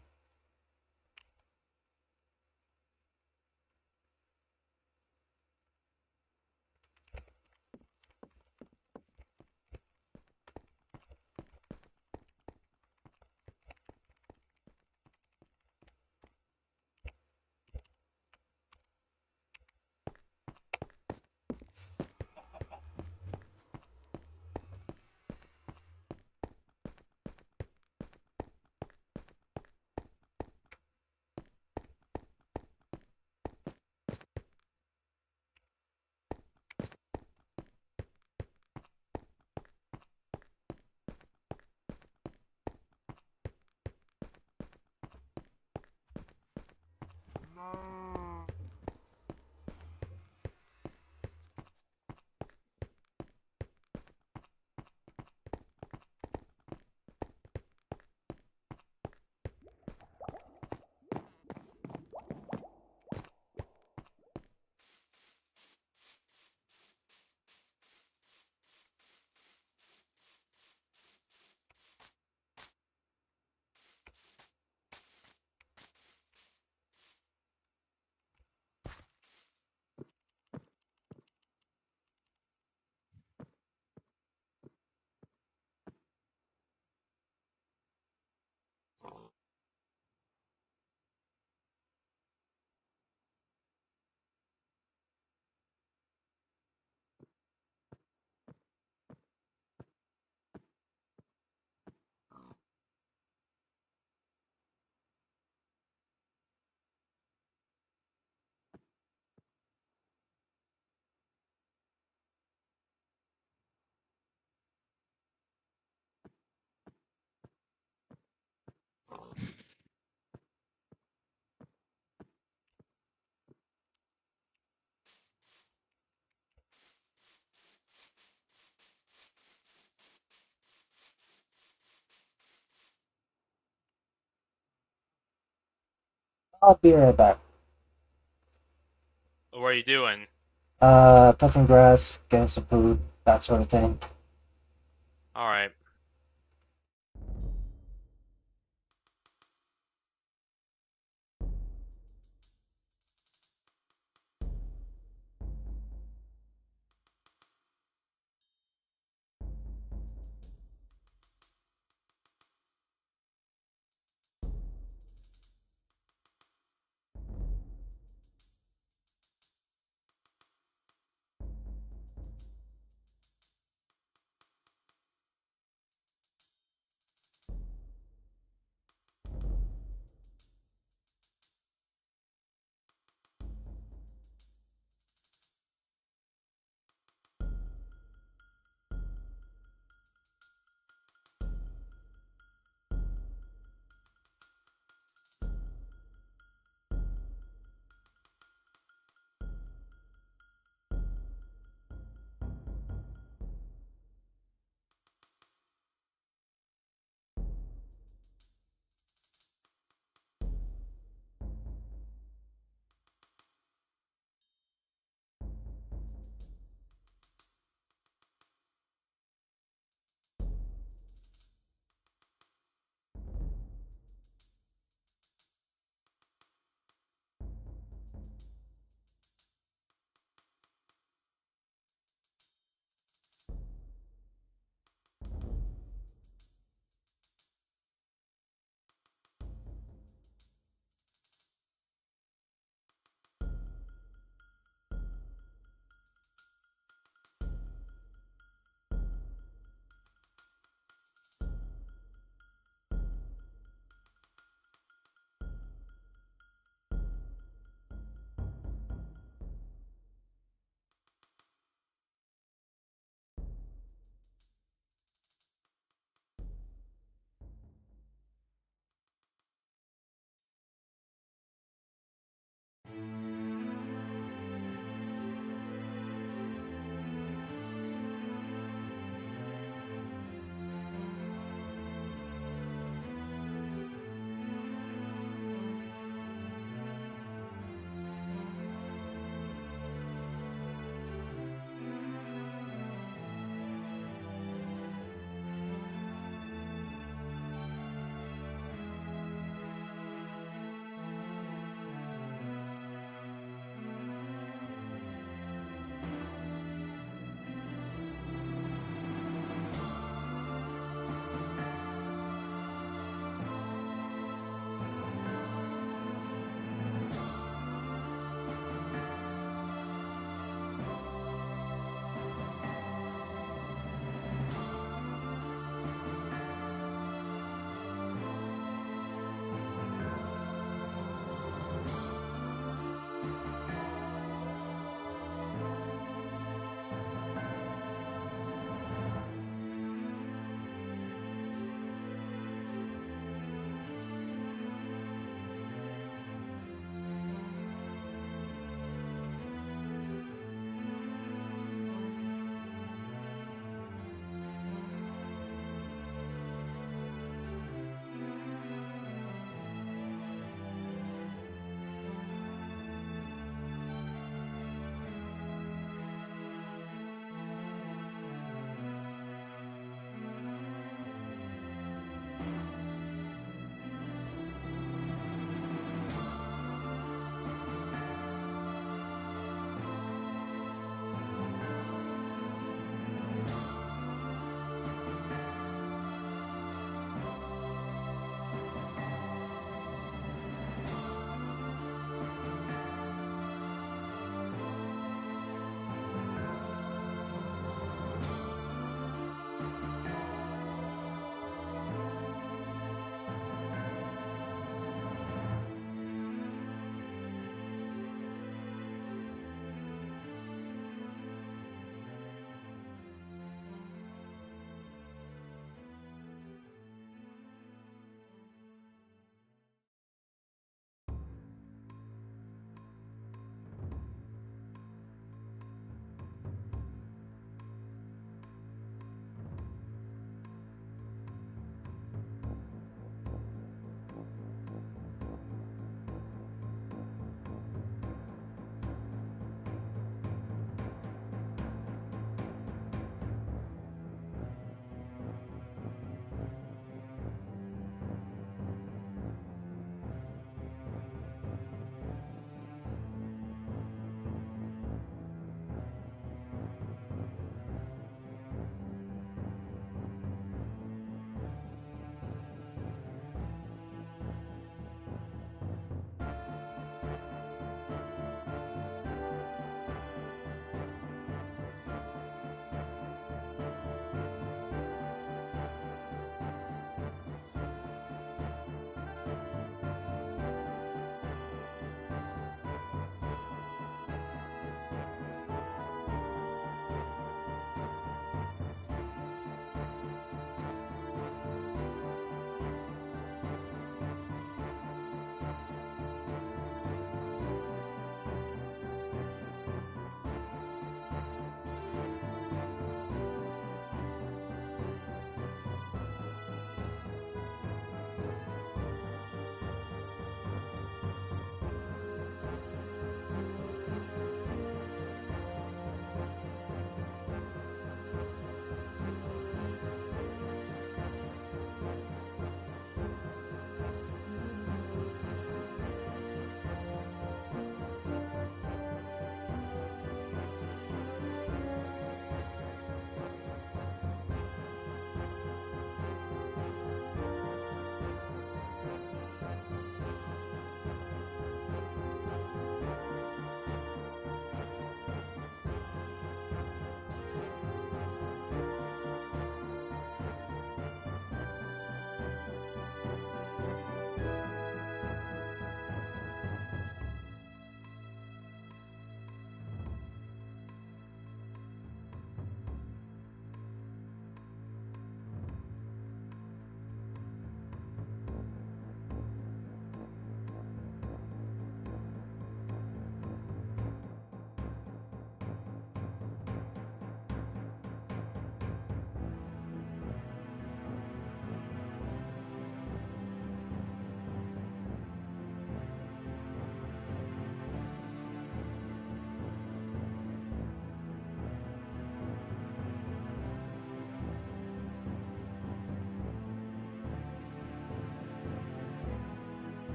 I'll be right back. What are you doing? Touching grass, getting some food, that sort of thing. Alright.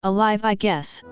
Alive, I guess.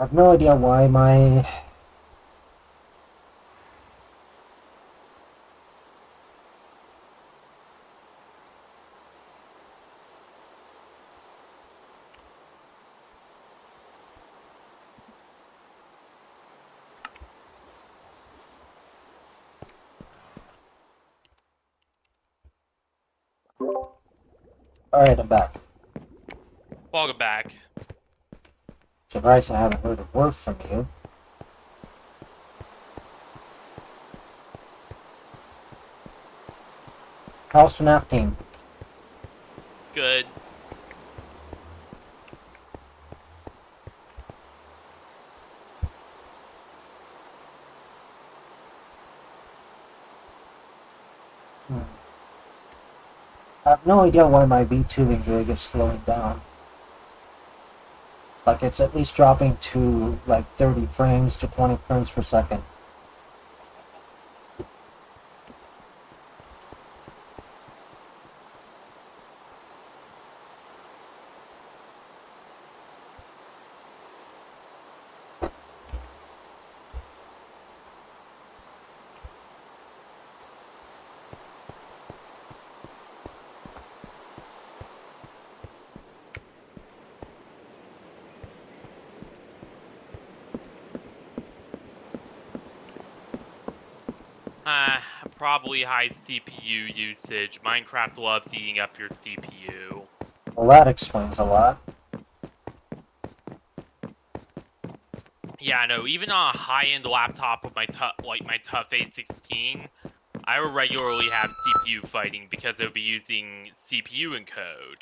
have no idea why my... Alright, I'm back. Welcome back. Surprised I haven't heard a word from you. How's FNAF team? Good. I have no idea why my VTubing rig is slowing down. Like, it's at least dropping to like 30 frames to 20 frames per second. Probably high CPU usage. Minecraft loves eating up your CPU. Well, that explains a lot. Yeah, no, even on a high-end laptop with my Tough A16, I would regularly have CPU fighting because it would be using CPU encode.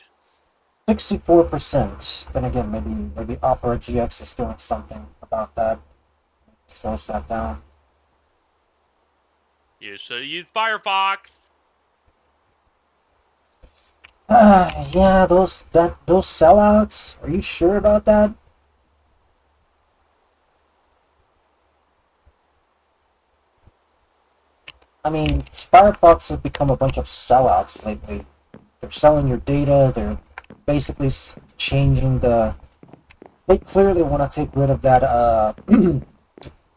64%. Then again, maybe Opera GX is doing something about that. Slows that down. You should use Firefox. Yeah, those sellouts. Are you sure about that? I mean, Firefox has become a bunch of sellouts lately. They're selling your data. They're basically changing the. They clearly want to take rid of that.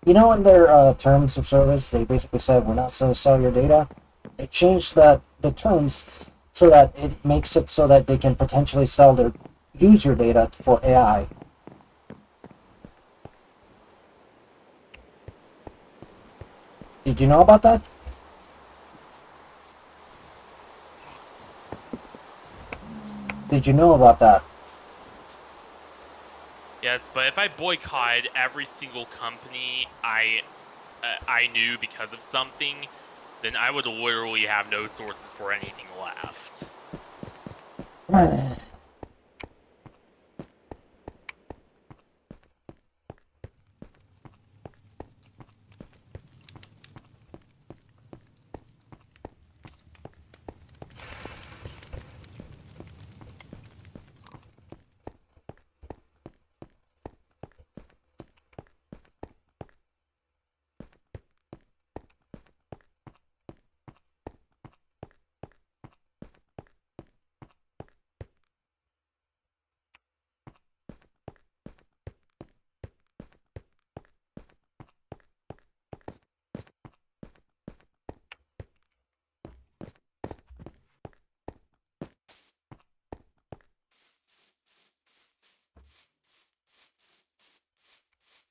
You know, in their terms of service, they basically said we're not going to sell your data. They changed the terms so that it makes it so that they can potentially use your data for AI. Did you know about that? Did you know about that? Yes, but if I boycotted every single company I knew because of something, then I would literally have no sources for anything left.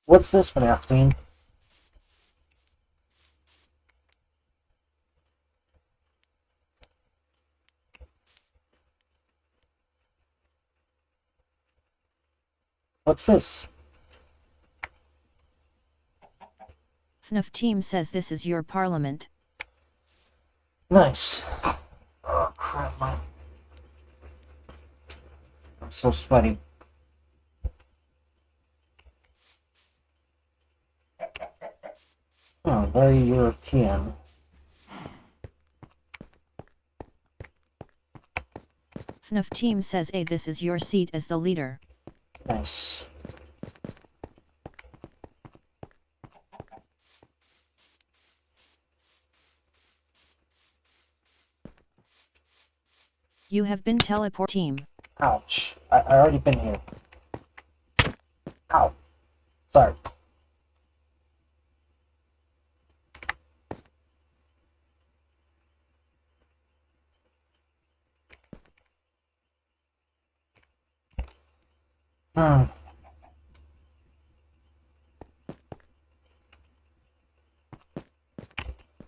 What's this FNAF team? What's this? FNAF team says this is your parliament. Nice. Oh crap, man. I'm so sweaty. Oh, very European. FNAF team says hey, this is your seat as the leader. Nice. You have been team. Ouch. I already been here. Ow. Sorry. Hmm.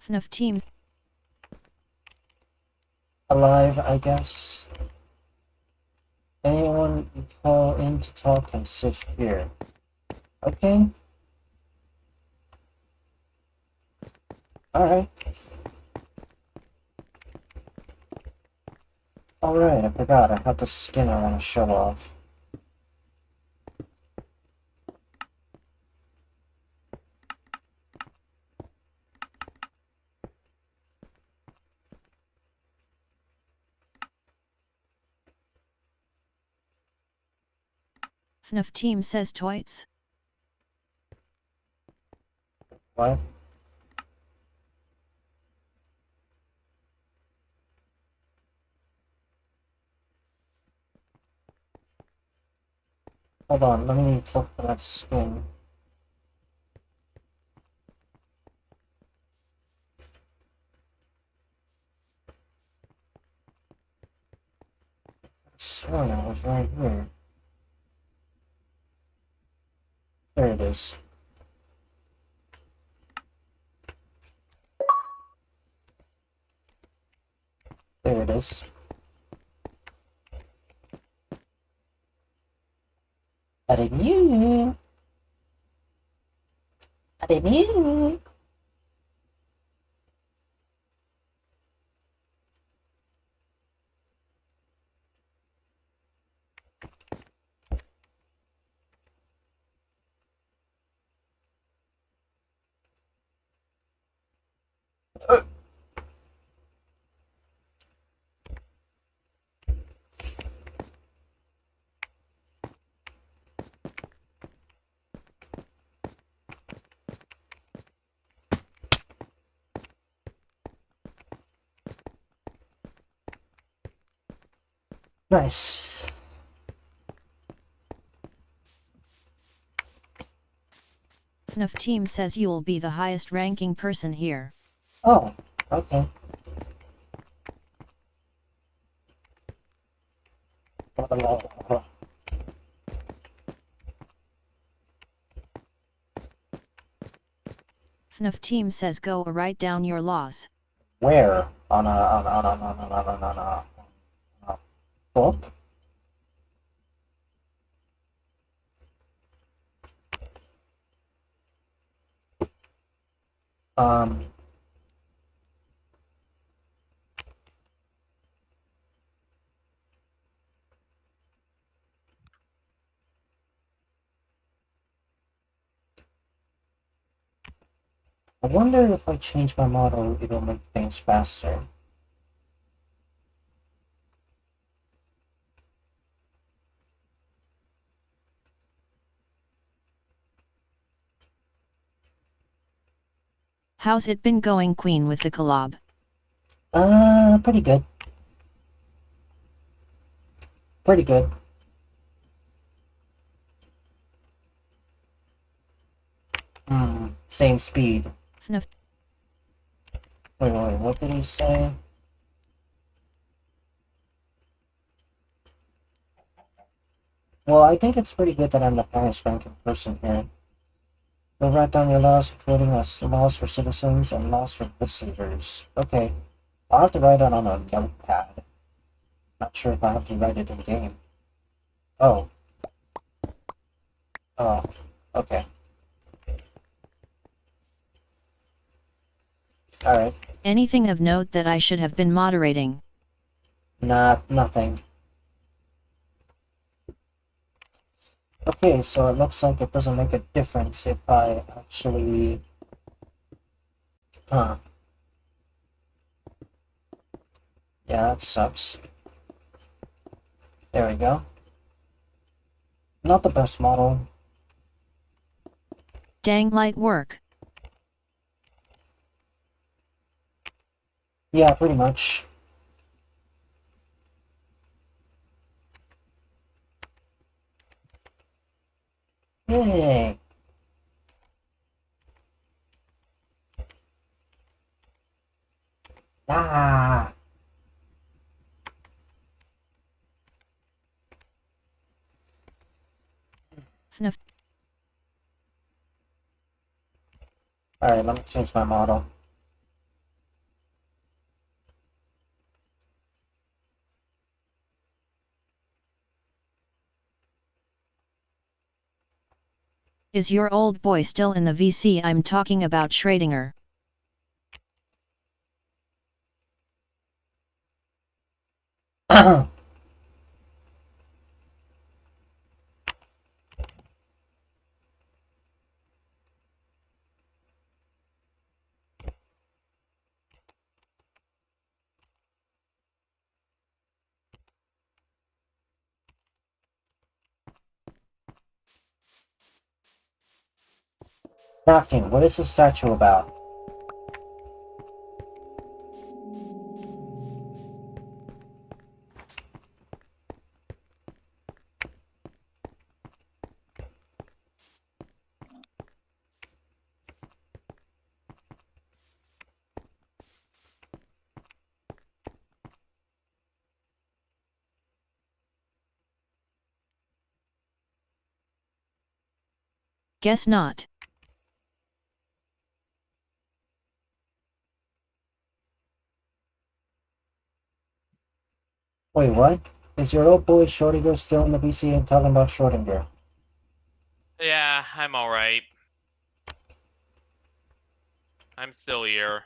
FNAF team. Alive, I guess. Anyone you call in to talk can sit here. Okay. Alright. Alright, I forgot. I have the skin I want to show off. FNAF team says toits. What? Hold on, let me look for that skin. I swear it was right here. There it is. There it is. I didn't you. I didn't you. Nice. FNAF team says you'll be the highest ranking person here. Oh, okay. FNAF team says go write down your loss. Where? On a book? Um, I wonder if I change my model, it'll make things faster. How's it been going, Queen, with the collab? Pretty good. Pretty good. Same speed. FNAF. Wait, what did he say? Well, I think it's pretty good that I'm the highest ranking person here. You'll write down your laws, including laws for citizens and laws for visitors. Okay, I'll have to write it on a notepad. Not sure if I have to write it in game. Oh. Oh, okay. Alright. Anything of note that I should have been moderating? Nothing. Okay, so it looks like it doesn't make a difference if I actually... Huh. Yeah, that sucks. There we go. Not the best model. Dang light work. Yeah, pretty much. Yay! Ah! FNAF Alright, let me change my model. Is your old boy still in the VC? I'm talking about Schrödinger. Napkin, what is this statue about? Guess not. Wait, what? Is your old boy Schrodinger still in the VC and talking about Schrodinger? Yeah, I'm alright. I'm still here.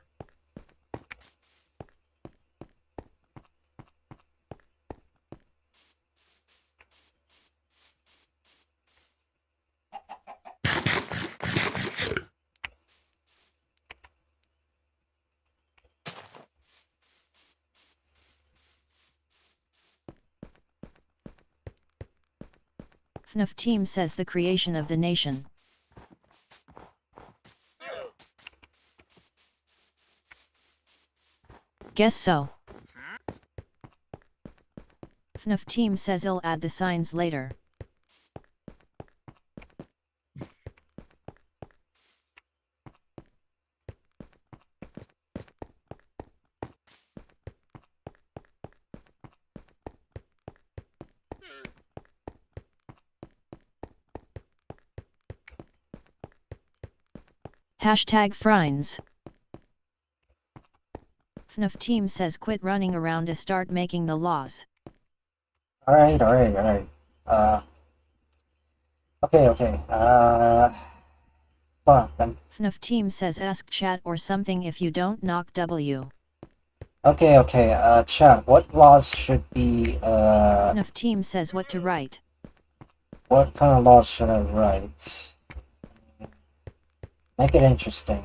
FNAF team says the creation of the nation. Guess so. FNAF team says I'll add the signs later. Hashtag Frines. FNAF team says quit running around and start making the laws. Alright. Okay. Fuck, then. FNAF team says ask chat or something if you don't knock W. Okay, chat, what laws should be, FNAF team says what to write. what kind of laws should I write? Make it interesting.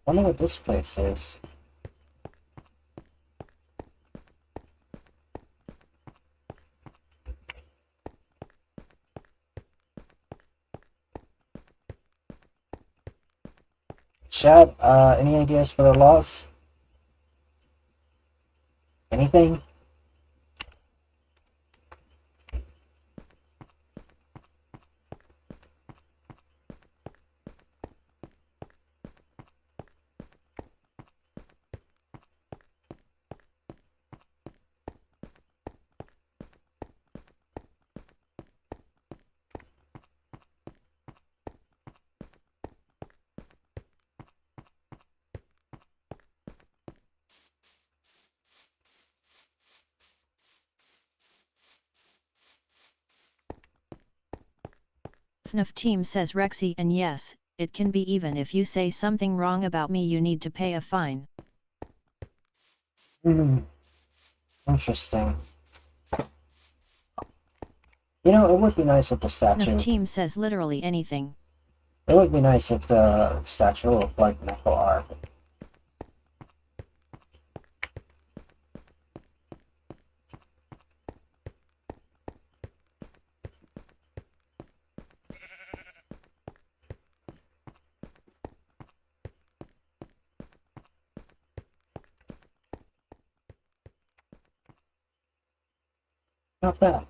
Wonder what this place is. Chat, any ideas for the laws? Anything? FNAF team says Rexy, and yes, it can be even if you say something wrong about me you need to pay a fine. Interesting. You know, it would be nice if the statue... FNAF team says literally anything. It would be nice if the statue looked like Neko art. Not bad.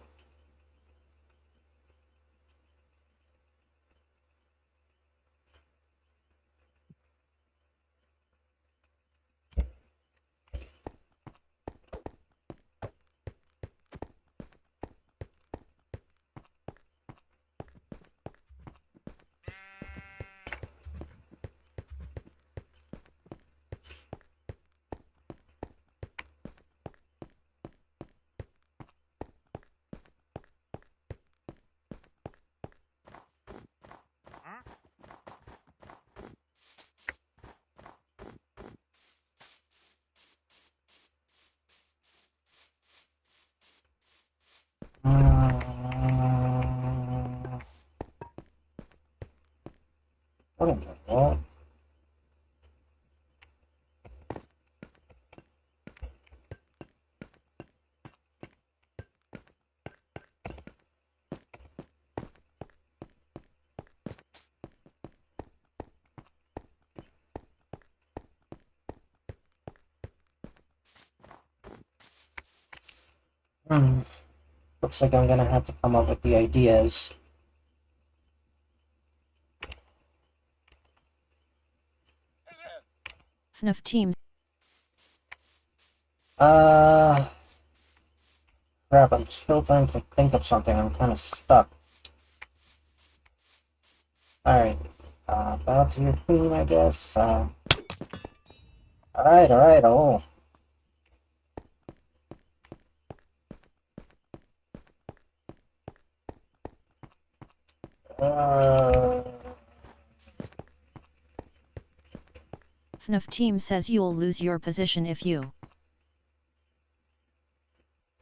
What in the world? Looks like I'm gonna have to come up with the ideas. FNAF team. Crap, I'm still trying to think of something. I'm kind of stuck. Alright, bow to your queen, I guess. Alright, oh. Uh, FNAF team says you'll lose your position if you.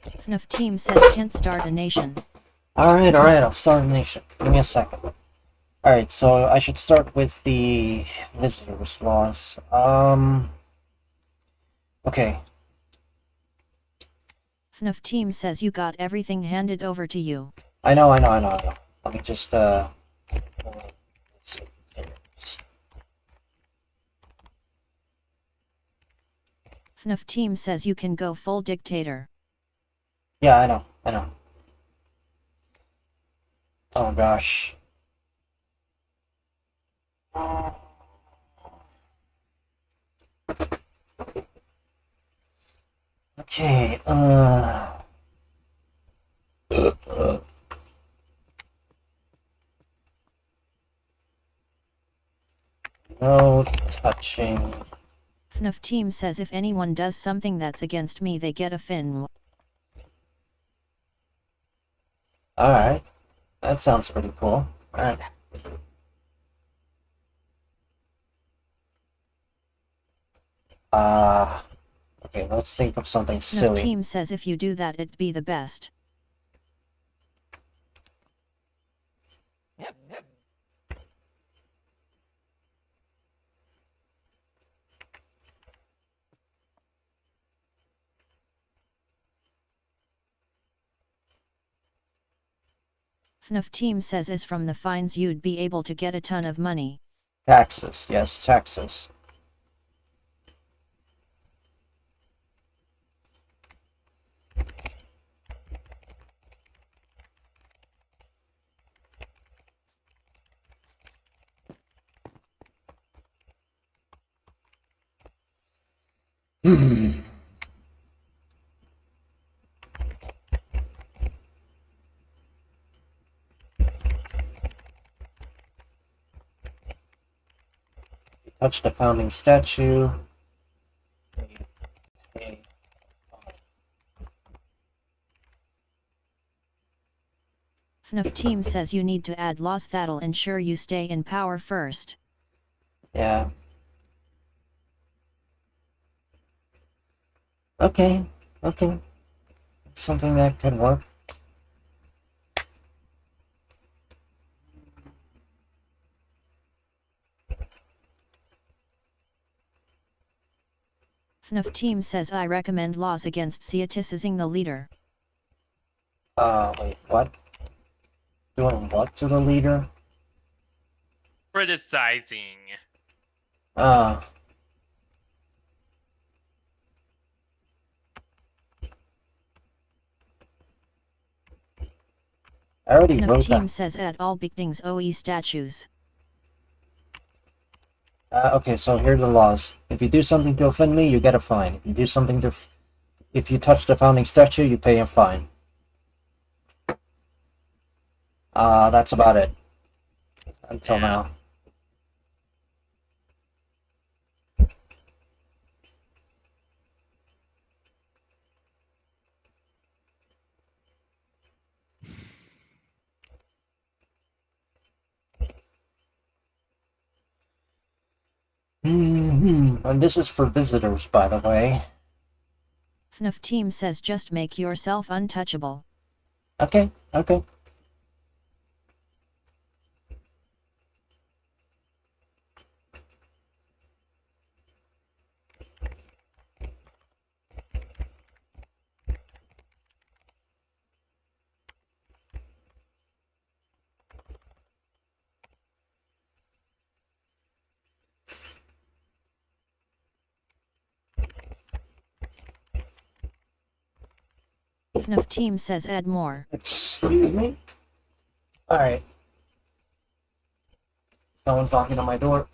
FNAF team says can't start a nation. Alright, I'll start a nation. Give me a second. Alright, so I should start with the visitors laws. Okay. FNAF team says you got everything handed over to you. I know. Let me just, FNAF team says you can go full dictator. Yeah, I know. Oh gosh. Okay, no touching. FNAF team says if anyone does something that's against me they get a fin. Alright, that sounds pretty cool. Alright. Okay, let's think of something FNAF silly. team says if you do that it'd be the best. FNAF team says is from the fines you'd be able to get a ton of money. Taxes, yes, taxes. Touch the founding statue. Okay. FNAF team says you need to add laws that'll ensure you stay in power first. Yeah. Okay. Something that could work. FNAF team says I recommend laws against criticizing the leader. Wait, what? Doing what to the leader? Criticizing. Uh, I already FNAF wrote team that. says add all buildings OE statues. Okay, so here are the laws. If you do something to offend me, you get a fine. If you do something to, if you touch the founding statue, you pay a fine. That's about it. Until Yeah. now. And this is for visitors, by the way. FNAF team says just make yourself untouchable. Okay, okay. FNAF team says add more. Excuse me? Alright. Someone's knocking on my door.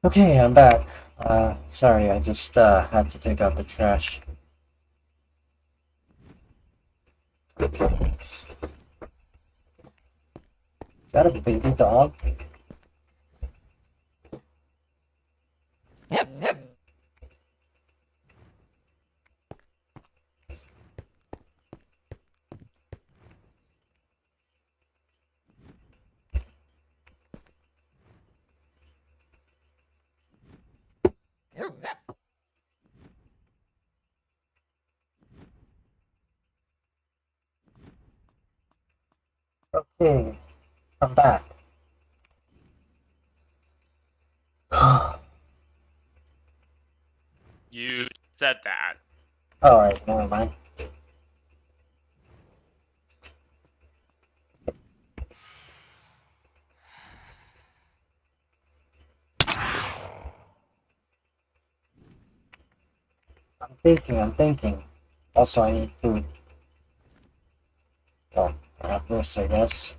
Okay, I'm back. Sorry, I just had to take out the trash. Is that a baby dog? Okay, I'm back. You said that. Alright, never mind. I'm thinking. Also, I need food. Oh, I have this, I guess.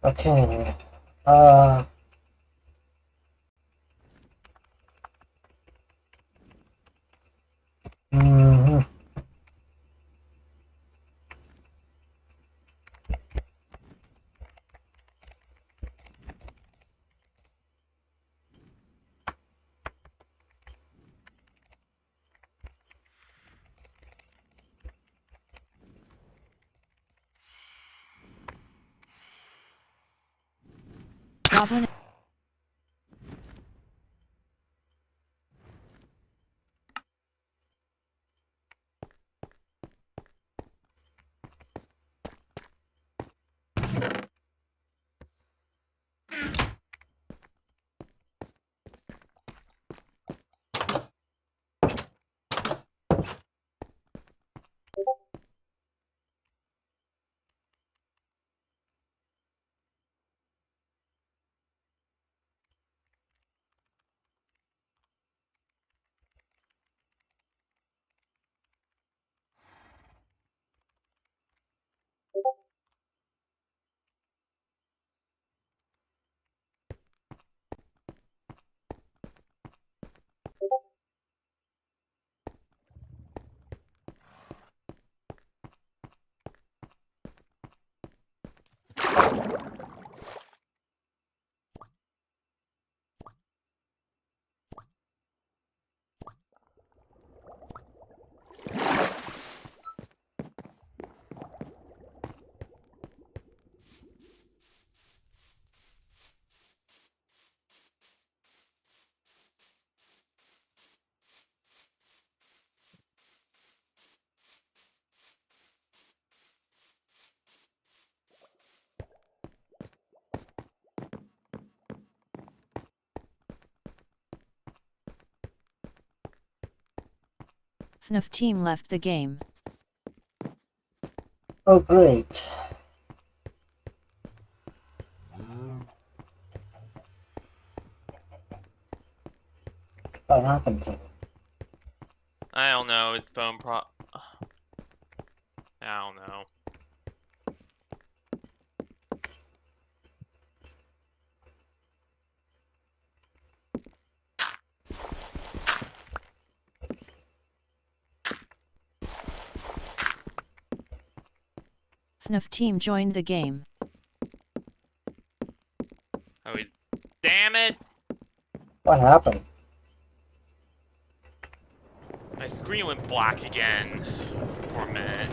Okay. Uh. mhm. Goblin FNAF team left the game. Oh, great. What happened to him? I don't know. His phone I don't know. FNAF team joined the game. Oh, he's. Damn it! What happened? My screen went black again. For a minute.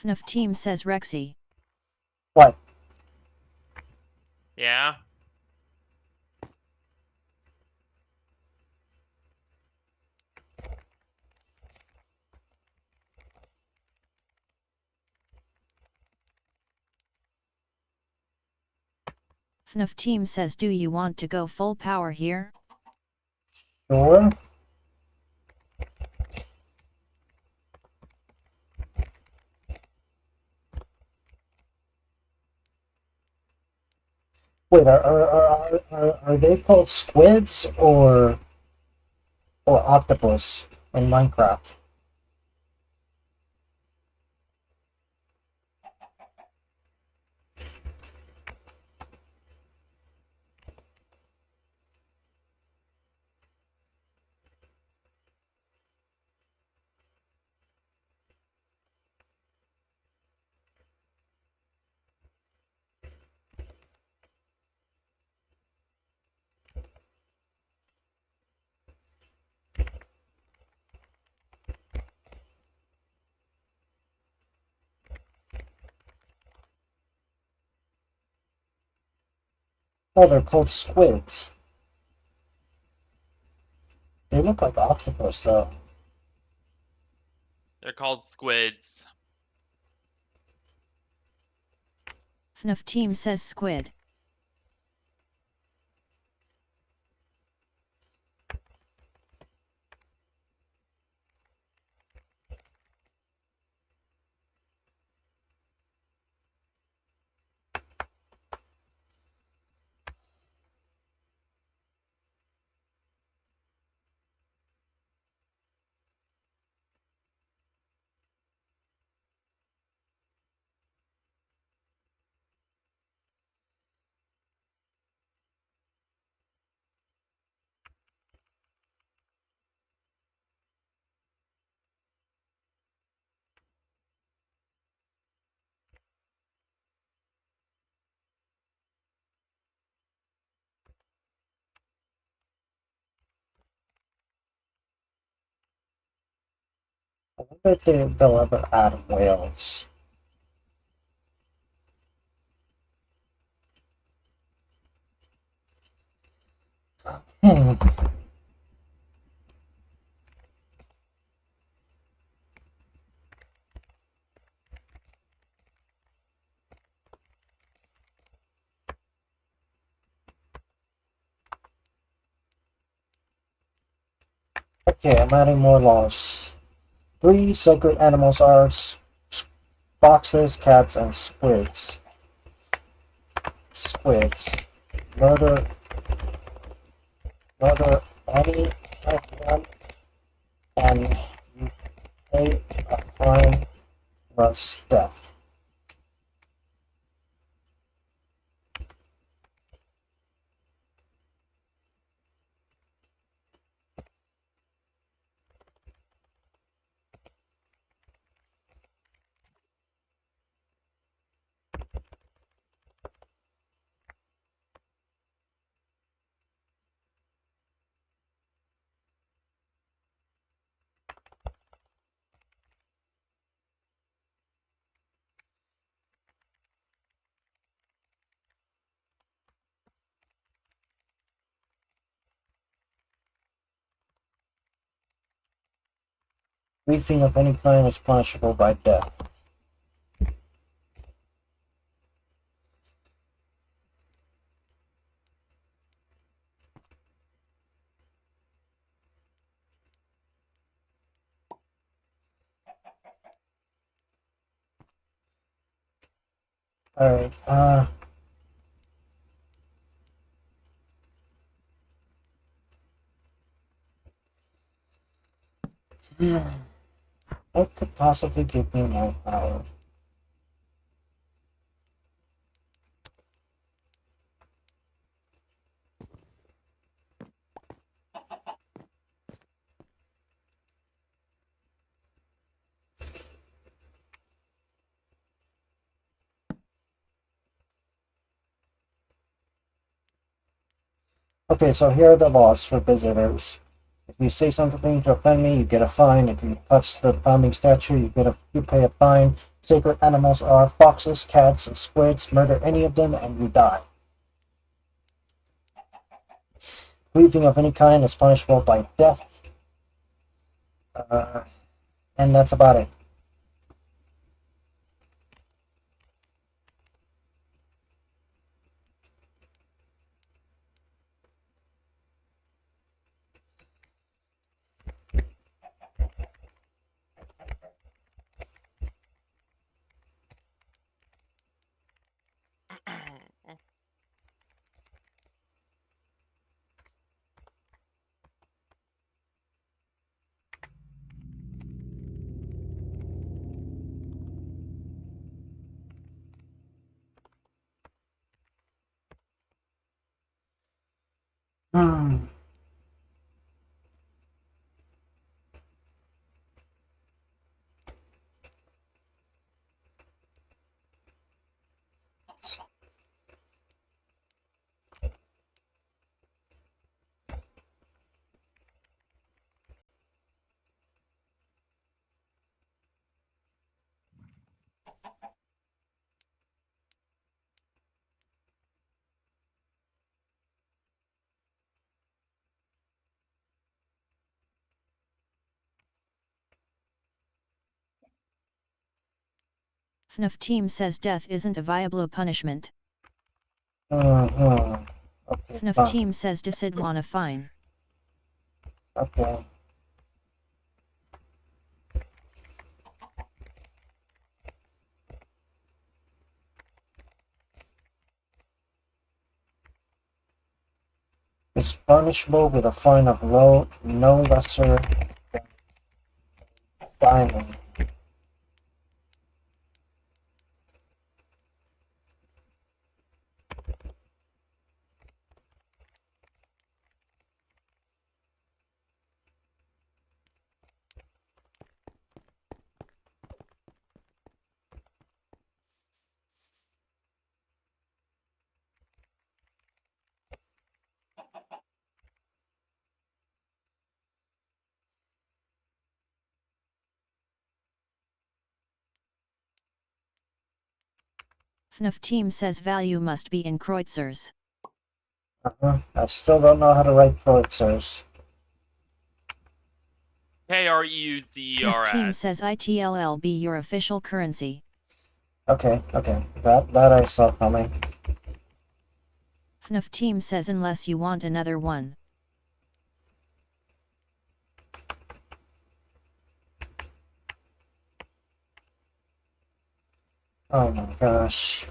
FNAF team says Rexy. What? Yeah? FNAF team says do you want to go full power here? Sure. Wait, are they called squids or octopus in Minecraft? Oh, they're called squids. They look like octopus, though. They're called squids. FNAF team says squid. I wonder if they'll ever add whales. Hmm. Okay, I'm adding more laws. 3 sacred animals are foxes, cats, and squids. Squids. Murder any of them, and you pay a fine plus death. Griefing of any kind is punishable by death. Alright, what could possibly give me more power? Okay, so here are the laws for visitors. If you say something to offend me, you get a fine. If you touch the founding statue, you pay a fine. sacred animals are foxes, cats, and squids. Murder any of them and you die. Grieving of any kind is punishable by death. And that's about it. Hmm. FNAF team says death isn't a viable punishment. Okay, FNAF fine. team says decide wanna fine. Okay. Is punishable with a fine of no lesser than diamond. FNAF team says value must be in Kreuzers. I still don't know how to write Kreuzers. FNAF team KREUZERS. says ITLL be your official currency. Okay. That I saw coming. FNAF team says unless you want another one. Oh my gosh.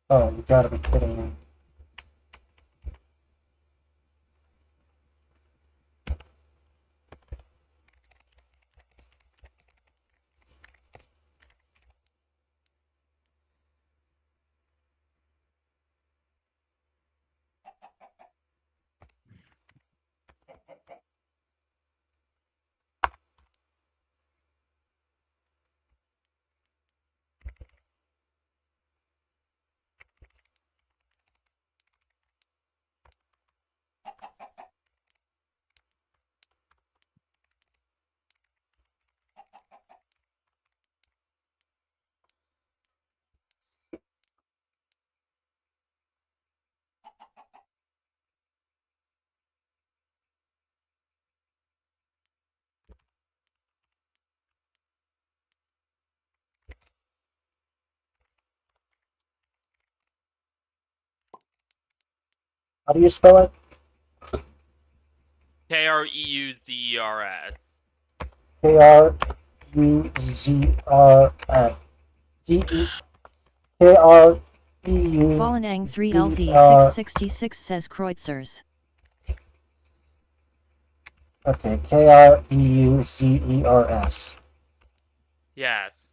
Oh, you gotta be kidding me. How do you spell it? KREUZERS. K-R-U-Z-R-S. Z-E. K-R-E-U. Fallen Ang 3LZ Z-E-R. 666 says Kreuzers. Okay, K-R-E-U-Z-E-R-S. Yes.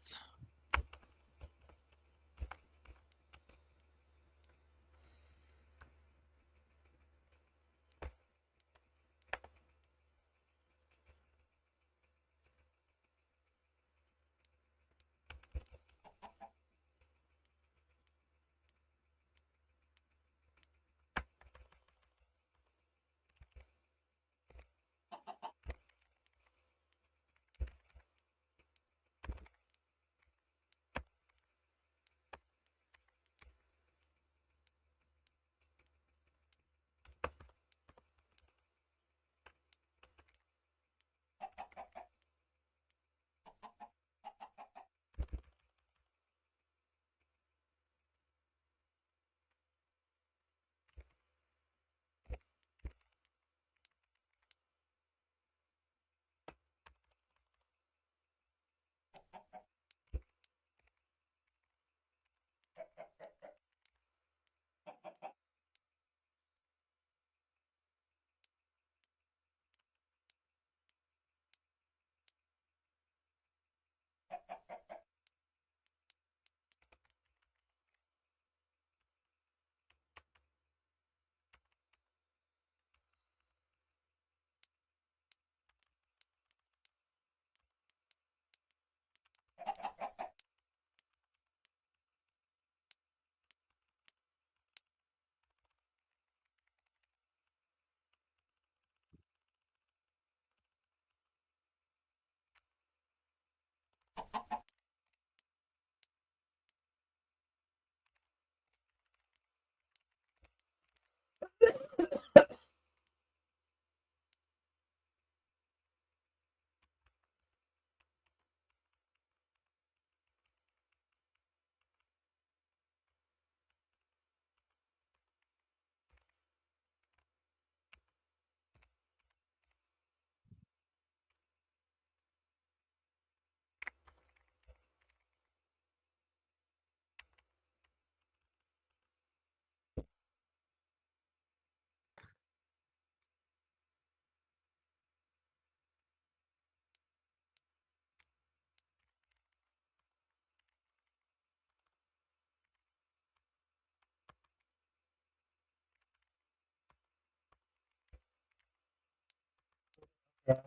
Yeah,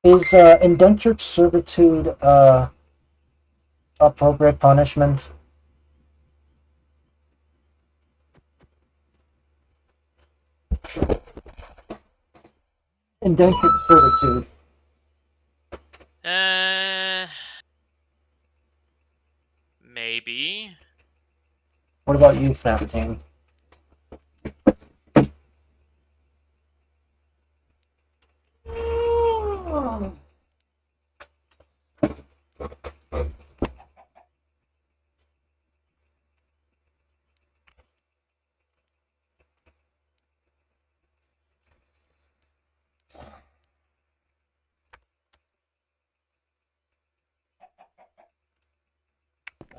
is indentured servitude appropriate punishment? Indentured servitude. Uh, maybe. What about you, FNAF team?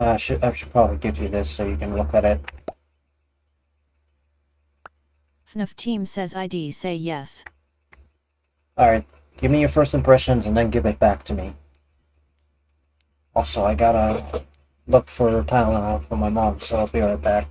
I should probably give you this so you can look at it. FNAF team says ID say yes. Alright, give me your first impressions and then give it back to me. Also, I gotta look for Tylenol for my mom, so I'll be right back.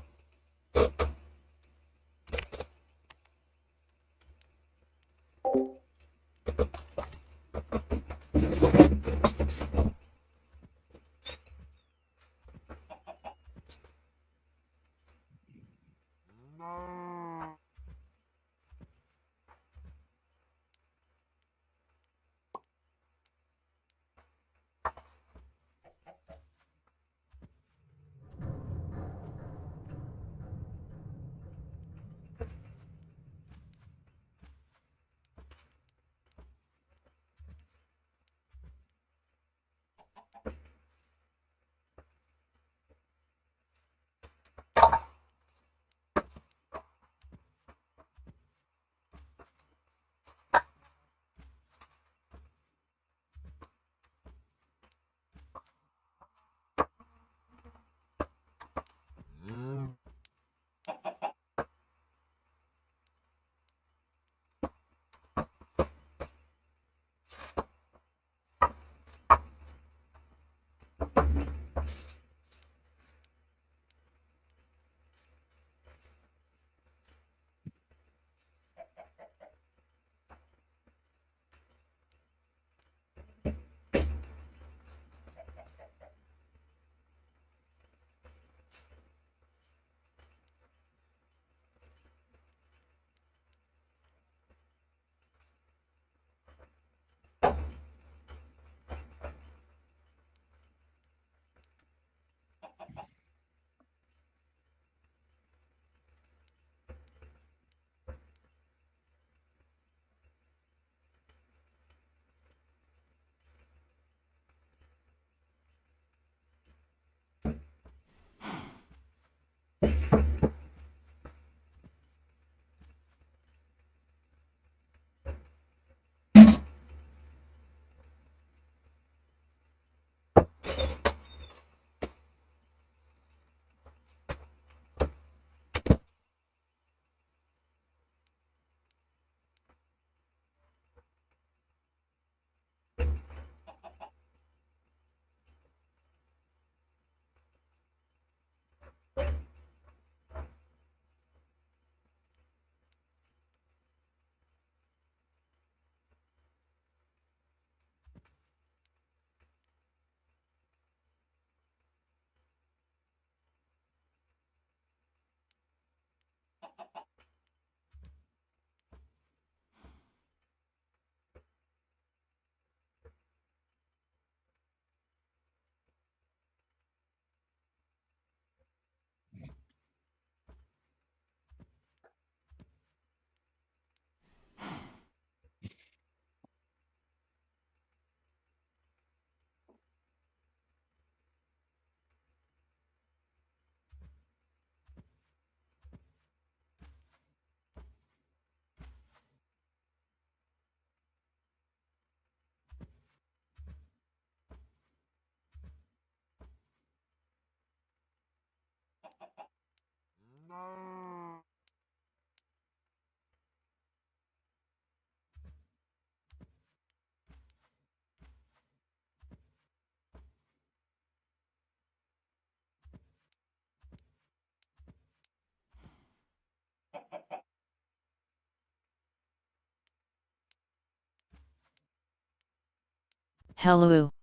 Hello.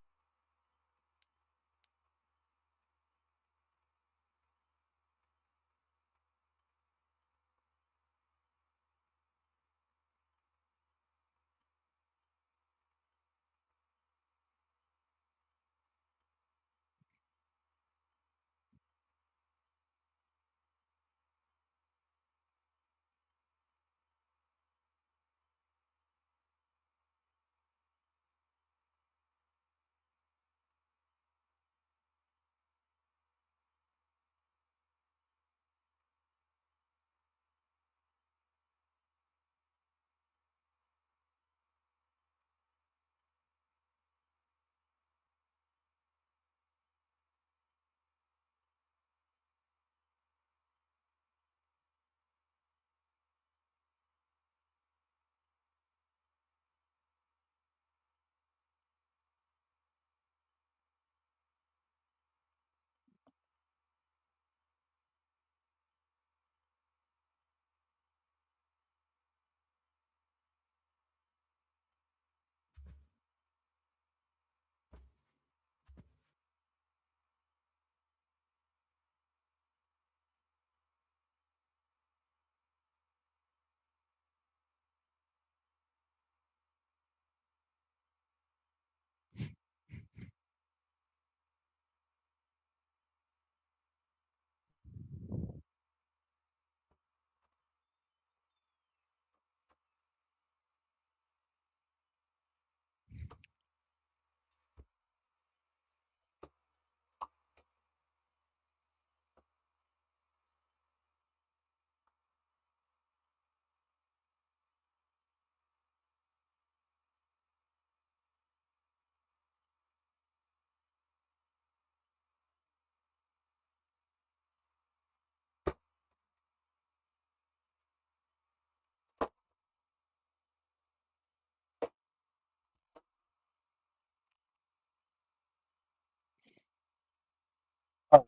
Oh,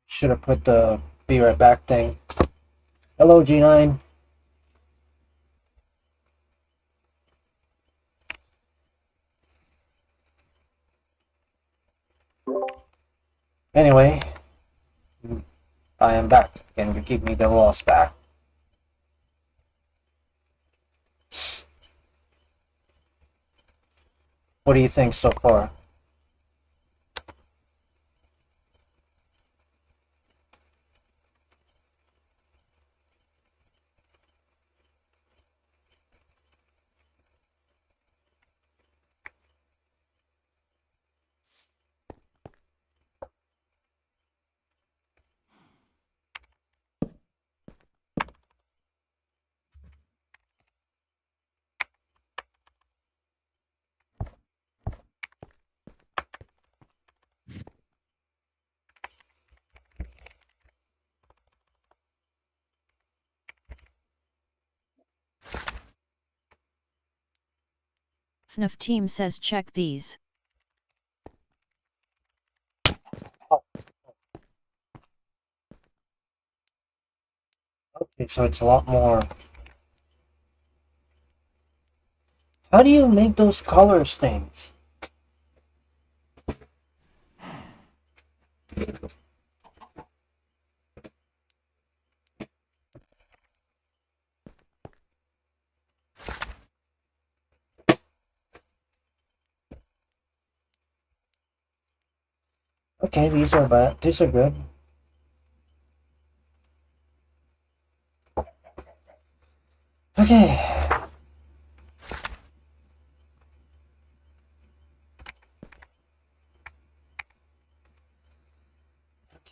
should have put the be right back thing. Hello, G9. Anyway, I am back. Can you give me the loss back? What do you think so far? FNAF team says check these. Oh, okay, so it's a lot more. How do you make those colors things? Okay, these are bad. These are good. Okay.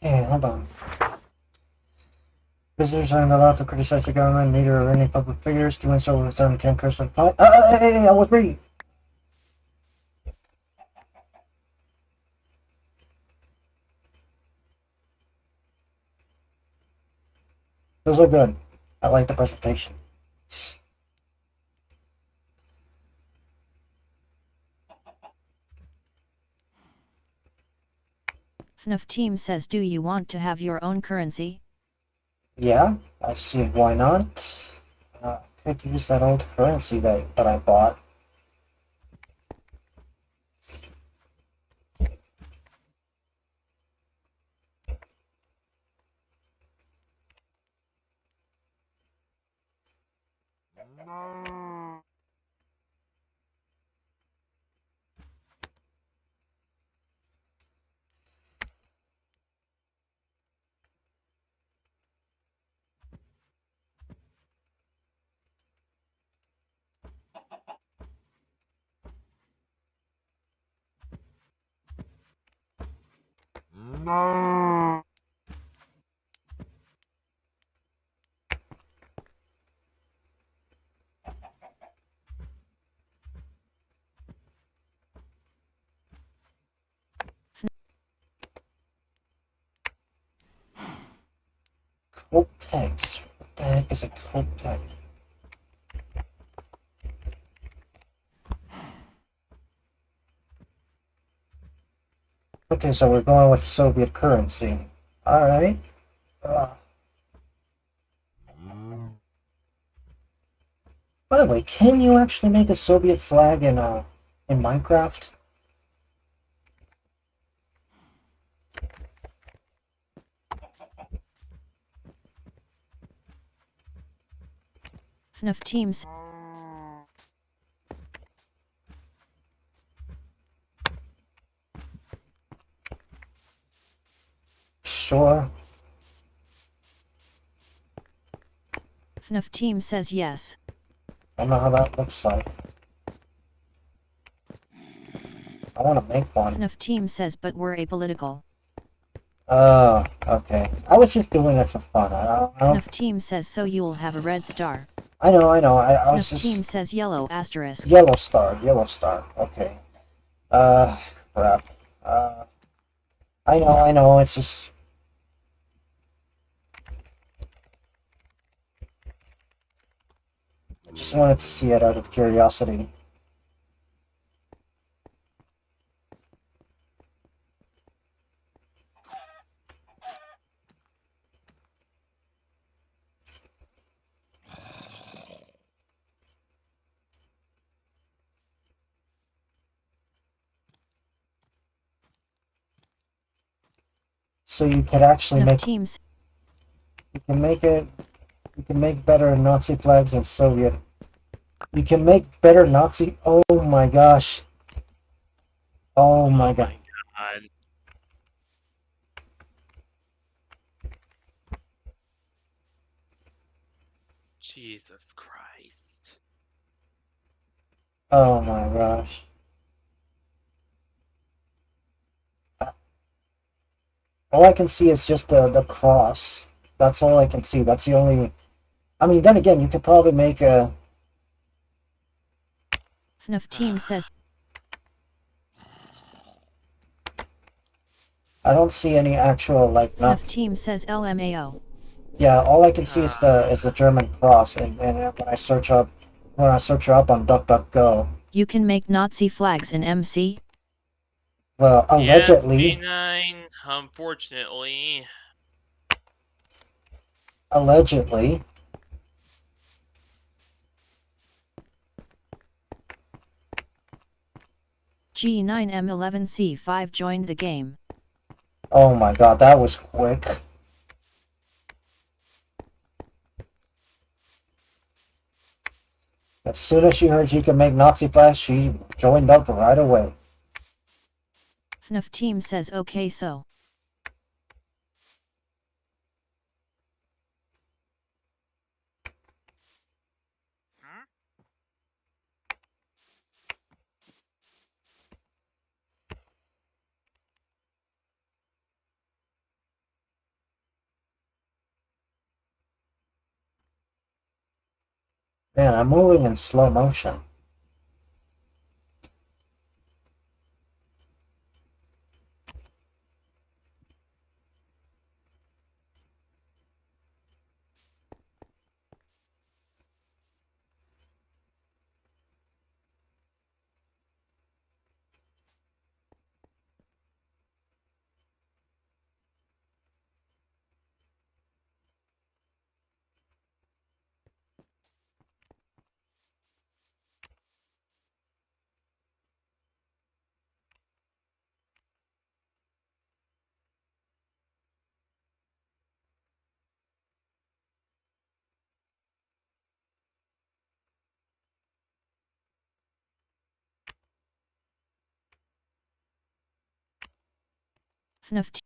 Okay, hold on. Visitors aren't allowed to criticize the government, neither are any public figures. Doing so with 10 personal pot. Hey, I was reading. Those are good. I like the presentation. FNAF team says do you want to have your own currency? Yeah, I see why not. I could use that old currency that I bought. Copex. What the heck is a Copex? Okay, so we're going with Soviet currency. Alright. By the way, can you actually make a Soviet flag in Minecraft? FNAF teams. Sure. FNAF team says yes. I don't know how that looks like. I want to make one. FNAF team says but we're apolitical. Oh, okay. I was just doing it for fun. I don't. FNAF team says so you'll have a red star. I know. I was FNAF team just says yellow asterisk. yellow star. Yellow star. Okay. Crap. I know. It's just. I just wanted to see it out of curiosity. So you could actually FNAF make. teams. You can make it. You can make better Nazi flags than Soviet. You can make better Nazi. Oh my gosh. Oh my god. God. Jesus Christ. Oh my gosh. All I can see is just the cross. That's all I can see. That's the only. I mean, then again, you could probably make a. FNAF team says I don't see any actual like not. FNAF team says LMAO. Yeah, all I can see is the German cross, and when I search up her up on DuckDuckGo. You can make Nazi flags in MC. Well, allegedly, Yes, B9, unfortunately. allegedly. G9M11C5 joined the game. Oh my god, that was quick. As soon as she heard she could make Nazi flags, she joined up right away. FNAF team says okay so. Man, I'm moving in slow motion. FNAF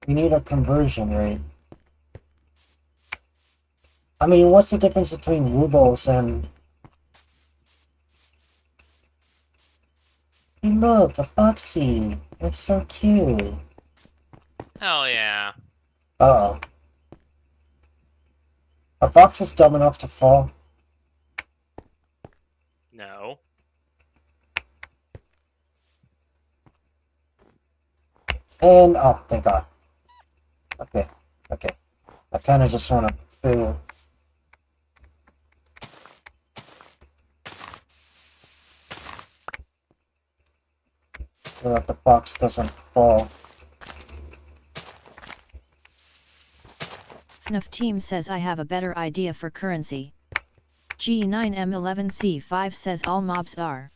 We need a conversion rate. I mean, what's the difference between rubles and... Hey, look, a foxy. It's so cute. Hell yeah. Uh-oh. Are foxes dumb enough to fall? No. And, oh, thank God. Okay, okay. I kind of just want to feel... so that the fox doesn't fall. FNAF team says I have a better idea for currency. G9M11C5 says all mobs are.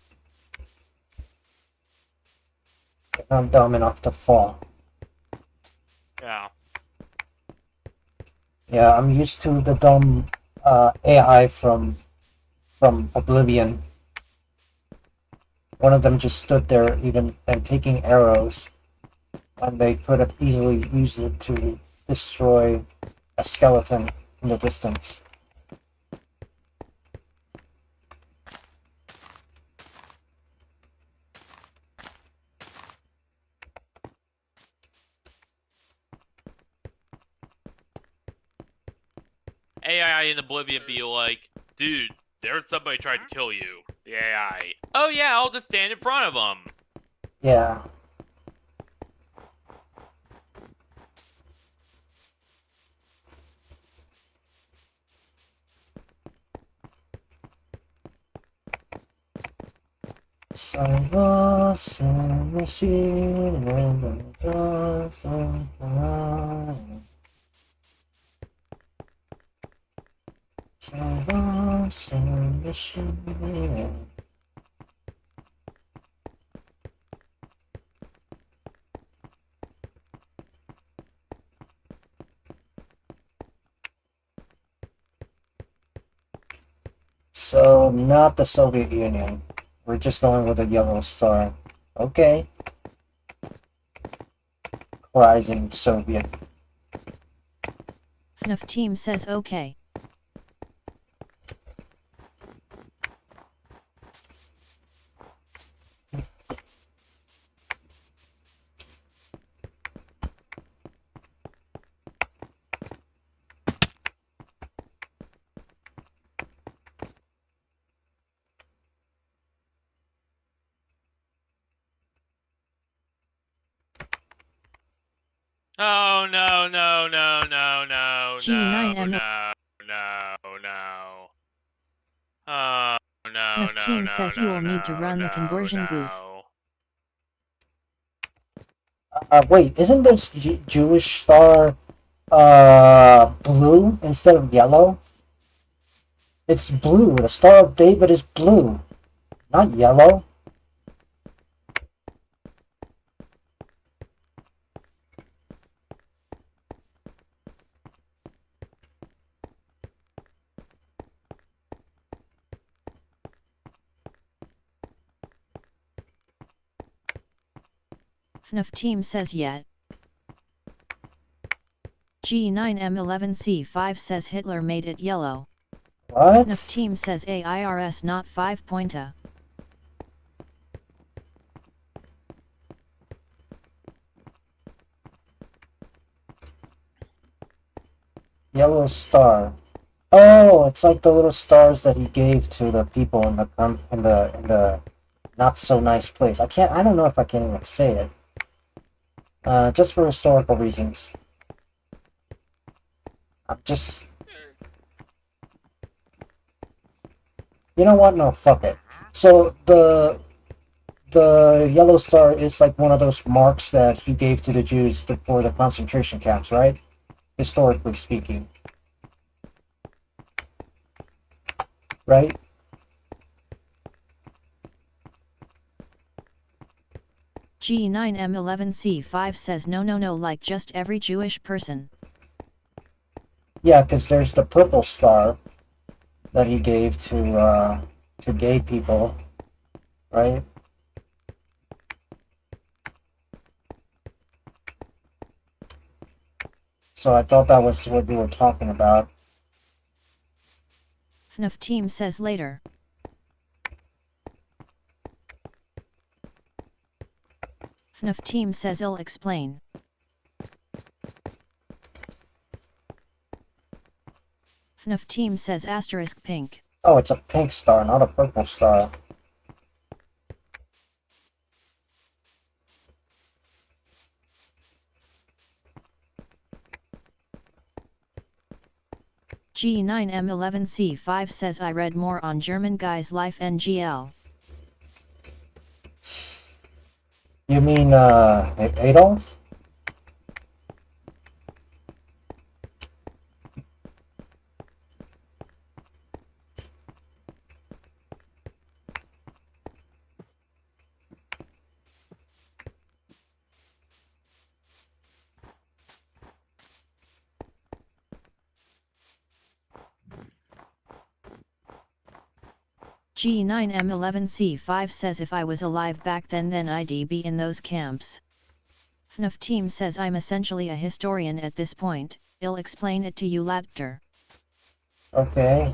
I'm dumb enough to fall. Yeah. Yeah, I'm used to the dumb AI from Oblivion. One of them just stood there even and taking arrows when they could have easily used it to destroy a skeleton in the distance. AI in Oblivion be like, dude, there's somebody tried to kill you. The AI. Oh yeah, I'll just stand in front of them. Yeah. So lost in the machine and the just so lost in the machine. So not the Soviet Union. We're just going with a yellow star. Okay. Rising Soviet. FNAF team says okay. Oh no no no no no G9M no no no. Oh no FNAF no team no says you will need to run the conversion booth. Wait, isn't this Jewish star blue instead of yellow? It's blue. The Star of David is blue, not yellow. FNAF team says yet. G9M11C5 says Hitler made it yellow. FNAF What? team says AIRS not 5 pointer. Yellow star. Oh, it's like the little stars that he gave to the people in the not so nice place. I don't know if I can even say it. Just for historical reasons. I'm just... You know what? No, fuck it. So the yellow star is like one of those marks that he gave to the Jews for the concentration camps, right? Historically speaking. Right? G9M11C5 says no like just every Jewish person. Yeah, because there's the purple star, that he gave to gay people, right? So I thought that was what we were talking about. FNAF team says later. FNAF team says I'll explain. FNAF team says asterisk pink. Oh, it's a pink star, not a purple star. G9M11C5 says I read more on German guy's life NGL. You mean Adolf? G9M11C5 says if I was alive back then I'd be in those camps. FNAF team says I'm essentially a historian at this point, I'll explain it to you later. Okay.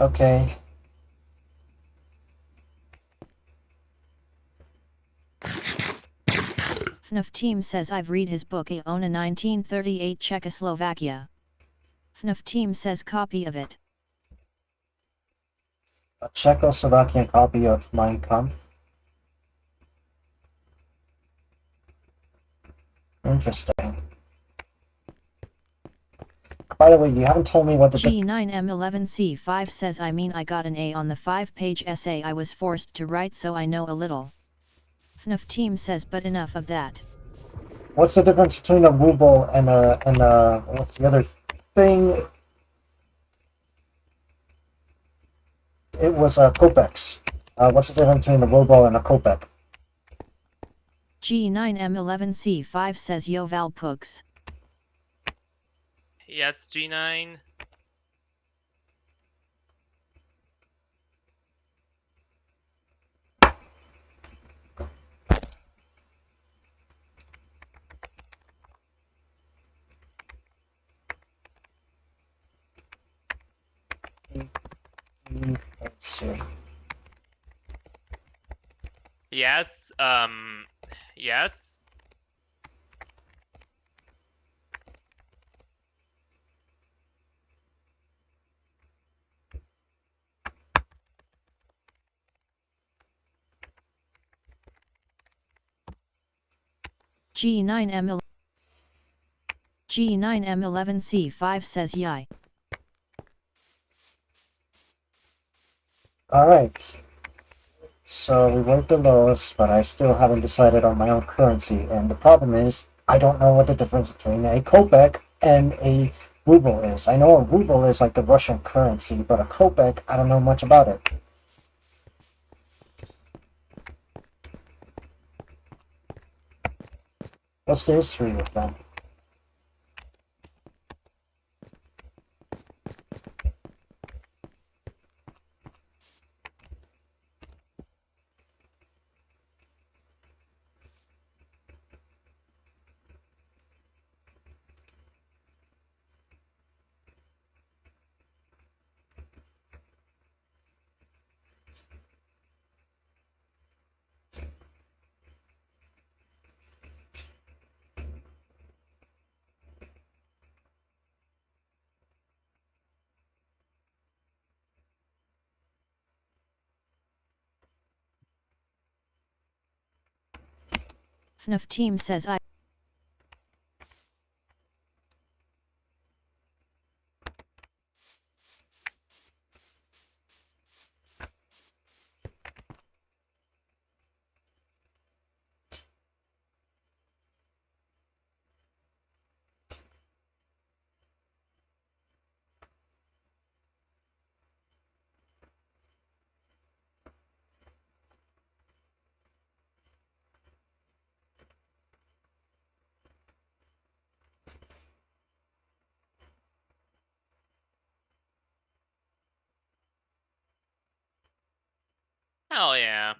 Okay. FNAF team says I've read his book Iona 1938 Czechoslovakia. FNAF team says copy of it. A Czechoslovakian copy of Mein Kampf. Interesting. By the way, you haven't told me what the G9M11C5 says I mean I got an A on the 5-page essay I was forced to write so I know a little. FNAF team says but enough of that. What's the difference between a ruble and what's the other thing? It was a kopecks. What's the difference between a ruble and a kopek? G9M11C5 says Yo Val Pugs. Yes, G9. Let's see. Yes, yes. G9M11C5 says yai. Alright. So we went the lowest, but I still haven't decided on my own currency. And the problem is, I don't know what the difference between a kopek and a ruble is. I know a ruble is like the Russian currency, but a kopek, I don't know much about it. What's the history of them? FNAF team says I. Hell yeah.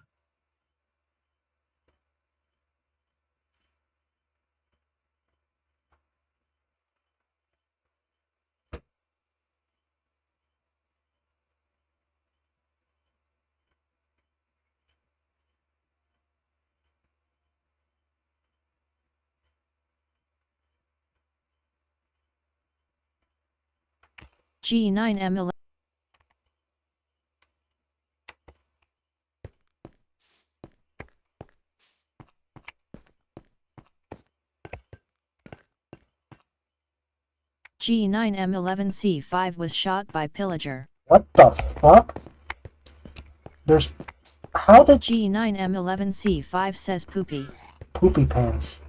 G9M11. G9M11C5 was shot by Pillager. What the fuck? There's... How did... G9M11C5 says poopy. Poopy pants.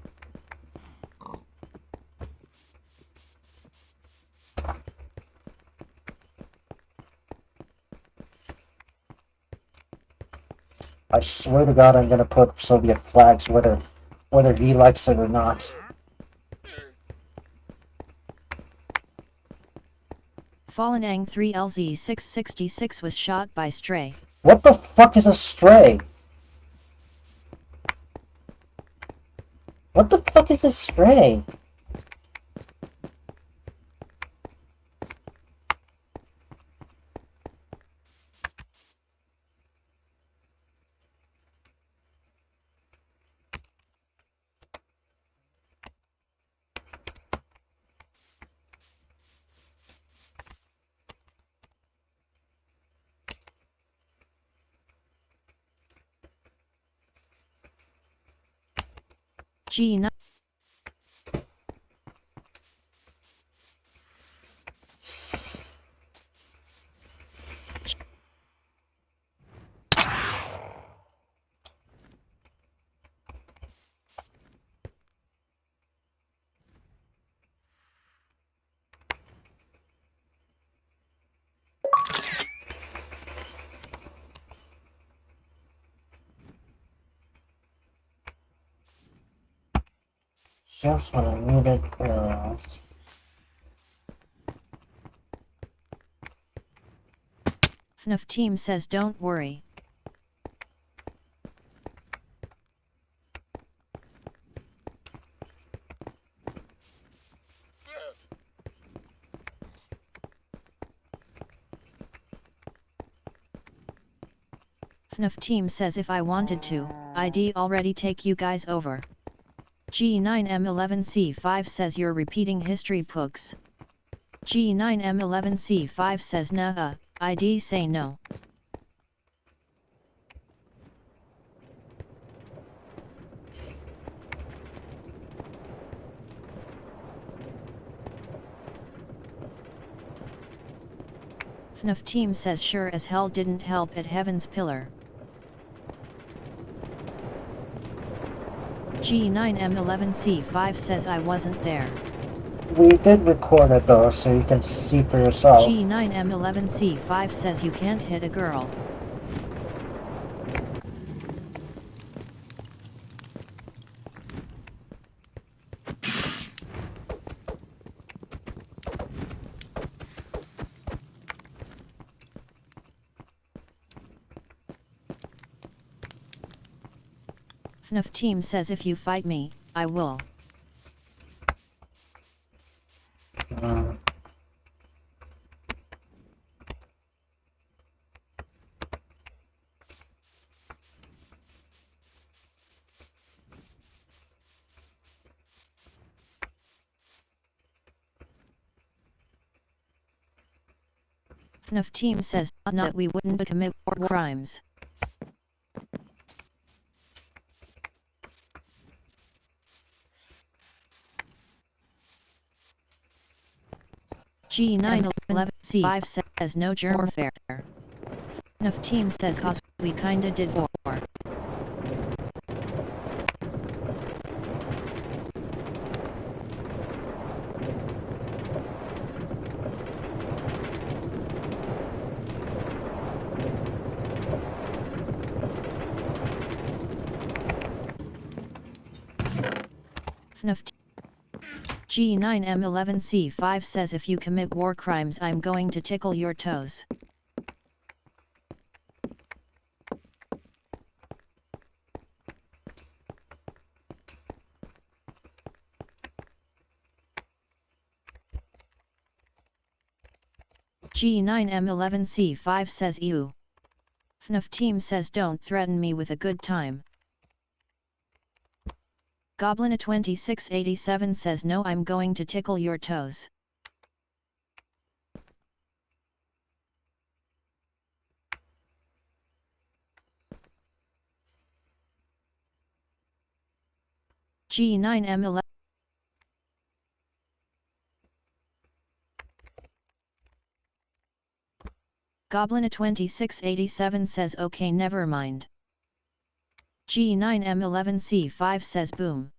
I swear to God I'm gonna put Soviet flags whether he likes it or not. Fallen Ang 3LZ666 was shot by Stray. What the fuck is a stray? What the fuck is a stray? G9. Just when I needed arrows. FNAF team says don't worry. FNAF team says if I wanted to, I'd already take you guys over. G9M11C5 says you're repeating history pooks. G9M11C5 says nah, I'd say no. FNAF team says sure as hell didn't help at Heaven's Pillar. G9M11C5 says I wasn't there. We did record it though, so you can see for yourself. G9M11C5 says you can't hit a girl. FNAF team says if you fight me, I will. FNAF team says not we wouldn't commit war crimes. G911C5 says no germ warfare. FNAF team says cause we kinda did war. FNAF G9M11C5 says if you commit war crimes I'm going to tickle your toes. G9M11C5 says ew. FNAF team says don't threaten me with a good time. Goblin2687 says no, I'm going to tickle your toes. G9M11 Goblin2687 says okay, never mind. G9M11C5 says boom.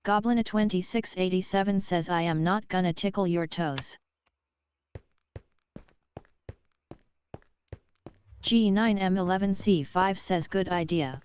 Goblin2687 says I am not gonna tickle your toes. G9M11C5 says good idea.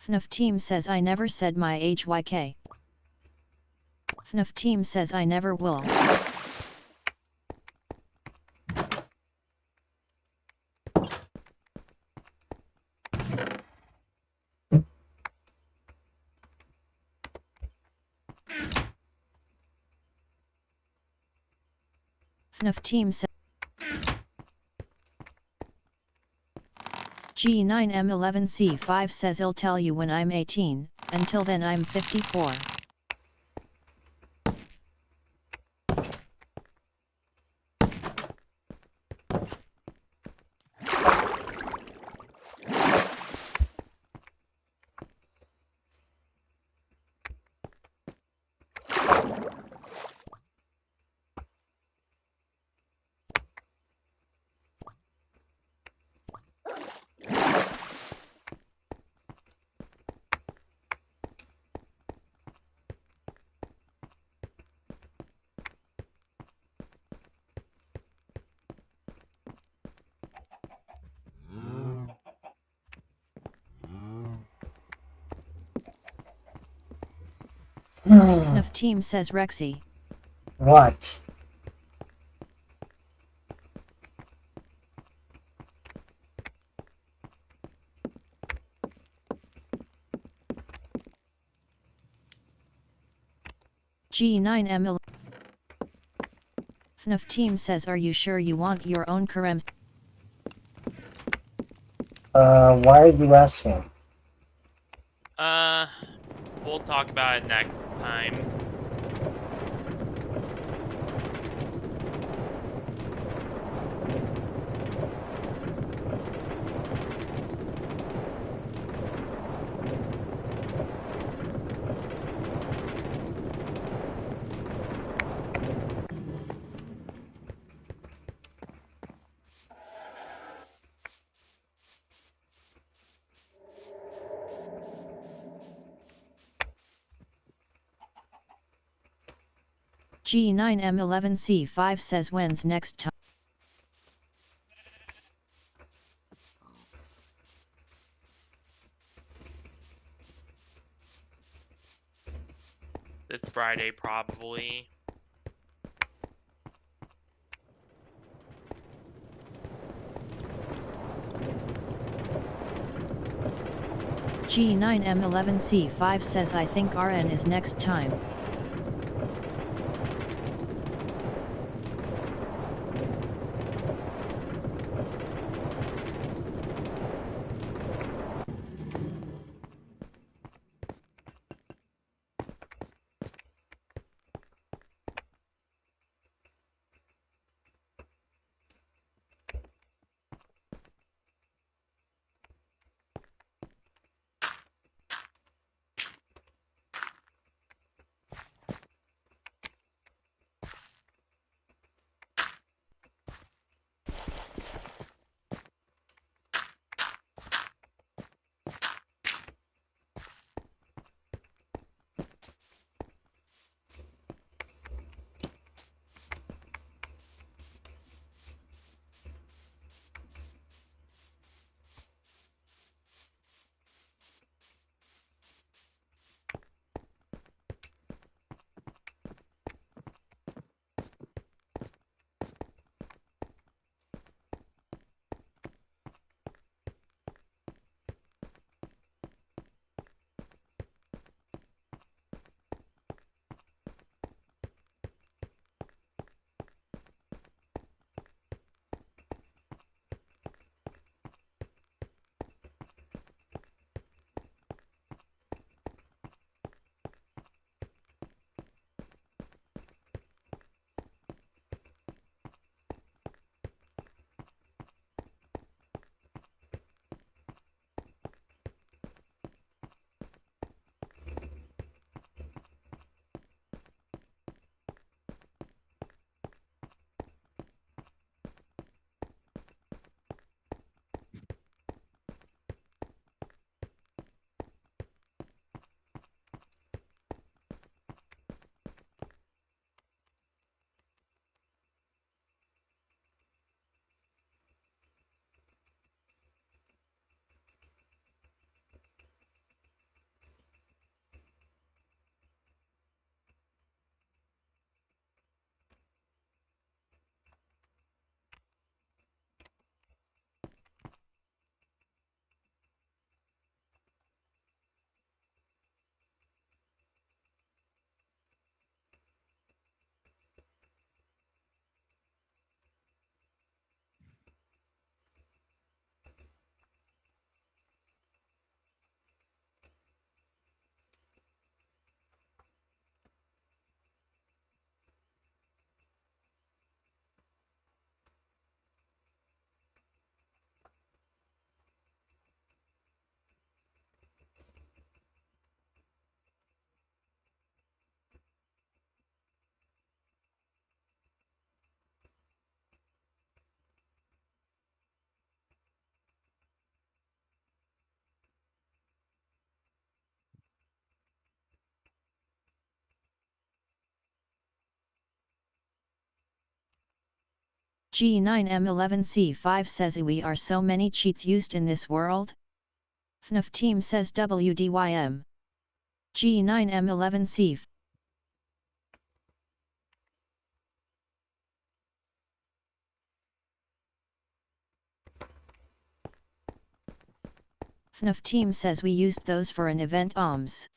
FNAF team says I never said my age YK. FNAF team says I never will. FNAF team says G9M11C5 says I'll tell you when I'm 18, until then I'm 54. FNAF team says Rexy. What? G9M11 FNAF team says are you sure you want your own Karems? Why are you asking? We'll talk about it next time. G9M11C5 says when's next time? This Friday, probably. G9M11C5 says I think RN is next time. G9M11C5 says we are so many cheats used in this world? FNAF team says WDYM. G9M11C5. FNAF team says we used those for an event OMS.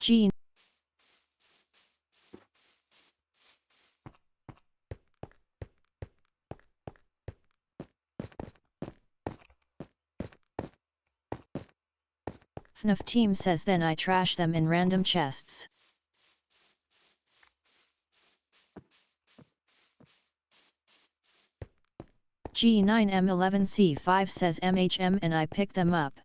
G FNAF team says then I trash them in random chests. G9M11C5 says MHM and I pick them up.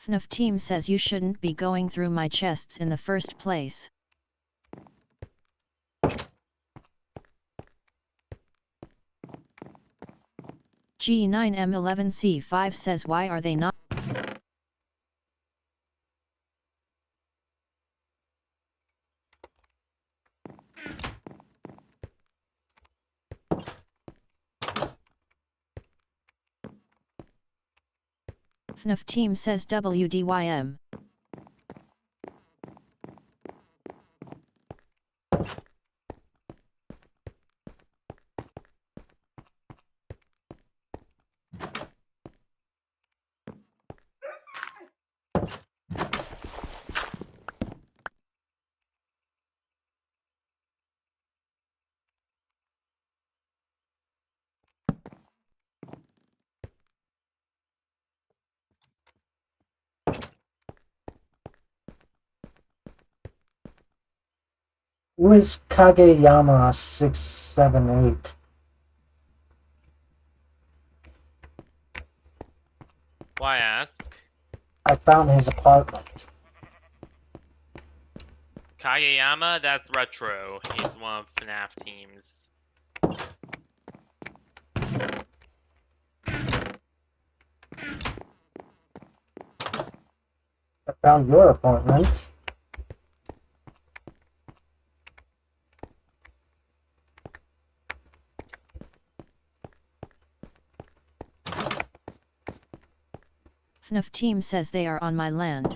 FNAF team says you shouldn't be going through my chests in the first place. G9M11C5 says why are they not? FNAF team says WDYM. Who is Kageyama 678? Why ask? I found his apartment. Kageyama, that's Retro. He's one of FNAF teams. I found your apartment. FNAF team says they are on my land.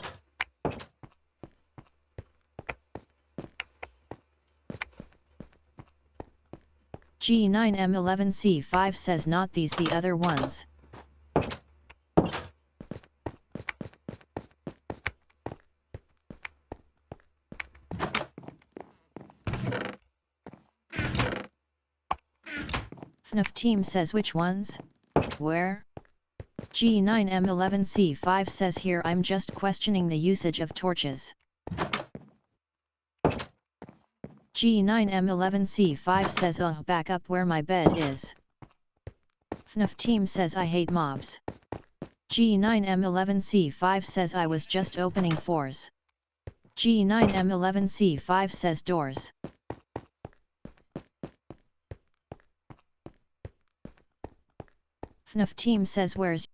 G9M11C5 says not these the other ones. FNAF team says which ones? Where? G9M11C5 says here I'm just questioning the usage of torches. G9M11C5 says back up where my bed is. FNAF team says I hate mobs. G9M11C5 says I was just opening fours. G9M11C5 says doors. FNAF team says where's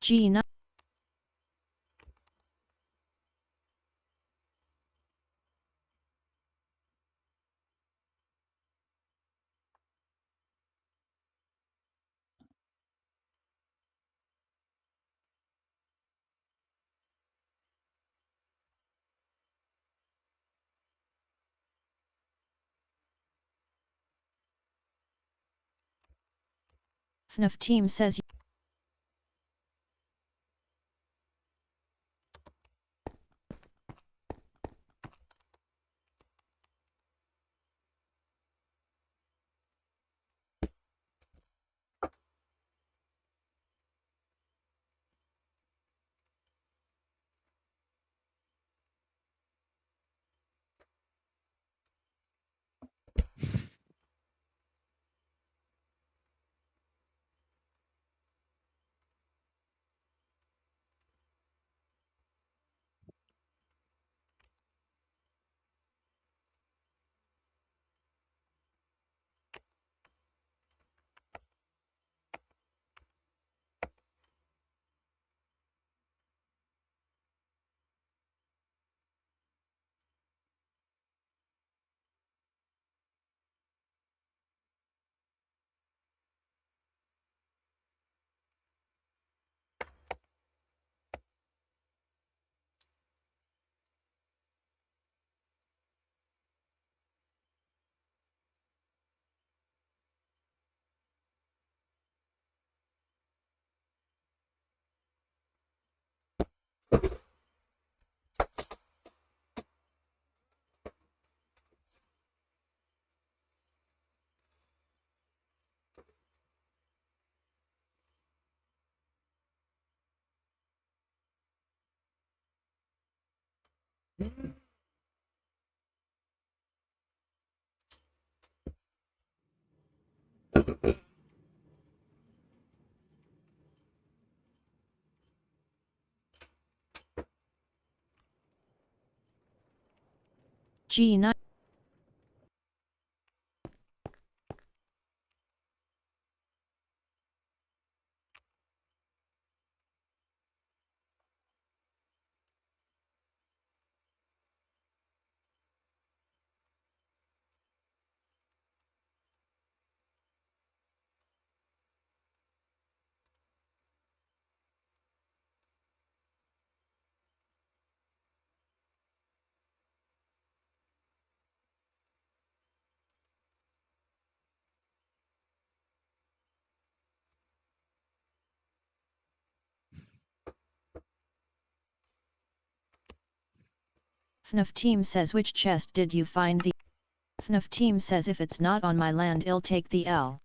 G9 FNAF team says G9. FNAF team says which chest did you find the FNAF team says if it's not on my land I'll take the L.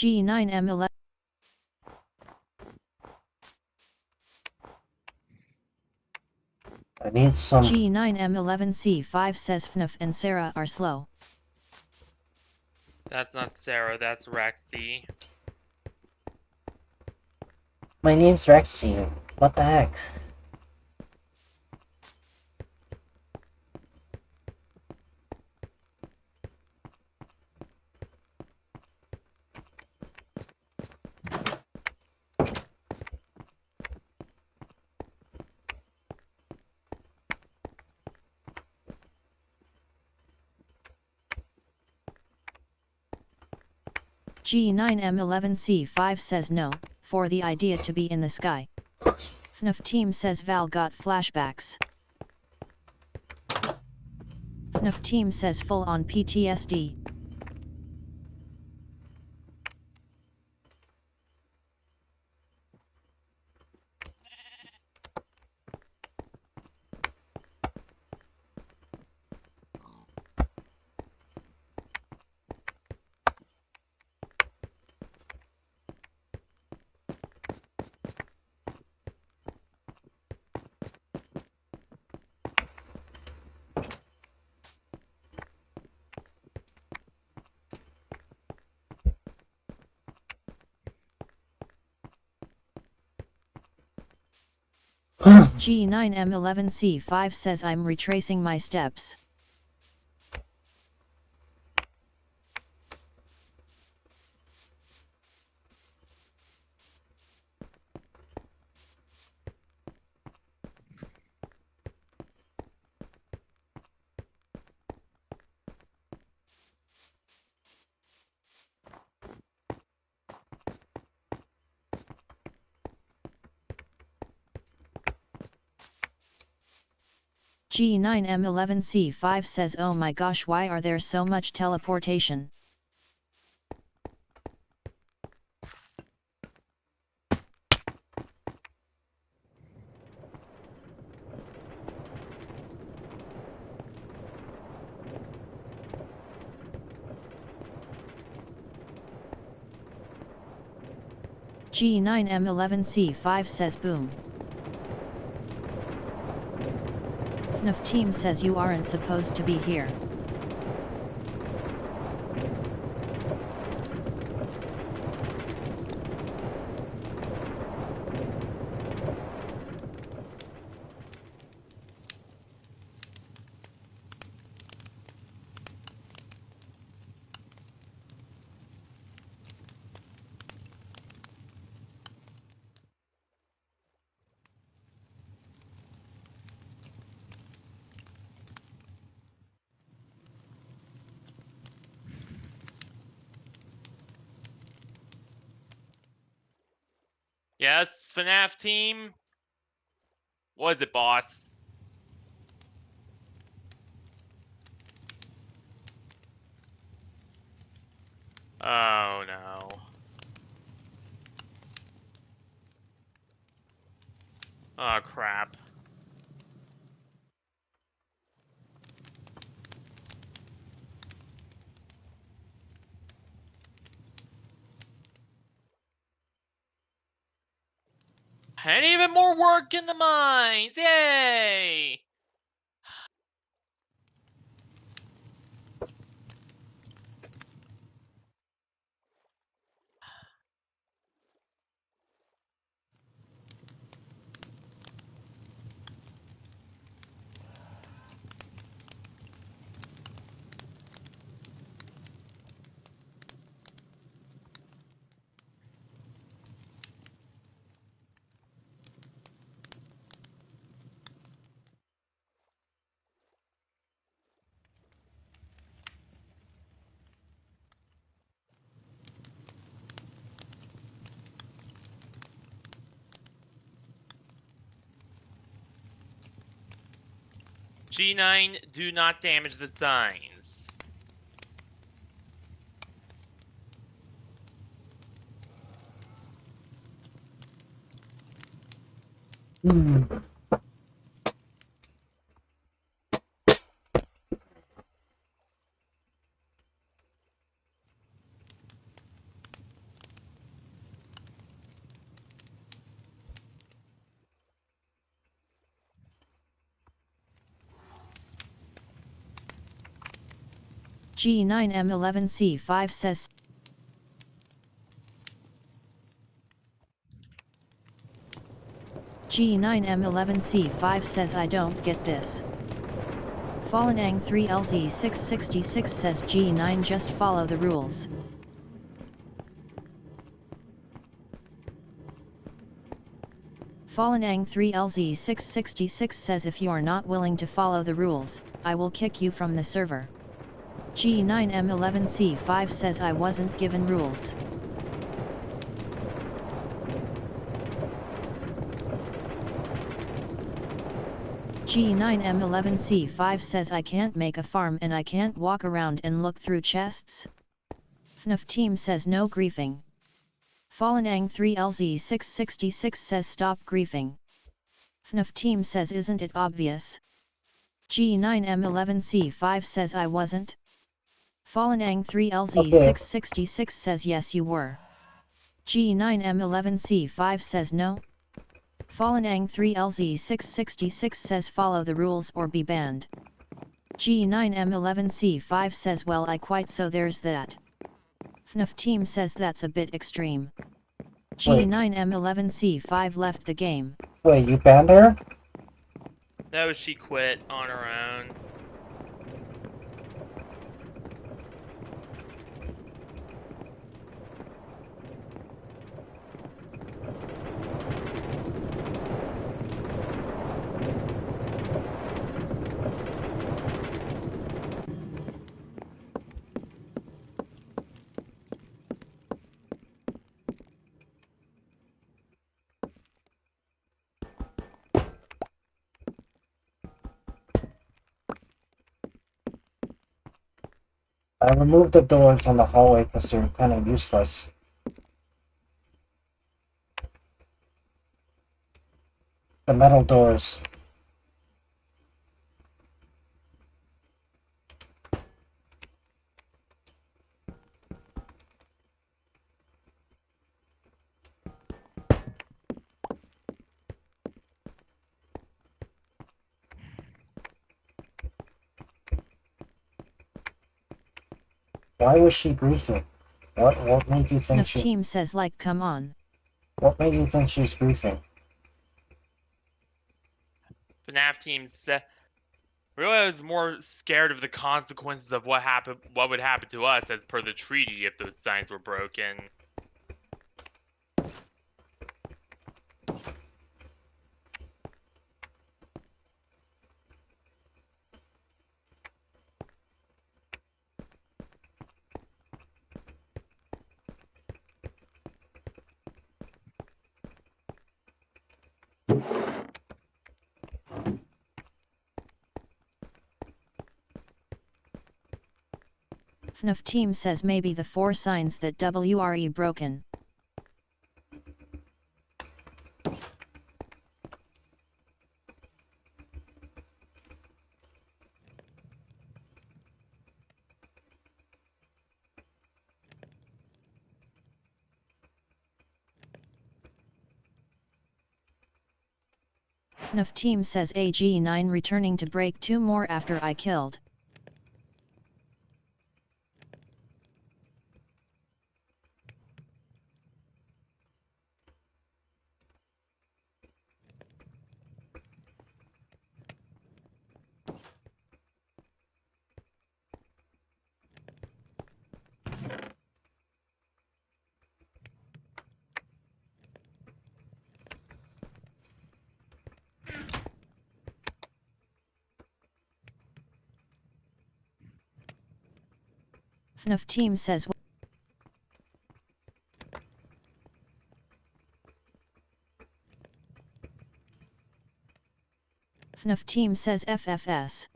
G9M11. I need some. G9M11C5 says FNAF and Sarah are slow. That's not Sarah, that's Rexy. My name's Rexy. What the heck? G9M11C5 says no, for the idea to be in the sky. FNAF team says Val got flashbacks. FNAF team says full on PTSD. G9M11C5 says I'm retracing my steps. G9M11C5 says oh my gosh, why are there so much teleportation? G9M11C5 says boom. FNAF team says you aren't supposed to be here. Yes, FNAF team? What is it, boss? Oh no. Oh crap. And even more work in the mines! Yay! G9, do not damage the signs. G9M11C5 says G9M11C5 says I don't get this. Fallenang 3LZ666 says G9 just follow the rules. Fallenang 3LZ666 says if you're not willing to follow the rules, I will kick you from the server. G9M11C5 says I wasn't given rules. G9M11C5 says I can't make a farm and I can't walk around and look through chests. FNAF team says no griefing. Fallenang 3LZ666 says stop griefing. FNAF team says isn't it obvious? G9M11C5 says I wasn't. Fallenang 3LZ666 says yes you were. G9M11C5 says no. Fallenang 3LZ666 says follow the rules or be banned. G9M11C5 says well I quite so there's that. FNAF team says that's a bit extreme. G9M11C5 left the game. Wait, you banned her? No, she quit on her own. I removed the doors on the hallway because they're kind of useless. The metal doors. Why was she griefing? What made you think FNAF she? team says like come on. What made you think she's griefing? FNAF team really was more scared of the consequences of what would happen to us as per the treaty if those signs were broken. FNAF team says maybe the 4 signs that WRE broken. FNAF team says AG9 returning to break 2 more after I killed. FNAF team says FNAF team says FFS.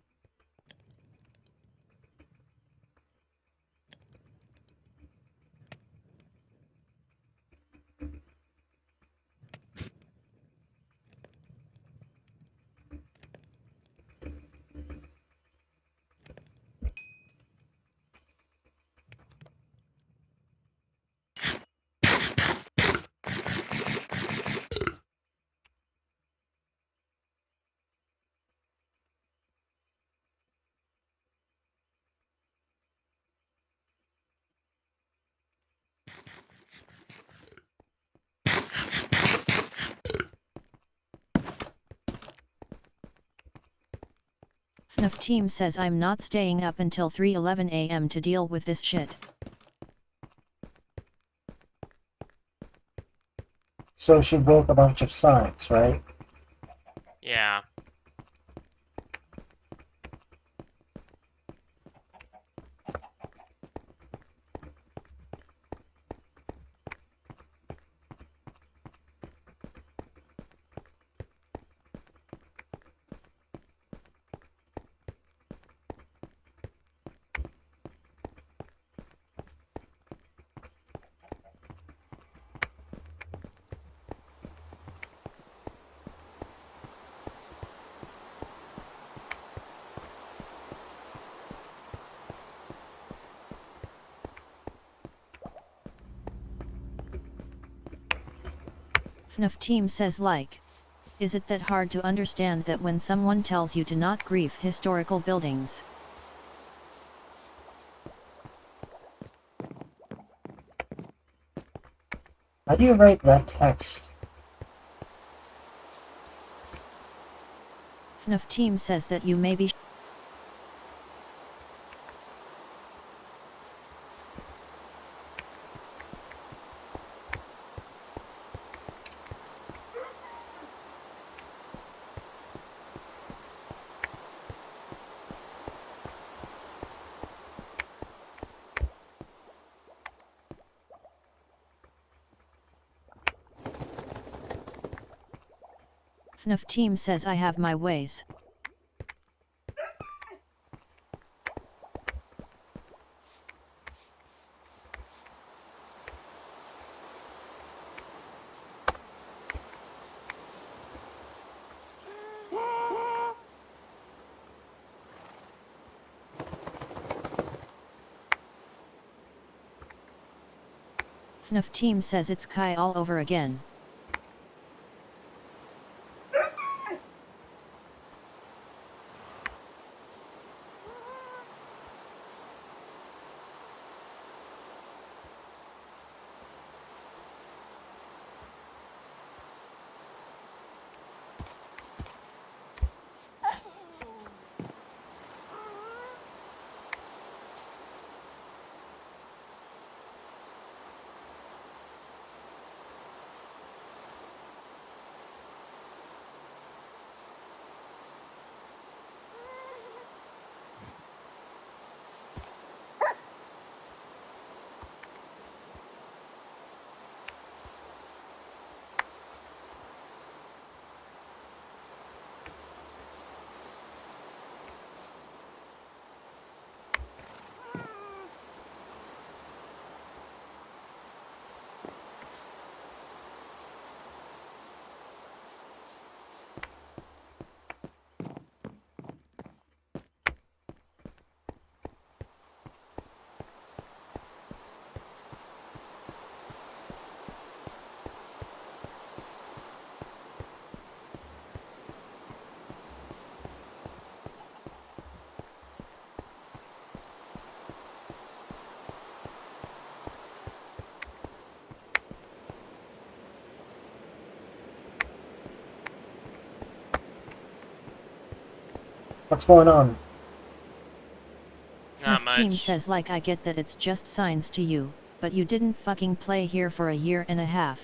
FNAF team says I'm not staying up until 3:11 AM to deal with this shit. So she broke a bunch of signs, right? Yeah. FNAF team says like. Is it that hard to understand that when someone tells you to not grief historical buildings? How do you write red text? FNAF team says that you may be FNAF team says I have my ways. FNAF team says it's Kai all over again. What's going on? Not FNAF team much. says like I get that it's just signs to you, but you didn't fucking play here for a year and a half.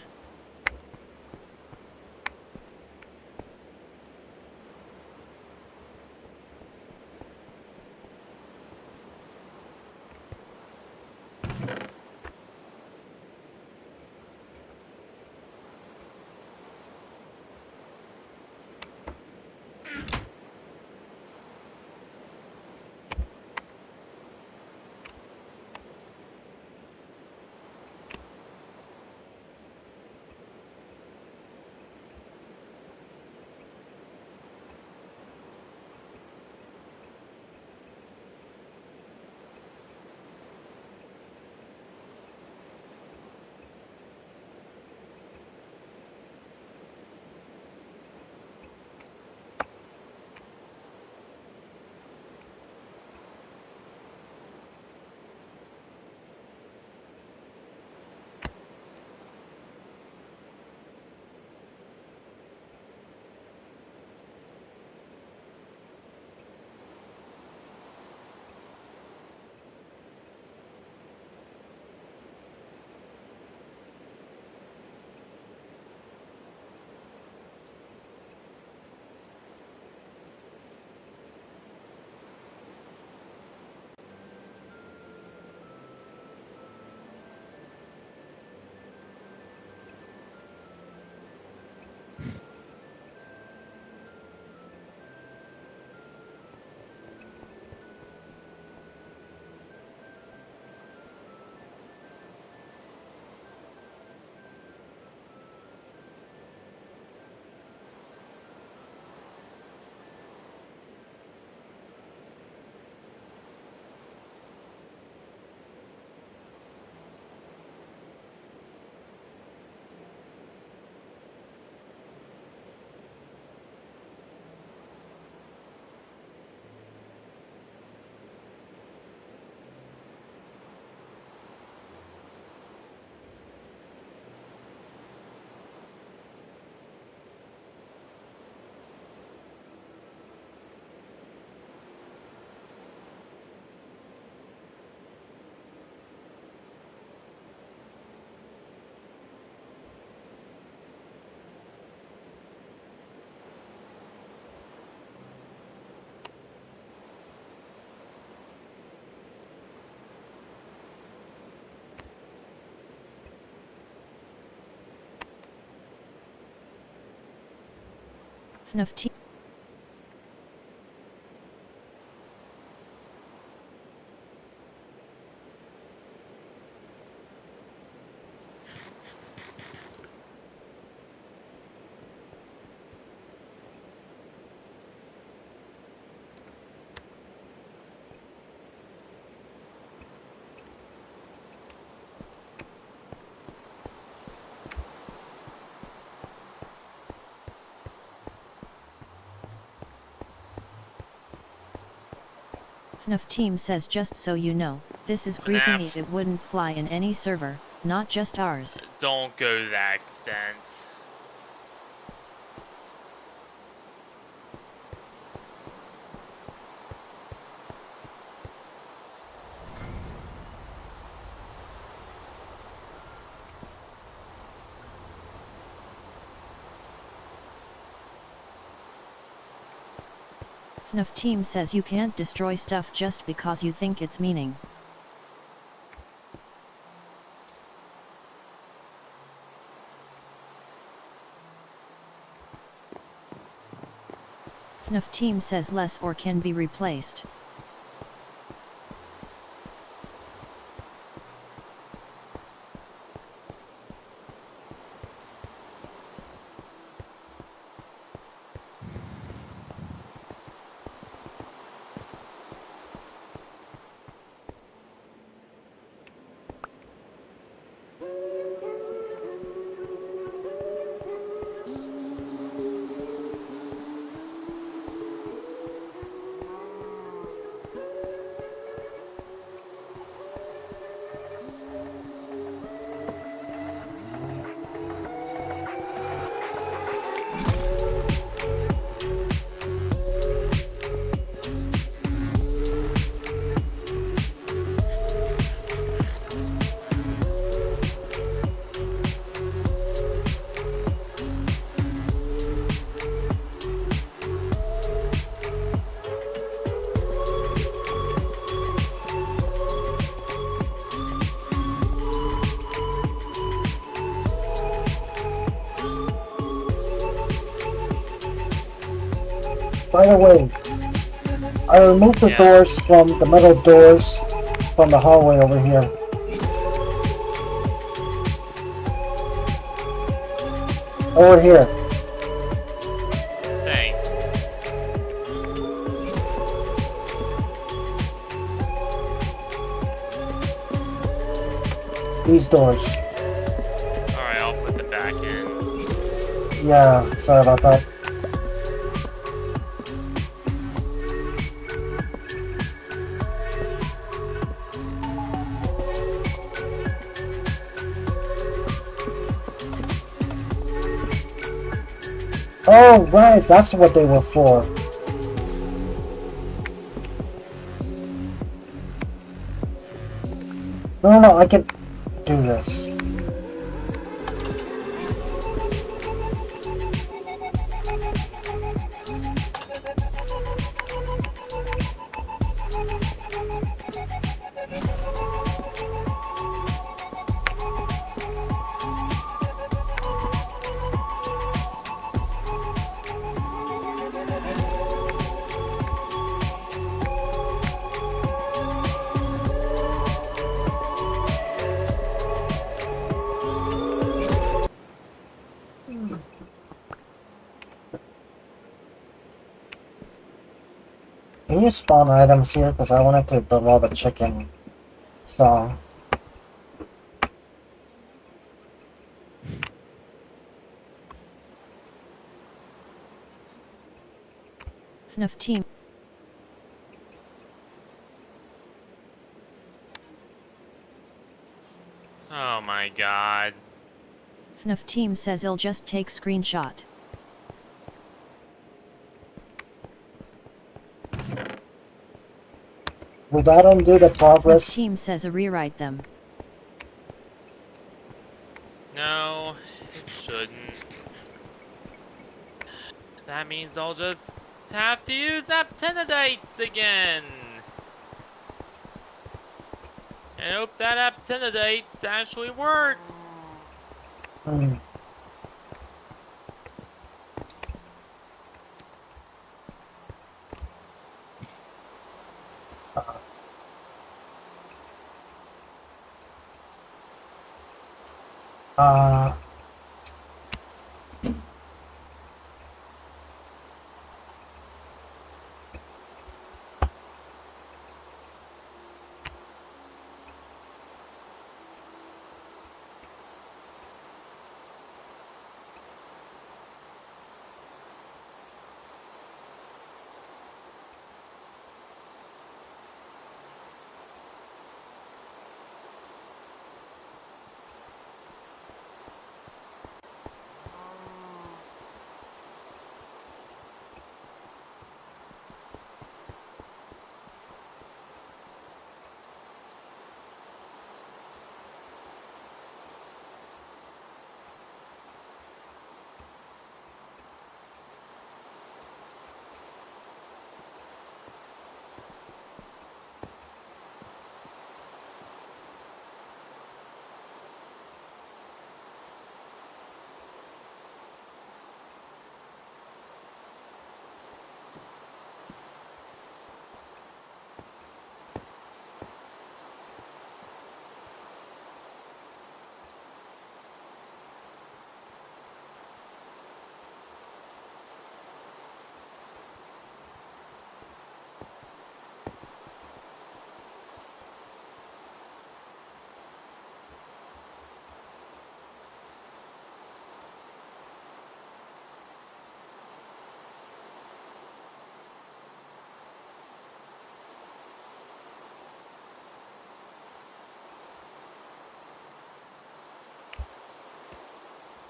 FNAF team. FNAF team says, just so you know, this is griefing me. FNAF. It wouldn't fly in any server, not just ours. Don't go to that extent. FNAF team says you can't destroy stuff just because you think it's meaning. FNAF team says less or can be replaced. By the way, I removed the Yeah. doors from the metal doors from the hallway over here. Over here. Thanks. These doors. Alright, I'll put them back in. Yeah, sorry about that. Oh, right, that's what they were for. No, I can do this. Can you spawn items here? Because I wanted to develop a chicken song. FNAF team. Oh my god. FNAF team says I'll just take screenshot. Will that undo the FNAF progress? team says rewrite them. No, it shouldn't. That means I'll just have to use Aptenidites again. I hope that Aptenidites actually works. Uh,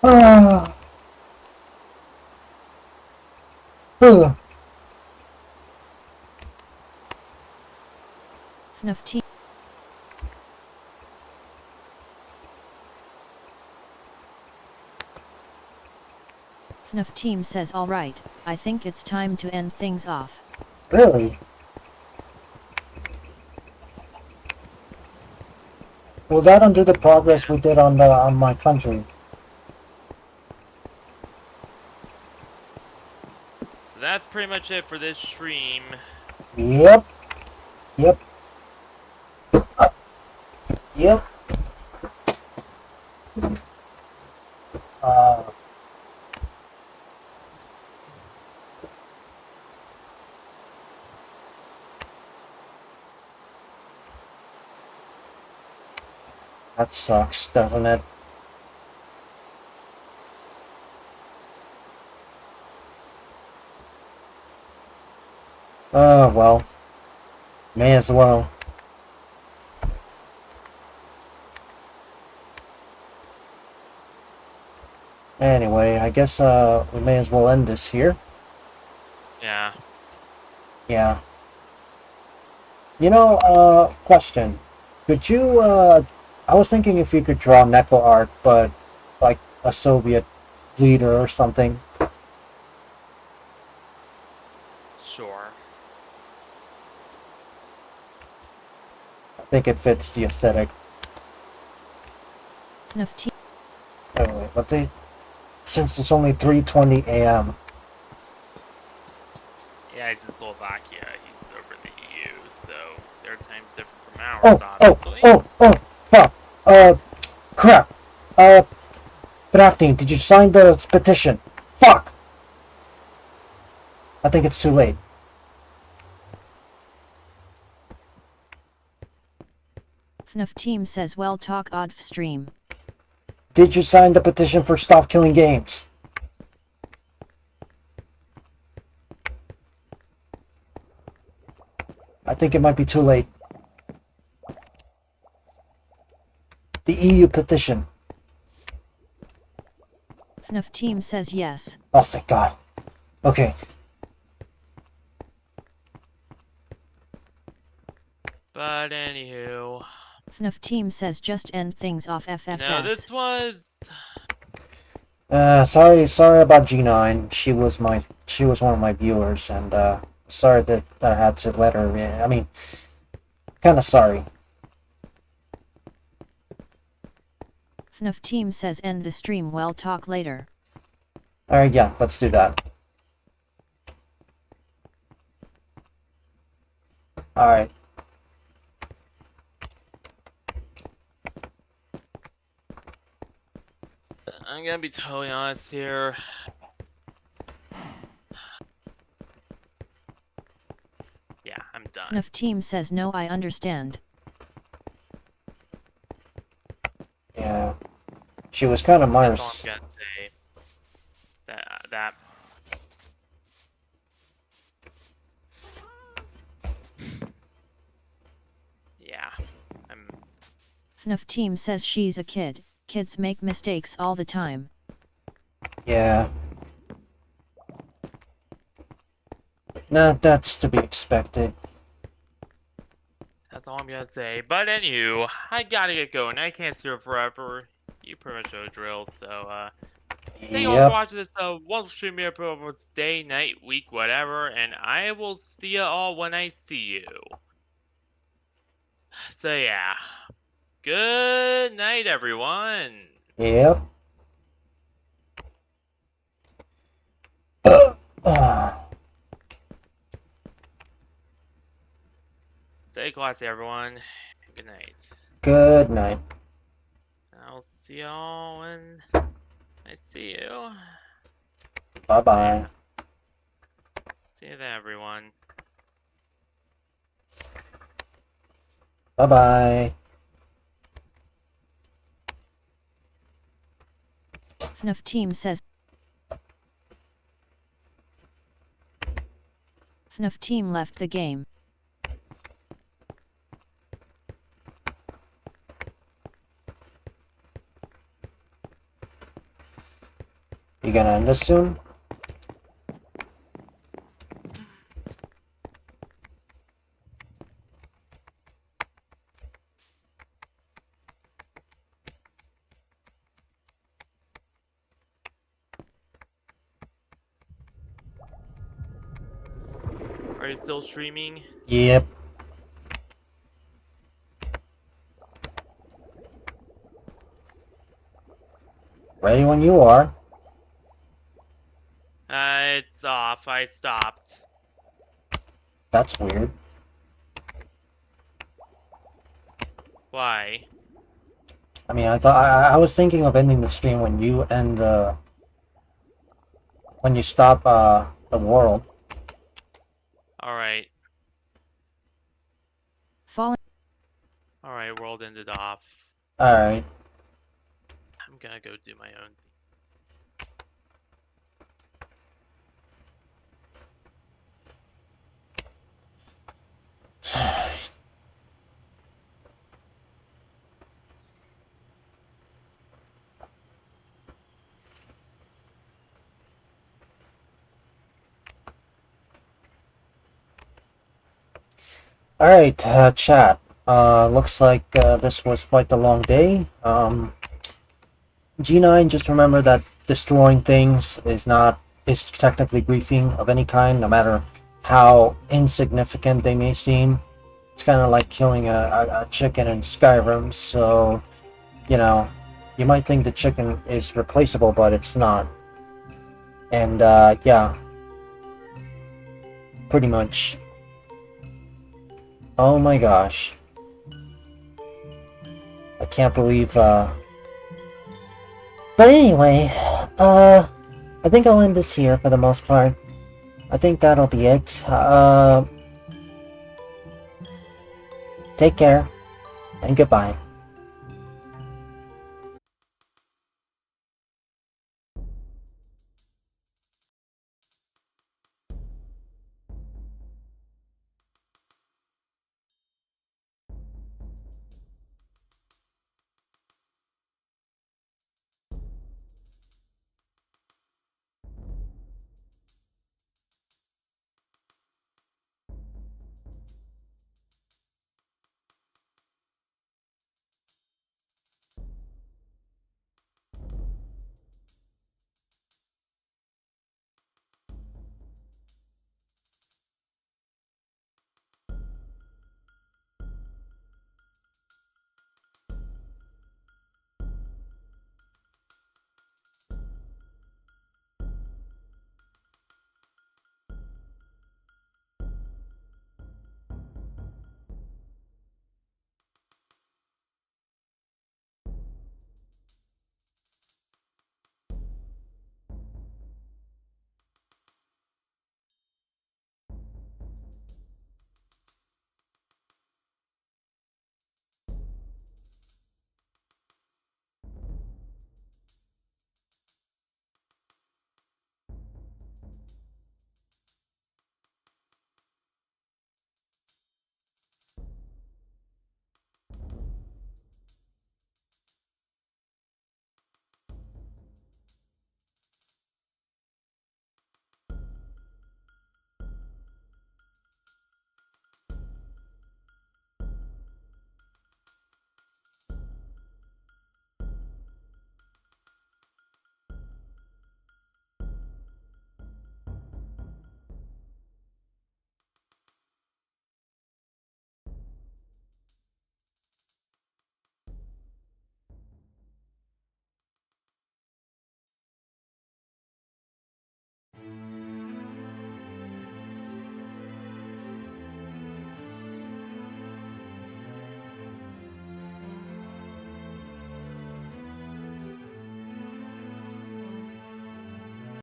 ah, ugh. FNAF team. FNAF team says alright, I think it's time to end things off. Really? Will that undo the progress we did on my country? So that's pretty much it for this stream. Yep. Yep. Yep. Uh, that sucks, doesn't it? Well, may as well. Anyway, I guess we may as well end this here. Yeah. Yeah. You know, question. Could you, I was thinking if you could draw Neko art, but like a Soviet leader or something. Sure. I think it fits the aesthetic. FNAF team. Anyway, but since it's only 3:20 a.m. Yeah, he's in Slovakia. He's over in the EU, so their time's different from Oh, ours, oh, obviously. oh, fuck. Crap. Drafting, did you sign the petition? Fuck! I think it's too late. FNAF team says well talk odd stream. Did you sign the petition for Stop Killing Games? I think it might be too late. The EU petition. FNAF team says yes. Oh, thank God. Okay. But anywho, FNAF team says just end things off FFS. no, this was. Sorry about G9. She was one of my viewers, and sorry that I had to let her in. I mean, kind of sorry. FNAF team says end the stream well talk later. Alright, yeah, let's do that. Alright. I'm gonna be totally honest here. Yeah, I'm done. FNAF team says no, I understand. Yeah. She was kind of That's all Mars. I'm gonna say. That. Yeah, I'm. FNAF team says she's a kid. Kids make mistakes all the time. Yeah. Nah, that's to be expected. That's all I'm gonna say. But anywho, I gotta get going. I can't stay here forever. You pretty much know the drill. So thank you all for Yep. watching this one stream here for day, night, week, whatever, and I will see you all when I see you. So yeah. Good night, everyone. Yep. Stay classy, everyone. Good night. Good night. I'll see y'all when I see you. Bye-bye. See you then, everyone. Bye-bye. FNAF team says FNAF team left the game. You gonna end this soon? Are you still streaming? Yep. Ready when you are. It's off. I stopped. That's weird. Why? I mean, I was thinking of ending the stream when you end the when you stop the world. Alright. Fallen. Alright, world ended off. All right. I'm gonna go do my own All right, chat. Looks like this was quite a long day. G9, just remember that destroying things is technically griefing of any kind, no matter how insignificant they may seem. It's kind of like killing a chicken in Skyrim, so, you know, you might think the chicken is replaceable, but it's not. And, yeah. Pretty much. Oh my gosh. I can't believe, But anyway, I think I'll end this here for the most part. I think that'll be it. Take care, and goodbye.